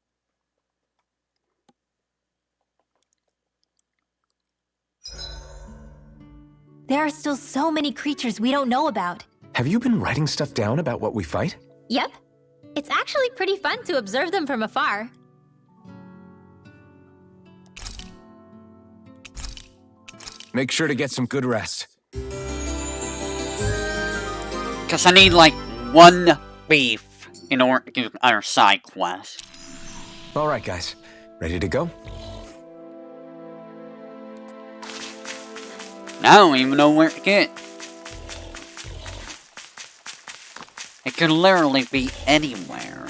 There are still so many creatures we don't know about. Have you been writing stuff down about what we fight? Yep. It's actually pretty fun to observe them from afar. Make sure to get some good rest. Because I need like one beef in order to do our side quest. All right, guys. Ready to go? I don't even know where to get. It could literally be anywhere.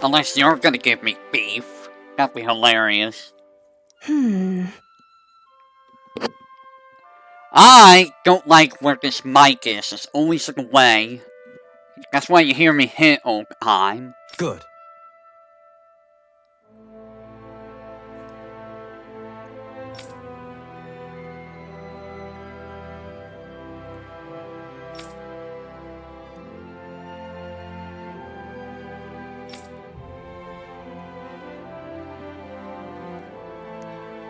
Unless you're gonna give me beef. That'd be hilarious. I don't like where this mic is. It's always in the way. That's why you hear me hit all the time. Good.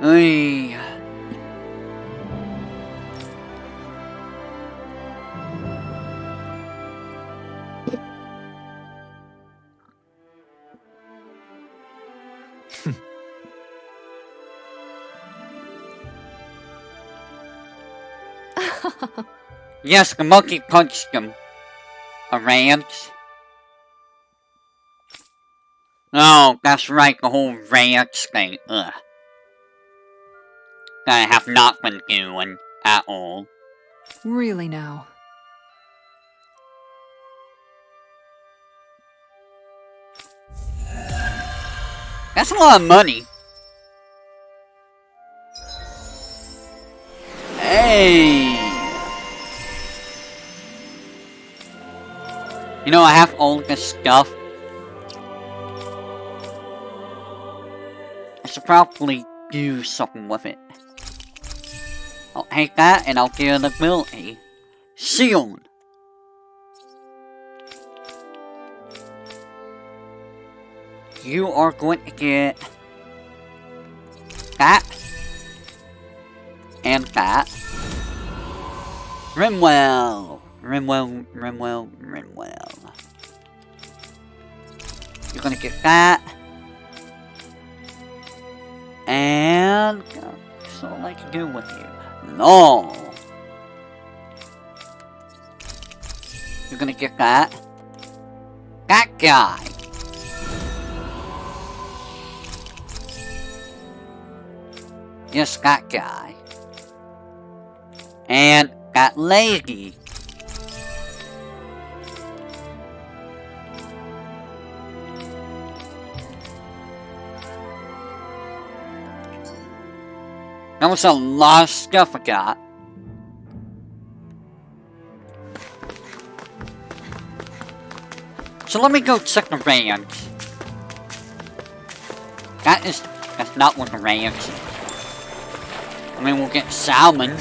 Hey. Yes, the monkey punched him. A ranch. Oh, that's right, the whole ranch thing. Ugh. I have not been doing at all. Really now. That's a lot of money. Hey! You know, I have all this stuff. I should probably do something with it. I'll take that and I'll get an ability. Shield! You are going to get that and that. Rimwell. Rimwell. You're gonna get that. And that's all I can do with you. No. You're gonna get that. That guy. Yes, that guy. And that lady. That was a lot of stuff I got. So let me go check the ranch. That's not what the ranch is. I mean, we'll get salmon.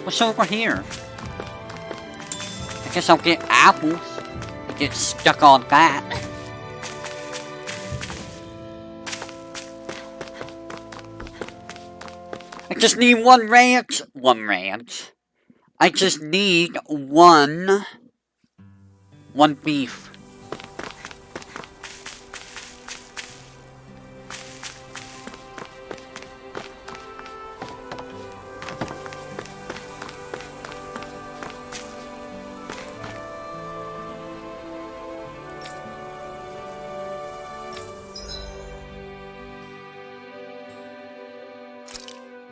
What's over here? I guess I'll get apples. I get stuck on that. I just need one ranch. I just need one beef.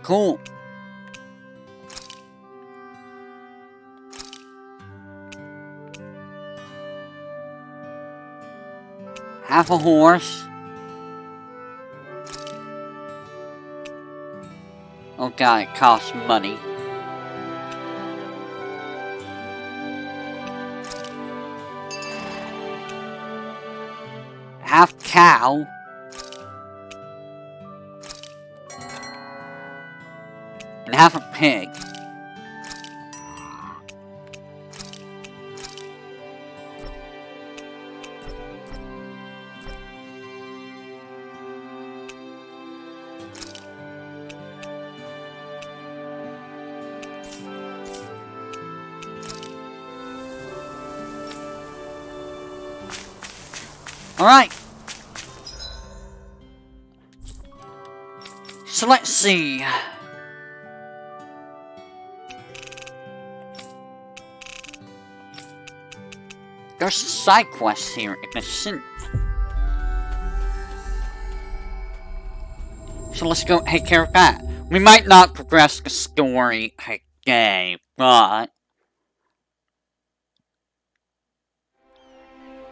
Cool. Half a horse. Oh god, it costs money. Half cow. And half a pig. Alright. So let's see. There's side quests here in the synth. So let's go take care of that. We might not progress the story today, but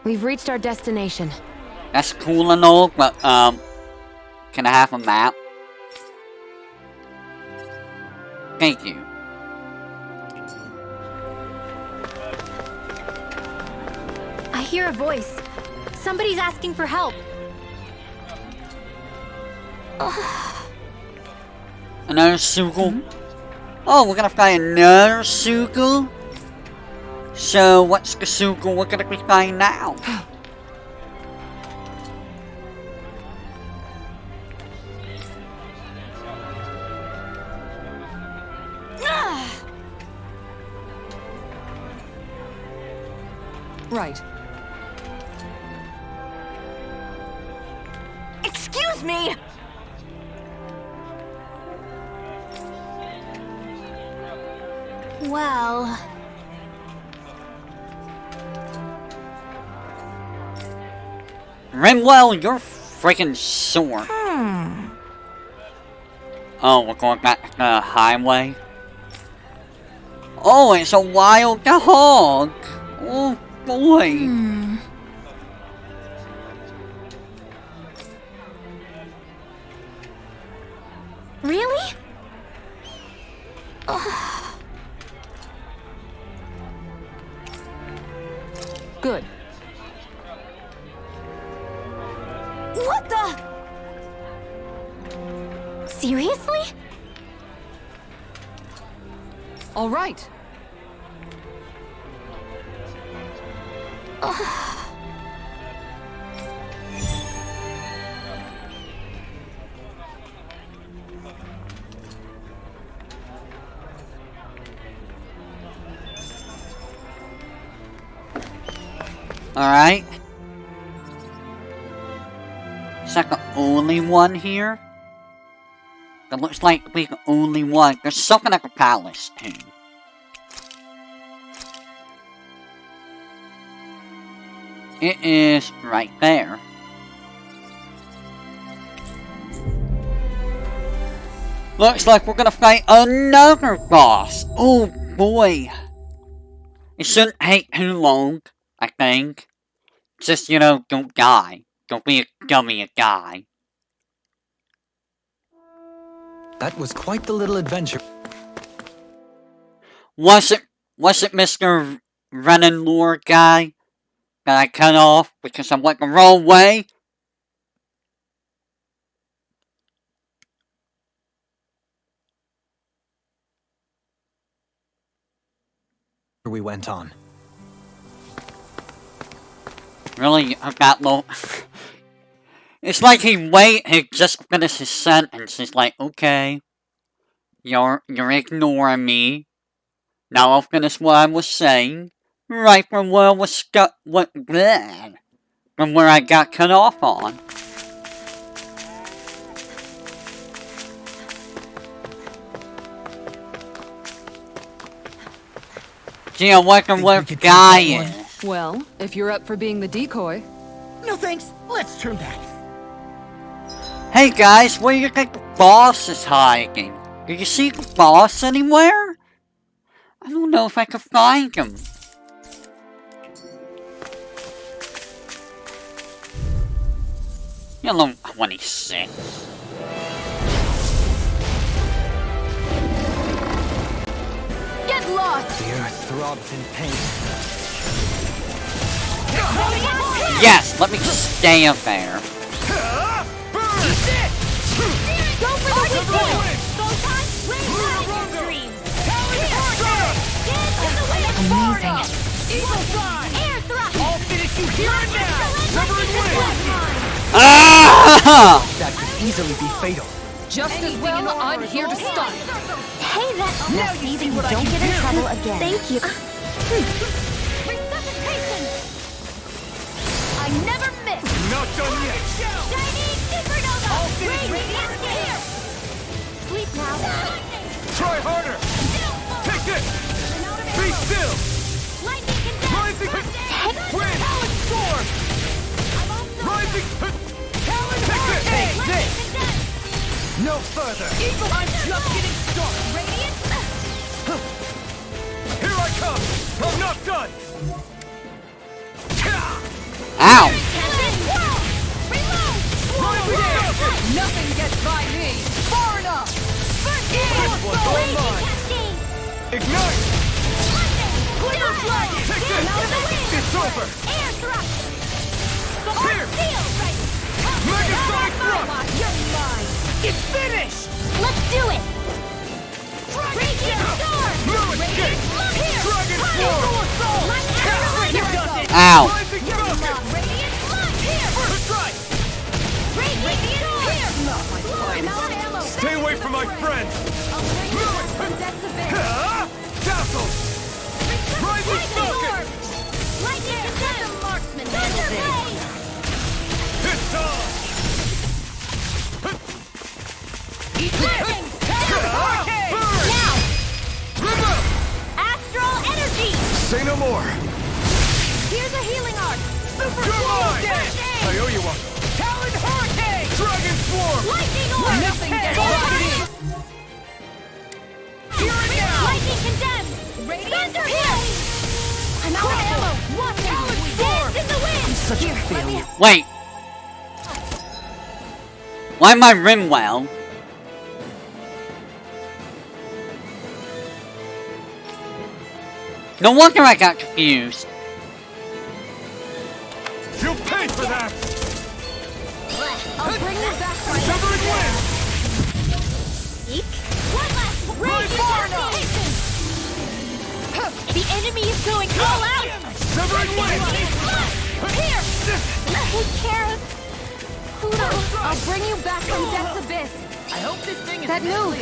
We've reached our destination. that's cool and all, but can I have a map? Thank you. I hear a voice. Somebody's asking for help. Another Sugal? Oh, we're gonna find another Sugal? So, what's the Sugal we're gonna be finding now? Right. Excuse me! Well... Rimwell, you're freaking sore. Oh, we're going back to the highway. Oh, it's a wild dog. Oh, boy. Really? Good. What the? Seriously? All right. Alright. Is that the only one here? It looks like to be the only one. There's something at the palace, too. It is right there. Looks like we're gonna fight another boss. Oh boy. It shouldn't take too long, I think. Just, you know, don't die. Don't be a dummy a guy. That was quite the little adventure. Was it Mr. Renan Lore guy that I cut off because I went the wrong way? We went on. Really? That low? It's like he just finished his sentence. He's like, okay, you're ignoring me. Now I'll finish what I was saying. Right from where I was from where I got cut off on. Gee, I wonder where the guy is. Well, if you're up for being the decoy. No thanks, let's turn back. Hey guys, where do you think the boss is hiding? Do you see the boss anywhere? I don't know if I can find him. Yellow 26. Get lost! The earth throbs in pain. Yes, let me just stay up there. Go for the weak point! Amazing. Air thrust! I'll finish you here and now! Never win! Ah! That could easily be fatal. Just as well, I'm here to stop. Hey, that's now see that you don't get in trouble again. Thank you. Resuscitation! I never miss! Not done yet! Shining supernova! I'll finish Radiant here! Sleep now. Try harder! Take this! Be still! Lightning condense! Rising! Wind! Talon storm! Rising! Talon Take this! Hey, this! No further! Eagle! I'm just getting started! Radiant! Here I come! I'm not done! Ow! Nothing gets by me. Far enough. Ignite! Quiver flash! Take this! It's over! Air thrust! Here! Megasonic thrust! You're mine! It's finished! Let's do it! Radiant storm! No escape! Here! Dragon Sword! Ow! Rising Falcon! Radiant launch! Here! First strike! Radiant here! Ammo! Stay away from my friends! Dazzle! Rising Falcon! Lightning Say no more. Here's a healing arc. Super You're Swallow mine! Dash! I owe you one. Talon Hurricane! Dragon Swarm! Lightning Orb! Nothing gets Lightning! Here it now! Lightning Condemned! Thunder Hit! I'm out of ammo! Watch it! Dance in the wind! Such a failure. Wait. Why am I rim well? No wonder I got confused. You'll pay for that! I'll bring you back from Severing wind! Eek! One last rage incantation! The enemy is going all out! Severing wind! Here! Take care of... Pluto! I'll bring you back from Death's Abyss! I hope this thing is That move!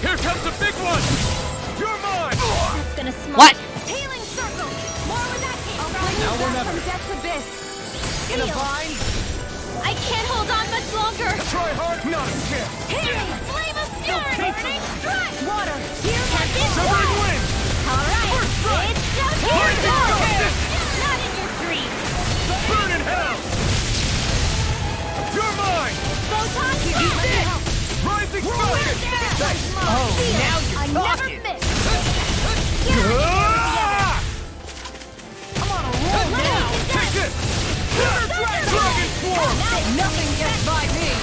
Here comes the big one! You're mine! That's gonna smoke. What? Healing circle! More where that came from! I'll bring you back from Death's Abyss! In a Seal. bind? I can't hold on much longer! Try hard, not a chance! Here! Flame of Fury! keep Burning strike! Water! Here comes this Severing one! wind! Alright! strike. It's just here Lightning goes! justice! Not in your dreams! Burn in hell! You're mine! Photon! Eat this! Rising focus! Oh, now you're I never talking. miss! Ah! I'm on a roll now! Take this! Dragon Swarm! Nothing gets by me!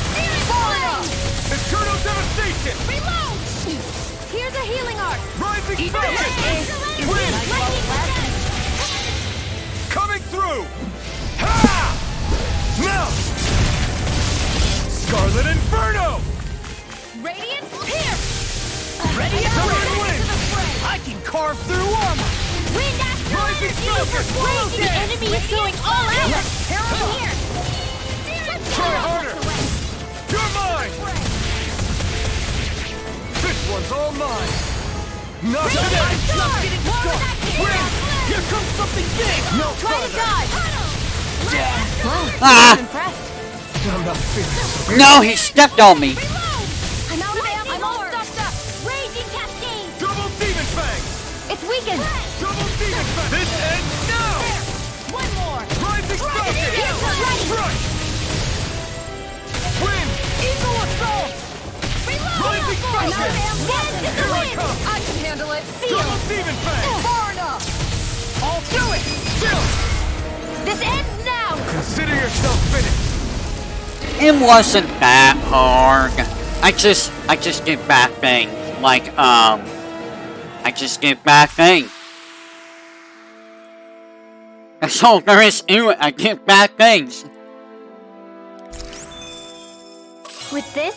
Eternal devastation! Reload! Here's a healing arc! Rising Eat focus! this. Wind! Lightning Coming through! Ha! Now! Scarlet Inferno! Radiant here! Ready up! Severing wind! I can carve through armor! Wind after Rising focus! Wait, the enemy is going all out! Let's tear From them here! Try harder! You're mine! This one's all mine! Not today! Just getting started! Wind! Here comes something big! No Try to further! dodge! Ah! I'm impressed. I'm not feeling so No, he stepped on me. I'm out of ammo! I'm all stuffed up! Raging Cascade! Double Demon Fang! It's weakened! Double Demon Fang! This ends now! One more! Rising Focus! Here's the right! Strike! Wind! Eagle assault! Rising I'm out of Focus! ammo! Dance in the Here I wind! come! I can handle it! Double Demon Fang! Far enough! I'll do it! Still! This ends now! Consider yourself finished! It wasn't that hard. I just did bad things. Like, I just did bad things. That's all there is to it. I did bad things. With this,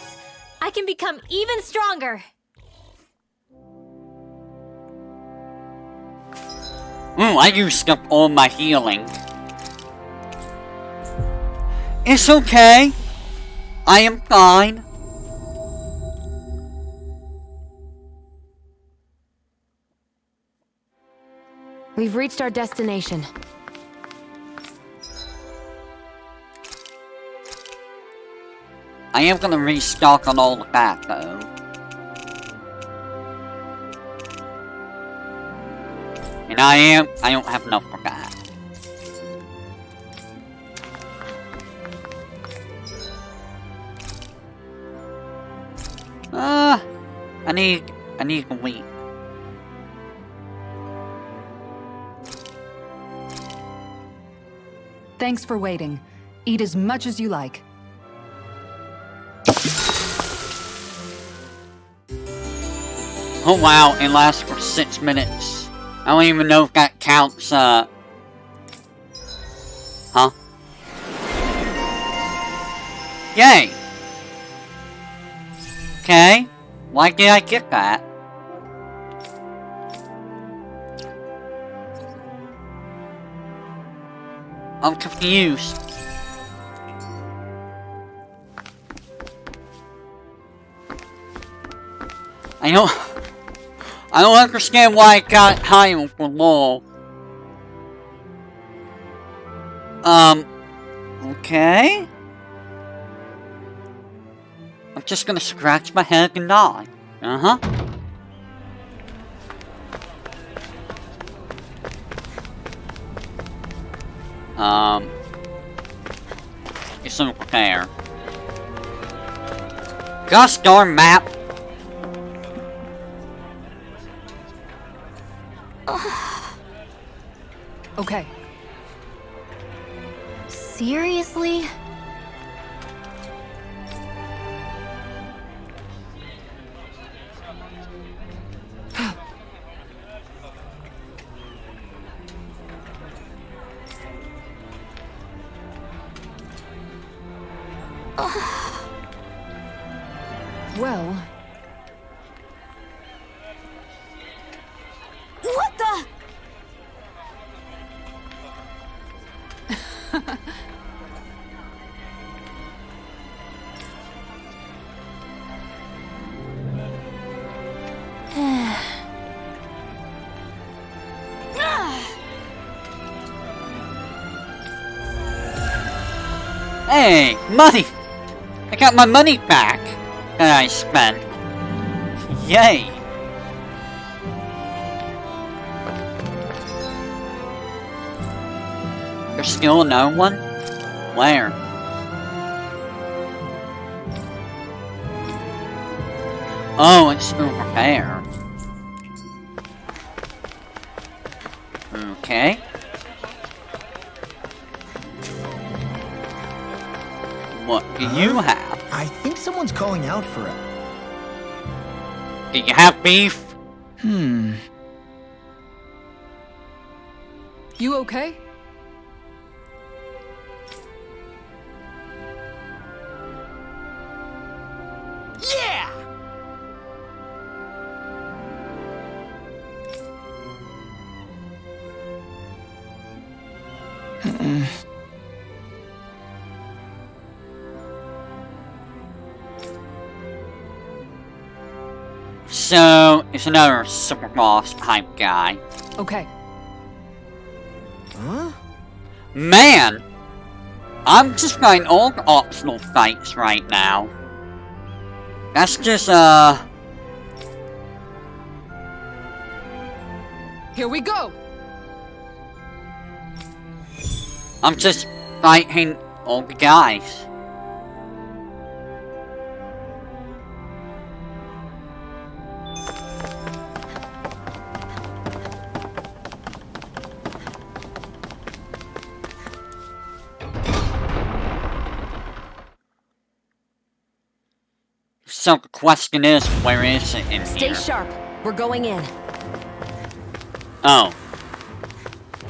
I can become even stronger. Ooh, I used up all my healing. It's okay. I am fine. We've reached our destination. I am gonna restock on all of that, though. And I don't have enough for that. I need wheat. Thanks for waiting. Eat as much as you like. Oh wow, it lasts for 6 minutes. I don't even know if that counts, Huh? Yay! Okay, why did I get that? I'm confused. I don't understand why I got higher for lol. Okay. I'm just gonna scratch my head and nod. It's over there. Gust door map. Okay. Seriously? Well, What the? Hey, money! I got my money back that I spent. Yay! There's still another one? Where? Oh, it's over there. Okay. What do you have? I think someone's calling out for it. Do you have beef? you okay? Yeah! So, it's another super boss type guy. Okay. Huh? Man! I'm just finding all the optional fights right now. That's just, Here we go! I'm just fighting all the guys. So the question is, where is it in Stay here? sharp. We're going in. Oh.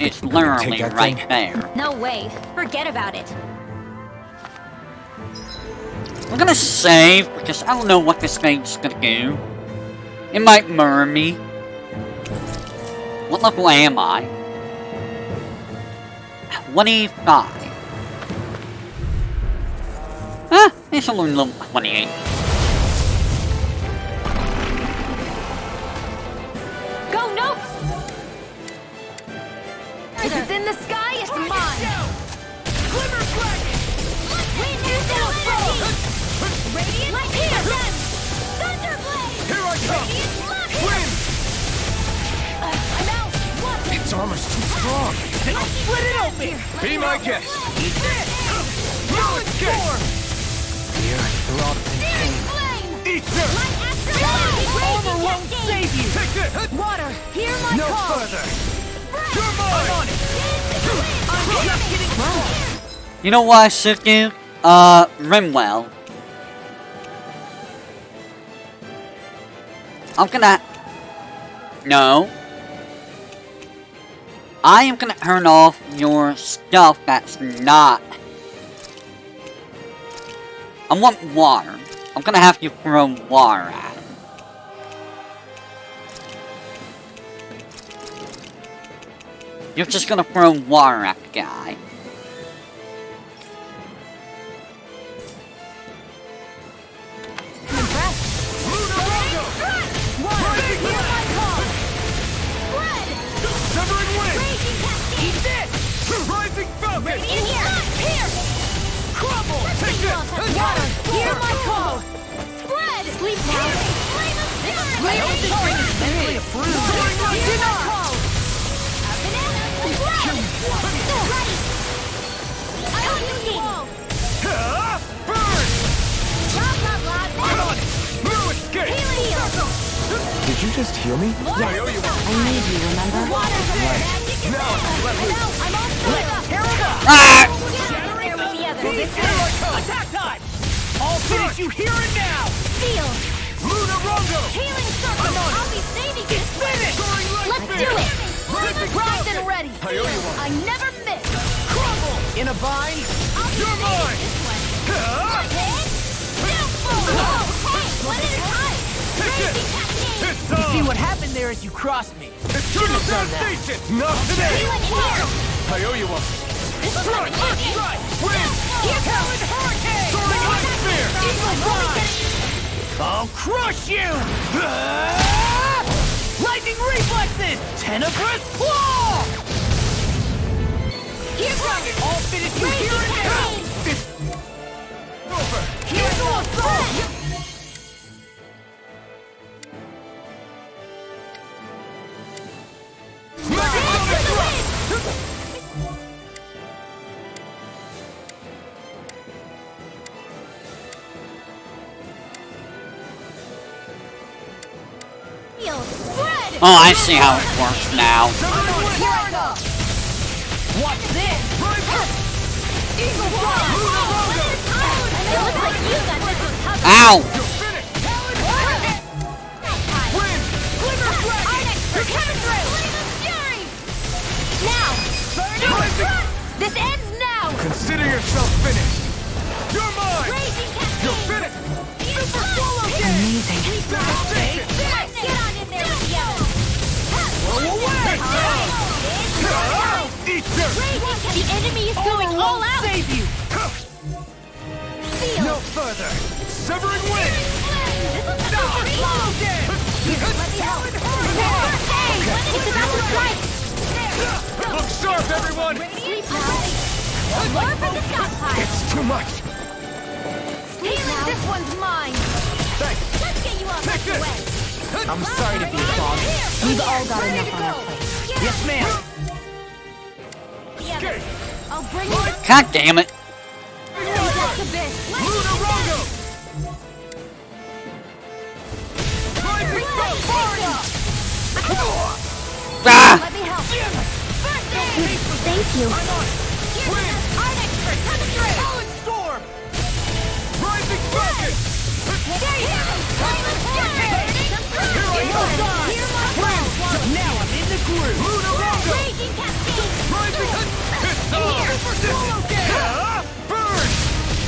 It's literally take that right thing? there. No way. Forget about it. I'm gonna save, because I don't know what this thing's gonna do. It might murder me. What level am I? 25. Huh? It's only level 28. Go, no! If it's in the sky, it's mine! Glimmer Dragon! Radiant Light here! Thunderblade! Here I come! Wind! I'm out! What? Its armor's too strong. Then I'll split it open! Be my guest! Eat this! Knowledge Storm! Here, they're all in pain. Flame! Eat this! Armor Won't save you! Take this! Water! Hear my No call! further! You're mine! I'm on it! I'm just getting close! You know what I should do? Rimwell. I'm gonna... No. I am gonna turn off your stuff that's not... I want water. I'm gonna have you throw water at him. You're just gonna throw water at the guy. Severing Wind! Eat this! Rising Falcon! Crumble! Take this! Water! Hear my call! Spread! Sleep now! Flame of Victory! Hear my call! just heal me? Yes, I need you, remember? Attack time! I'll finish you here and now! Seal! Lunarongo! Healing circle! I'll be saving you! Finish! Let's do it! Primed and ready! I never miss! Crumble! In a bind? You're mine! One at a time! Raging cascade! It's You see on! what happened there as you crossed me. It's true devastation! Not today! Healing here! I owe you one. Strike! Strike! Win! Here Talon Hurricane! Soaring Light Spear! Eagle Fly! I'll crush you! Lightning reflexes! Tenebrous claw! Here goes! I'll finish you here and now! Over! Here's all assault! Oh, I see how it works now. Watch this! Eagle Fly! It looks like you got this one covered. Ow! You're finished! Win! Glimmer Dragon! You're coming through! Fury! Now! This ends now! Consider yourself finished! You're mine! Raging You're Cascade! finished! Super Swallow Amazing. Devastation! Get on in there with the others! Eat dirt! The enemy is going all out! Save you! Seal! No further! Severing wind! Super Swallow Dance! Let me help! It's about to strike! Look sharp, everyone! Sleep now! More from the stockpile! It's too much! Sleep now! This one's mine! Thanks! Let's get you off Take the this! way! I'm sorry to be a bother. We've all got enough on our plate. Yes, ma'am. Escape! I'll bring you God damn it. back to this! Lunarongo! Rising Sun Florida! Ah! Let me help! First aid! Thank you! Wind! Art expert coming through! Talon Storm! Rising Falcon! There you go! Here I come! Hear my call! Now I'm in the groove. Lunarongo! Raging Cascade! Rising It's on! Super Swallow Dance! Burn!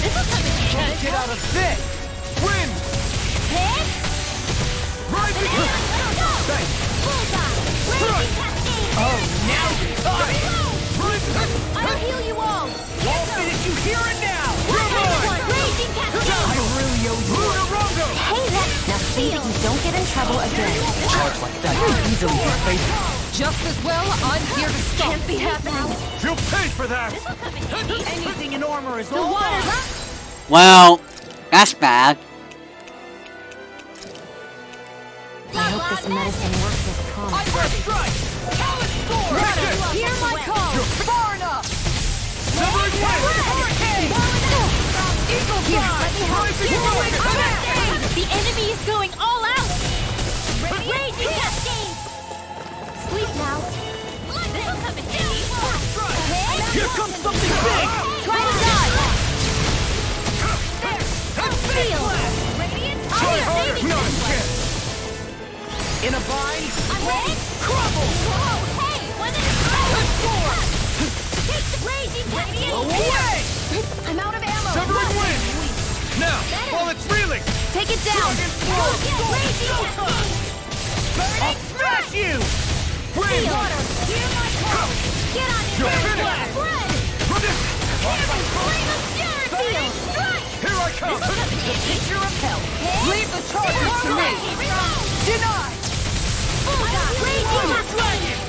This'll come in Can't handy! get out of this. Wind! Hit! Rising Thanks! Bullseye! Raging Cascade! Oh, now you're talking. I'll heal you all! I'll finish you here and now. Raging Cascade! I really owe you. Lunarongo! Hey, that's Now see that you don't get in trouble again. Charge like that could easily be fatal. Just as well, I'm here to stop. Can't be happening! You'll pay for that! This'll come in handy! Anything in armor is The all water's mine. up! Well, that's bad. I hope this medicine works as promised. First strike! Talon Storm! Hear my call! Far enough! Severing wind! Hurricane! Eagle Fly! Let me help! Rising Falcon! The enemy is going all out! Raging Cascade! Sleep now! This'll come in handy! Here comes something big! Try to dodge! Seal! I'll be saving Not a this one! chance! In a bind. I'm ready! Crumble! Whoa, hey! One at a time! Take the Raging Cascade! Away! I'm out of ammo! Severing wind! Now, while it's reeling! Take it down! Go get Raging Cascade! I'll smash you. Wind! Hear my call! Get on in You're there! finished! Spread! Bring a Fury Field! Strike! Here I come! The picture of hell! Leave the charges to me. Deny! Raging Cascade!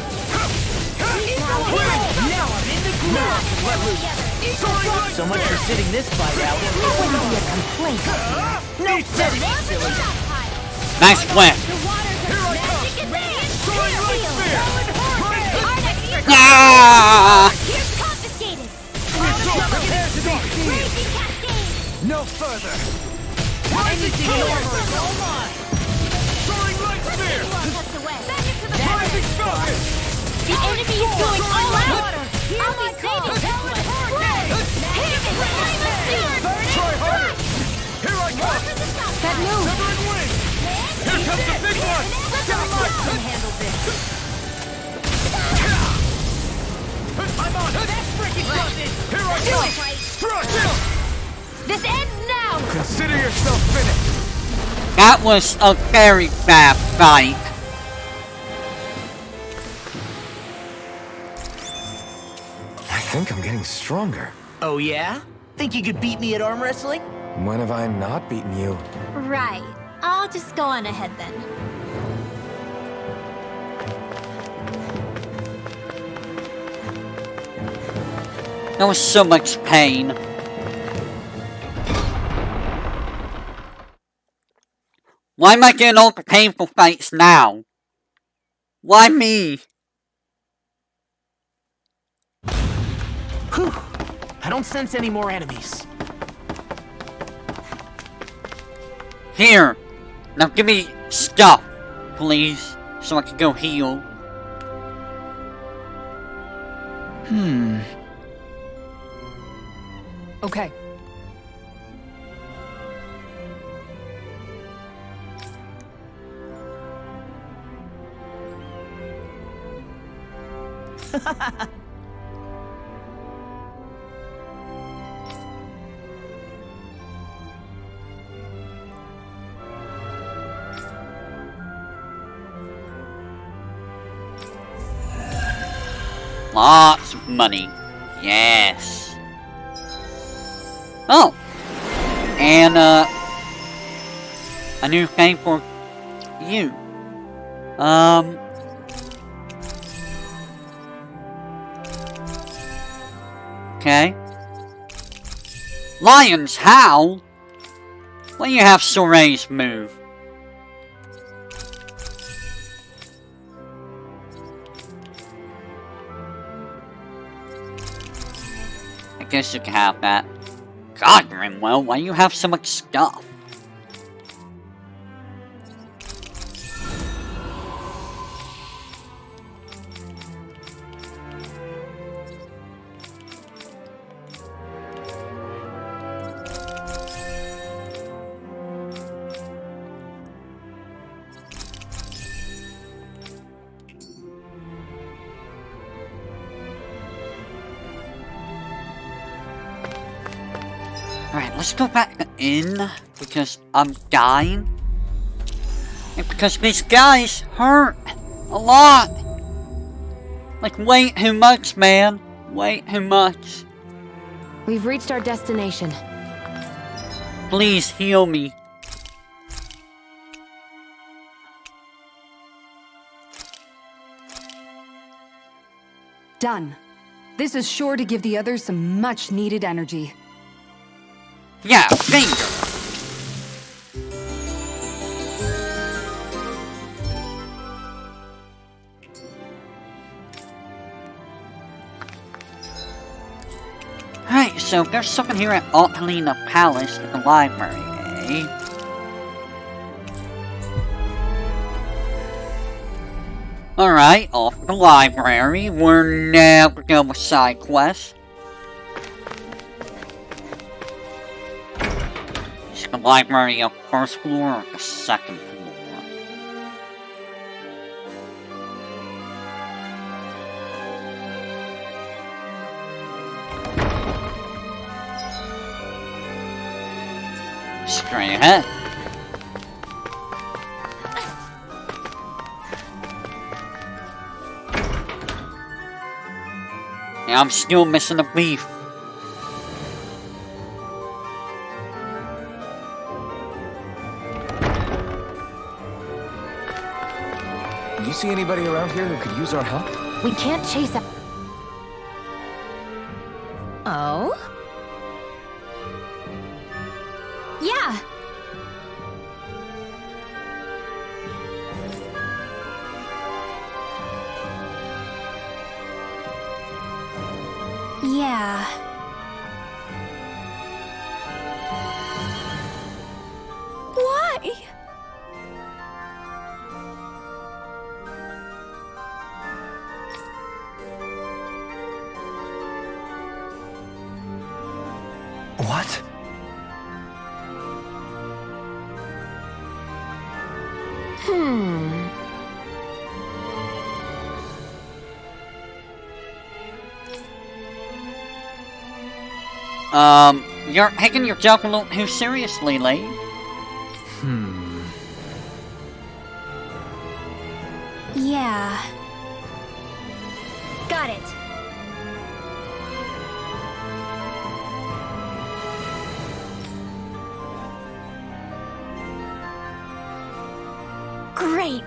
Now I'm in the groove. So much for sitting this fight out. That wouldn't be a complaint. No setting, silly. Nice flip. The waters Here of I come! magic advance! Soaring Light Spear! Art expert! Ah! Here's confiscated! Prepare to be Raging Cascade! no further! Anything in armor is all mine. Soaring Light Spear! That was a very bad fight. I think I'm getting stronger. Oh yeah? Think you could beat me at arm wrestling? When have I not beaten you? Right. I'll just go on ahead then. There was so much pain. Why am I getting all the painful fights now? Why me? Whew. I don't sense any more enemies. Here. Now give me stuff, please, so I can go heal. Okay. Lots of money. Yes. Oh. And, a new thing for you. Okay. Lions howl? Well, you have Soray's move. I guess you can have that. God, Grimwell, why do you have so much stuff? Alright, let's go back in, because I'm dying. And because these guys hurt a lot. Like, way too much, man. Way too much. We've reached our destination. Please heal me. Done. This is sure to give the others some much-needed energy. Yeah, finger. Alright, so there's something here at Altalina Palace at the library, eh? Alright, off to the library. We're now gonna go with side quests. Is the library up first floor or the second floor? Straight ahead. Yeah, I'm still missing a beef. You see anybody around here who could use our help? We can't chase a- Oh? Yeah. Yeah. Why? What? You're taking your job a little too seriously, Lee. Yeah. Got it. Great.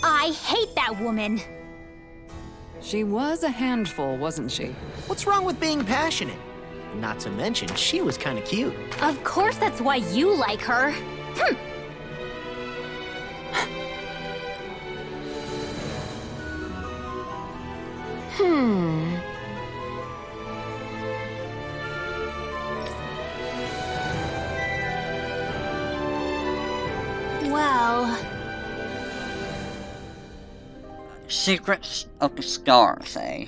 I hate that woman. She was a handful, wasn't she? What's wrong with being passionate? Not to mention, she was kind of cute. Of course that's why you like her. Well... Secrets of the Stars, eh?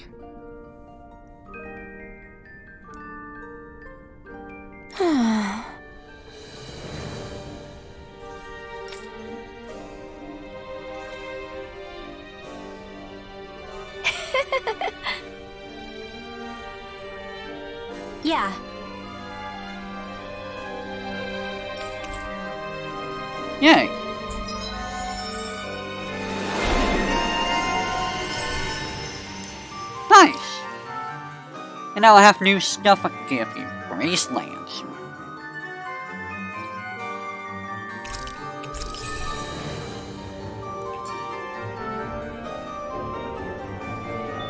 Yeah. Yay! Nice! And now I have new stuff I can give you. Gracelands.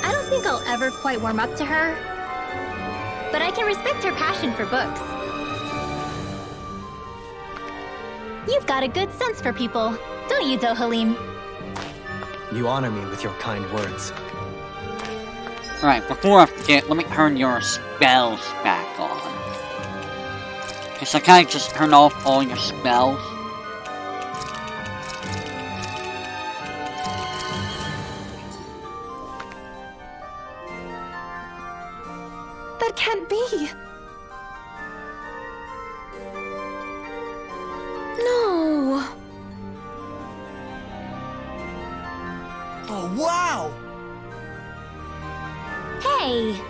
I don't think I'll ever quite warm up to her, but I can respect her passion for books. You've got a good sense for people, don't you, Dohalim? You honor me with your kind words. Alright, before I forget, let me turn your spells back on. Cause I can't just turn off all your spells. That can't be! No! Oh, wow! Hey!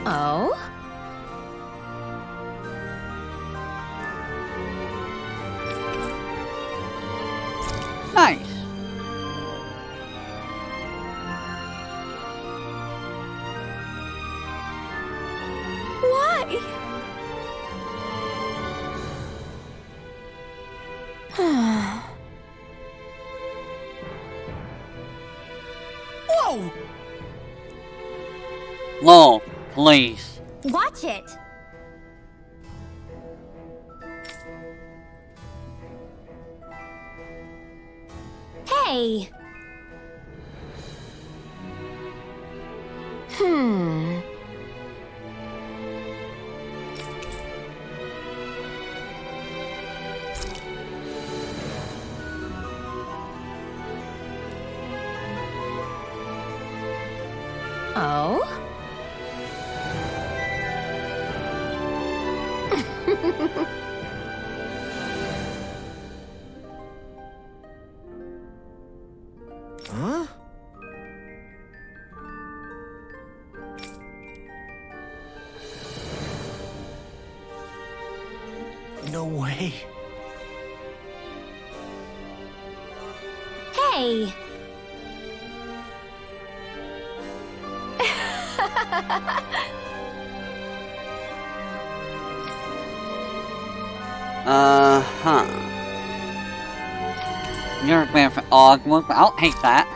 Oh? Nice! Why? Whoa! Lol, please. Watch it! Hey! Oh? Huh? No way. Hey! You're a bit of an odd one, but I'll take that.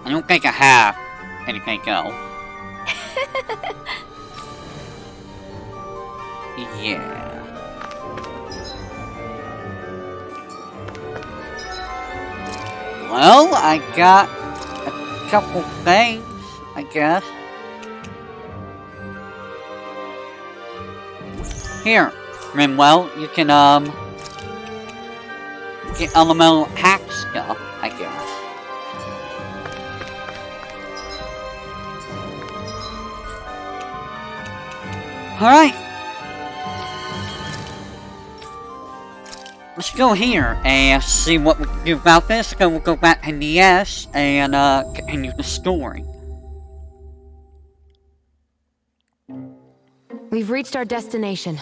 I don't think I have anything else. Yeah. Well, I got a couple things, I guess. Here, Rimwell, you can, get elemental hack stuff, I guess. Alright. Let's go here and see what we can do about this. Then we'll go back to Niez and continue the story. We've reached our destination.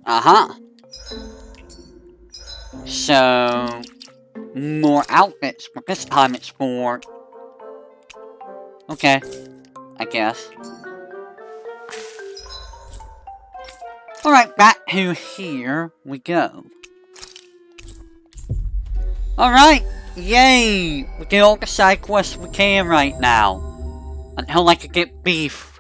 Uh-huh. So, more outfits, but this time it's for... Okay, I guess. Alright, back to here we go. Alright, yay! We get all the side quests we can right now. Until I can get beef.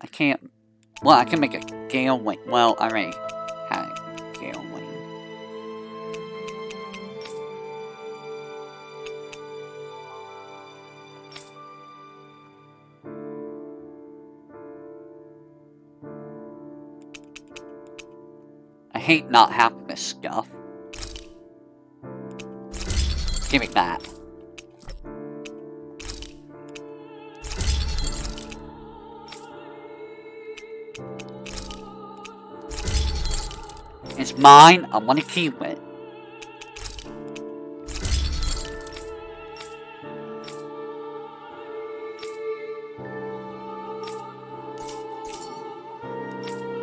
I can't... Well, I can make a gale wing. Well, I already had a gale wing. I hate not having this stuff. Give me that. It's mine, I want to keep it.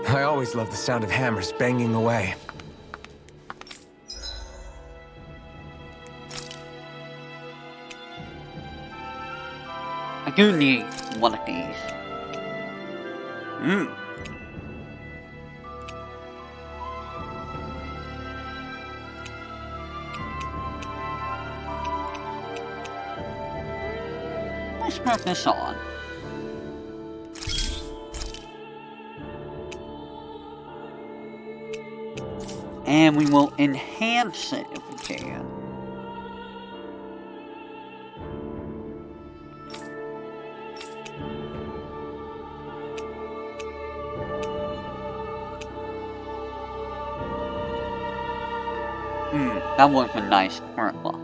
I always love the sound of hammers banging away. I do need one of these. Let's put this on. And we will enhance it if we can. That would have been nice, weren't it?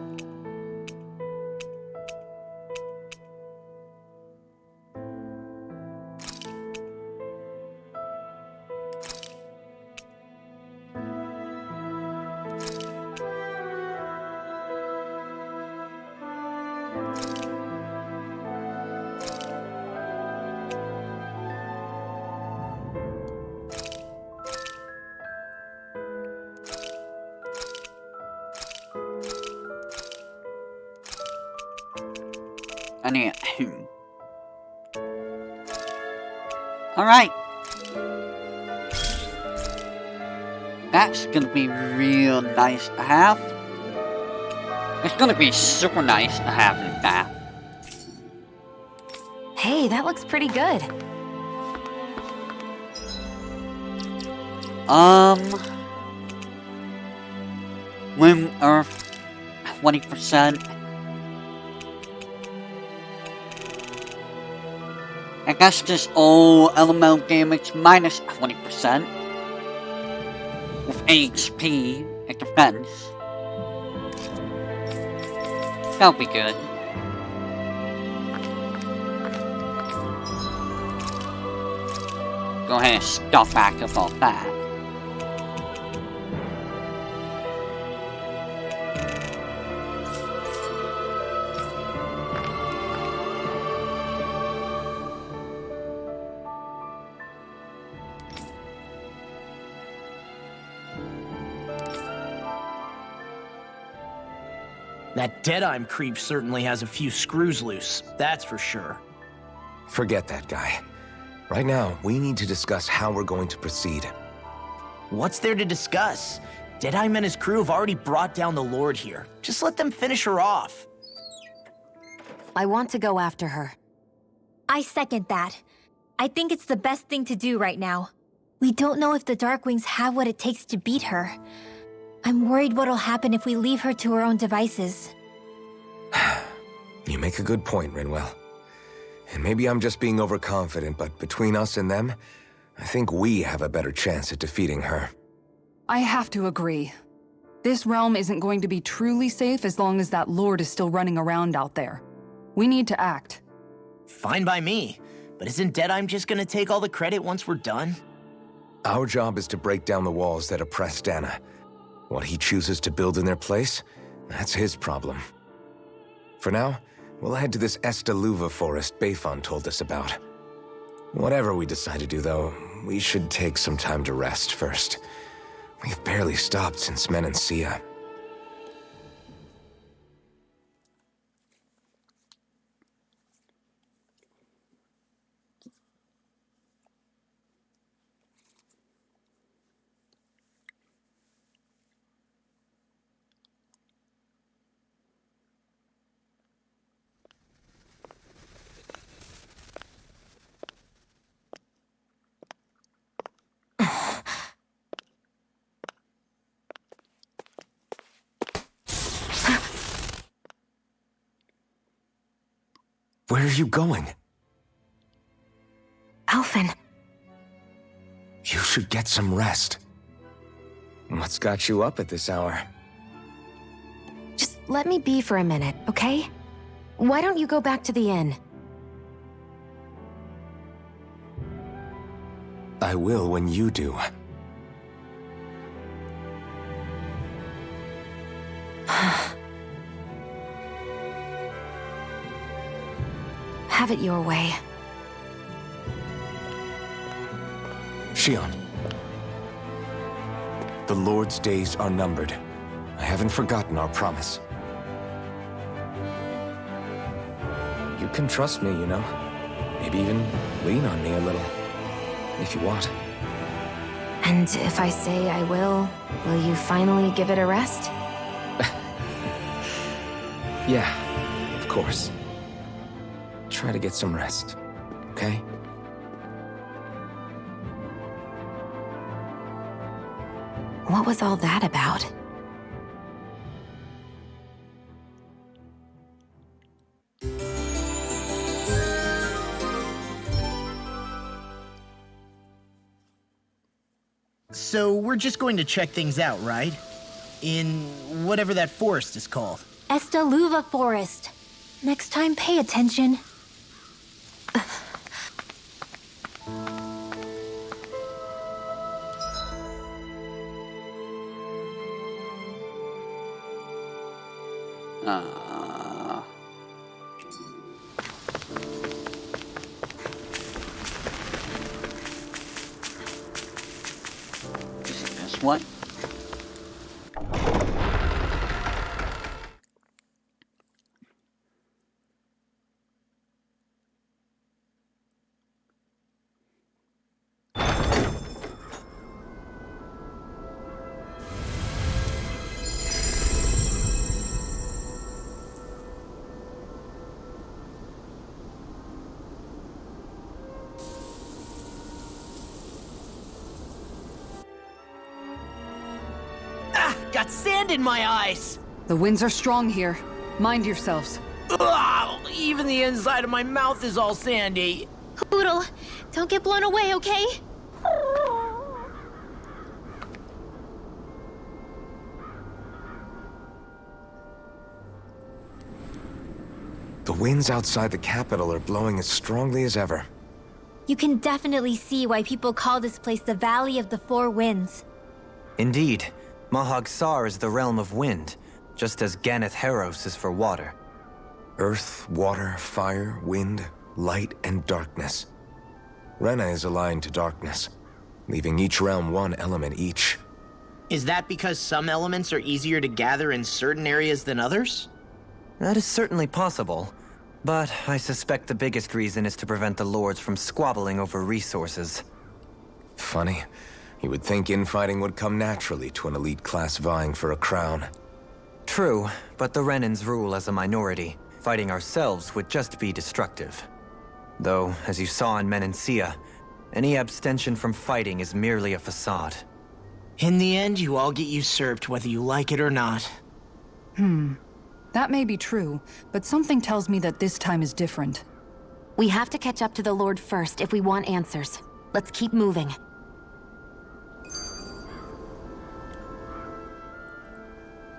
I need two. Alright. That's gonna be real nice to have. It's gonna be super nice to have that. Hey, that looks pretty good. Wind Earth 20%. I guess just all elemental damage minus 20%. With HP and defense. That'll be good. go ahead and stuff activate that. That Deadeye creep certainly has a few screws loose, that's for sure. Forget that guy. Right now, we need to discuss how we're going to proceed. What's there to discuss? Deadeye and his crew have already brought down the Lord here. Just let them finish her off. I want to go after her. I second that. I think it's the best thing to do right now. We don't know if the Darkwings have what it takes to beat her. I'm worried what'll happen if we leave her to her own devices. You make a good point, Rinwell. And maybe I'm just being overconfident, but between us and them, I think we have a better chance at defeating her. I have to agree. This realm isn't going to be truly safe as long as that Lord is still running around out there. We need to act. Fine by me. But isn't Deadeye just gonna take all the credit once we're done? Our job is to break down the walls that oppress Dana. What he chooses to build in their place, that's his problem. For now, we'll head to this Estaluva forest Bayfon told us about. Whatever we decide to do, though, we should take some time to rest first. We've barely stopped since Menancia. Where are you going? Alphen. You should get some rest. What's got you up at this hour? Just let me be for a minute, okay? Why don't you go back to the inn? I will when you do. Have it your way. Shion. The Lord's days are numbered. I haven't forgotten our promise. You can trust me, you know. Maybe even lean on me a little. If you want. And if I say I will you finally give it a rest? Yeah, of course. Try to get some rest, okay? What was all that about? So we're just going to check things out, right? In whatever that forest is called. Estaluva Forest. Next time, pay attention. Is it this one? Got sand in my eyes! The winds are strong here. Mind yourselves. Ugh, even the inside of my mouth is all sandy. Poodle, don't get blown away, okay? The winds outside the capital are blowing as strongly as ever. You can definitely see why people call this place the Valley of the Four Winds. Indeed, Mahag Sar is the realm of wind, just as Ganeth Heros is for water. Earth, water, fire, wind, light, and darkness. Rena is aligned to darkness, leaving each realm one element each. Is that because some elements are easier to gather in certain areas than others? That is certainly possible, but I suspect the biggest reason is to prevent the lords from squabbling over resources. Funny. You would think infighting would come naturally to an elite class vying for a crown. True, but the Renans rule as a minority. Fighting ourselves would just be destructive. Though, as you saw in Menancia, any abstention from fighting is merely a facade. In the end, you all get usurped whether you like it or not. That may be true, but something tells me that this time is different. We have to catch up to the Lord first if we want answers. Let's keep moving.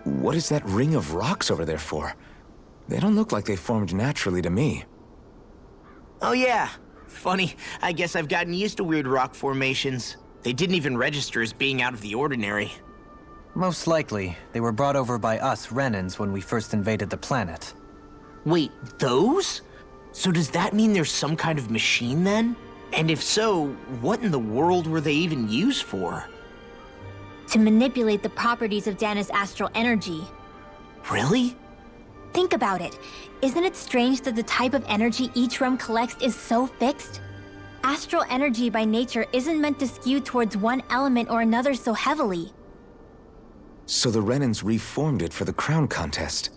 What is that ring of rocks over there for? They don't look like they formed naturally to me. Oh yeah. Funny, I guess I've gotten used to weird rock formations. They didn't even register as being out of the ordinary. Most likely, they were brought over by us Renans when we first invaded the planet. Wait, those? So does that mean there's some kind of machine then? And if so, what in the world were they even used for? To manipulate the properties of Dana's astral energy. Really? Think about it. Isn't it strange that the type of energy each realm collects is so fixed? Astral energy by nature isn't meant to skew towards one element or another so heavily. So the Renans reformed it for the crown contest.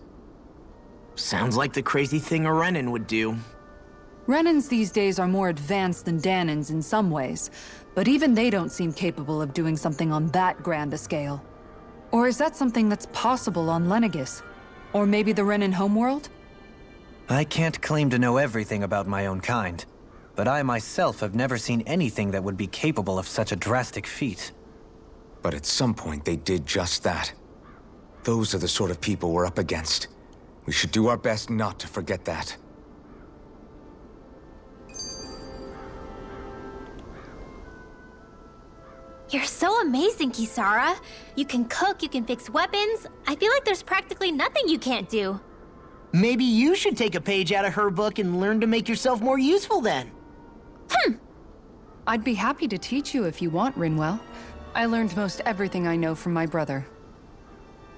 Sounds like the crazy thing a Renan would do. Renans these days are more advanced than Danans in some ways, but even they don't seem capable of doing something on that grand a scale. Or is that something that's possible on Lenegis? Or maybe the Renan homeworld? I can't claim to know everything about my own kind, but I myself have never seen anything that would be capable of such a drastic feat. But at some point they did just that. Those are the sort of people we're up against. We should do our best not to forget that. You're so amazing, Kisara. You can cook, you can fix weapons. I feel like there's practically nothing you can't do. Maybe you should take a page out of her book and learn to make yourself more useful then. I'd be happy to teach you if you want, Rinwell. I learned most everything I know from my brother.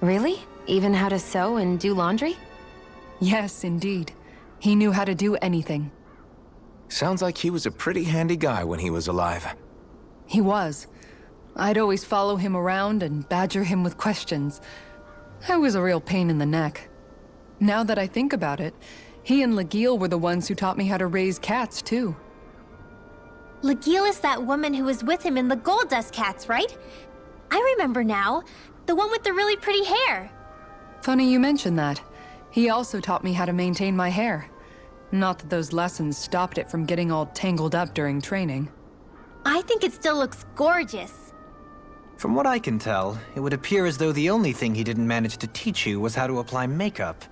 Really? Even how to sew and do laundry? Yes, indeed. He knew how to do anything. Sounds like he was a pretty handy guy when he was alive. He was. I'd always follow him around and badger him with questions. I was a real pain in the neck. Now that I think about it, he and Legil were the ones who taught me how to raise cats, too. Legil is that woman who was with him in the Gold Dust Cats, right? I remember now. The one with the really pretty hair. Funny you mention that. He also taught me how to maintain my hair. Not that those lessons stopped it from getting all tangled up during training. I think it still looks gorgeous. From what I can tell, it would appear as though the only thing he didn't manage to teach you was how to apply makeup.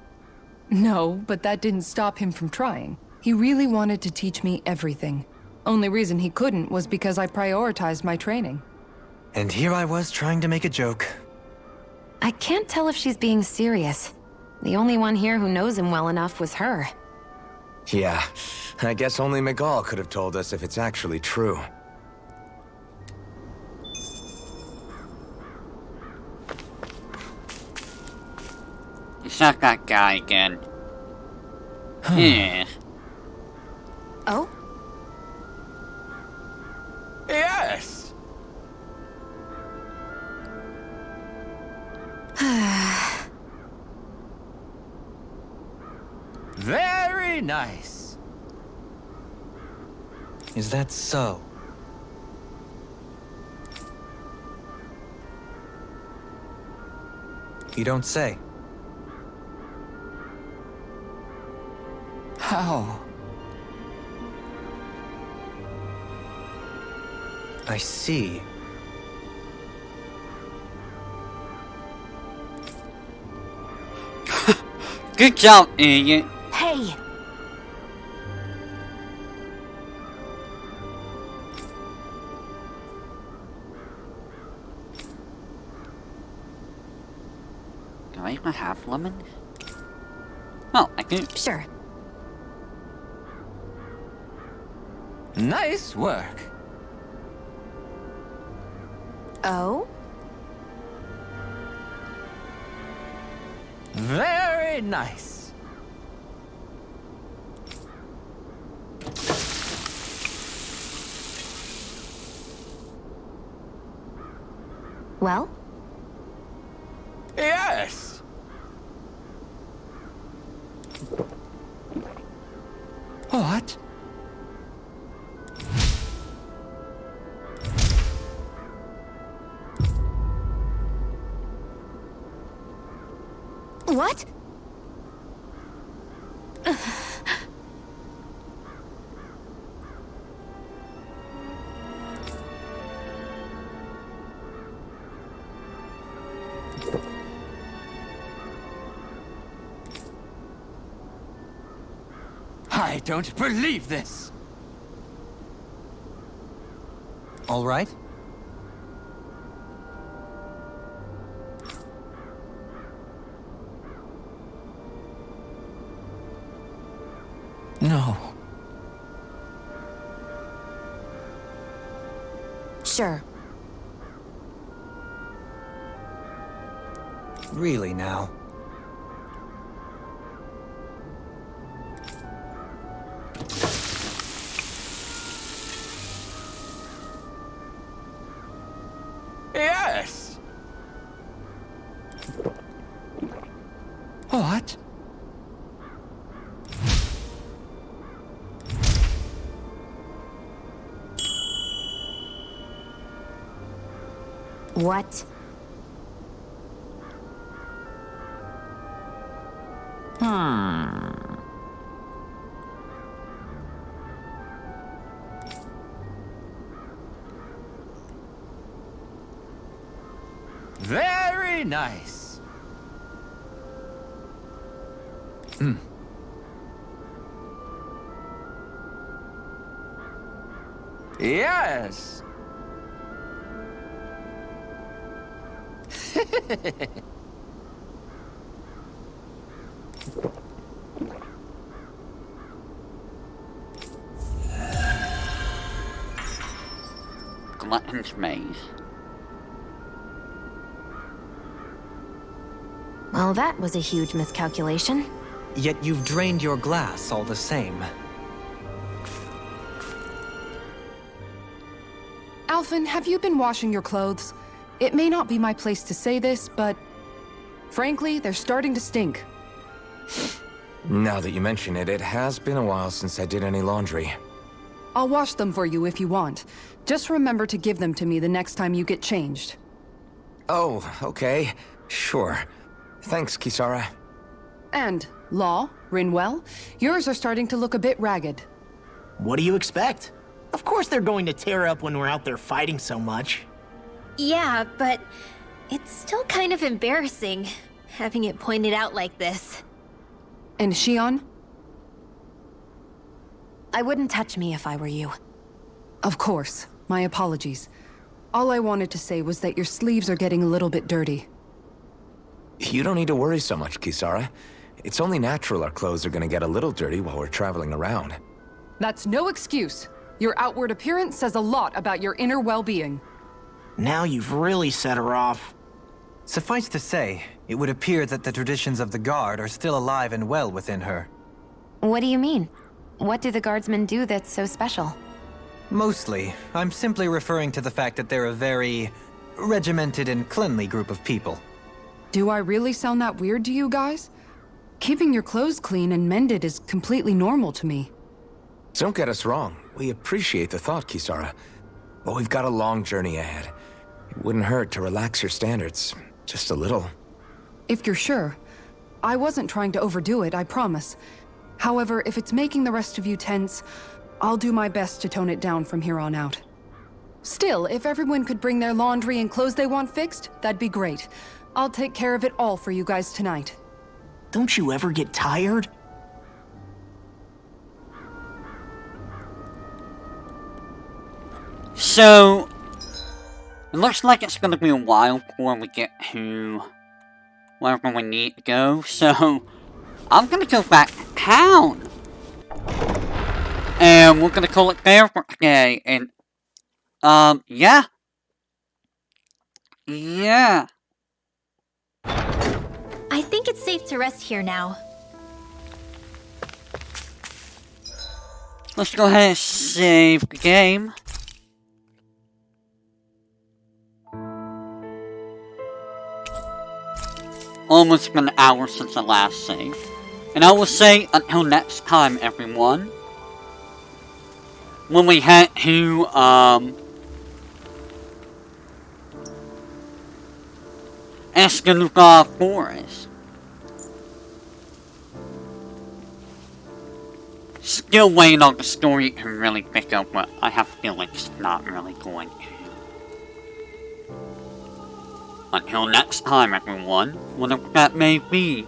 No, but that didn't stop him from trying. He really wanted to teach me everything. Only reason he couldn't was because I prioritized my training. And here I was trying to make a joke. I can't tell if she's being serious. The only one here who knows him well enough was her. Yeah, I guess only Miguel could have told us if it's actually true. It's not that guy again. Yeah. Oh? Yes! Very nice. Is that so? You don't say. How? I see. Good job, idiot. Hey! lemon? Oh, I do. Sure. Nice work. Oh? Very nice. Well? Yes. What? What? I don't believe this. All right? No. Sure. Really now? Yes. What? What? Very nice. Yes. Glutton's maze. Well, that was a huge miscalculation. Yet you've drained your glass all the same. Alphen, have you been washing your clothes? It may not be my place to say this, but frankly, they're starting to stink. Now that you mention it, it has been a while since I did any laundry. I'll wash them for you if you want. Just remember to give them to me the next time you get changed. Oh, okay. Sure. Thanks, Kisara. And, Law, Rinwell, yours are starting to look a bit ragged. What do you expect? Of course they're going to tear up when we're out there fighting so much. Yeah, but it's still kind of embarrassing having it pointed out like this. And Shion? I wouldn't touch me if I were you. Of course. My apologies. All I wanted to say was that your sleeves are getting a little bit dirty. You don't need to worry so much, Kisara. It's only natural our clothes are gonna get a little dirty while we're traveling around. That's no excuse. Your outward appearance says a lot about your inner well-being. Now you've really set her off. Suffice to say, it would appear that the traditions of the Guard are still alive and well within her. What do you mean? What do the guardsmen do that's so special? Mostly, I'm simply referring to the fact that they're a very regimented and cleanly group of people. Do I really sound that weird to you guys? Keeping your clothes clean and mended is completely normal to me. Don't get us wrong. We appreciate the thought, Kisara. But we've got a long journey ahead. It wouldn't hurt to relax your standards. Just a little. If you're sure. I wasn't trying to overdo it, I promise. However, if it's making the rest of you tense, I'll do my best to tone it down from here on out. Still, if everyone could bring their laundry and clothes they want fixed, that'd be great. I'll take care of it all for you guys tonight. Don't you ever get tired? So, it looks like it's gonna be a while before we get to wherever we need to go, so I'm gonna go back to town. And we're gonna call it there for today, and, yeah. Yeah. I think it's safe to rest here now. Let's go ahead and save the game. Almost been an hour since the last save. And I will say, until next time, everyone. When we head to, Escaluga Forest. Still waiting on the story to really pick up, but I have a feeling it's not really going to. Until next time, everyone, whatever that may be.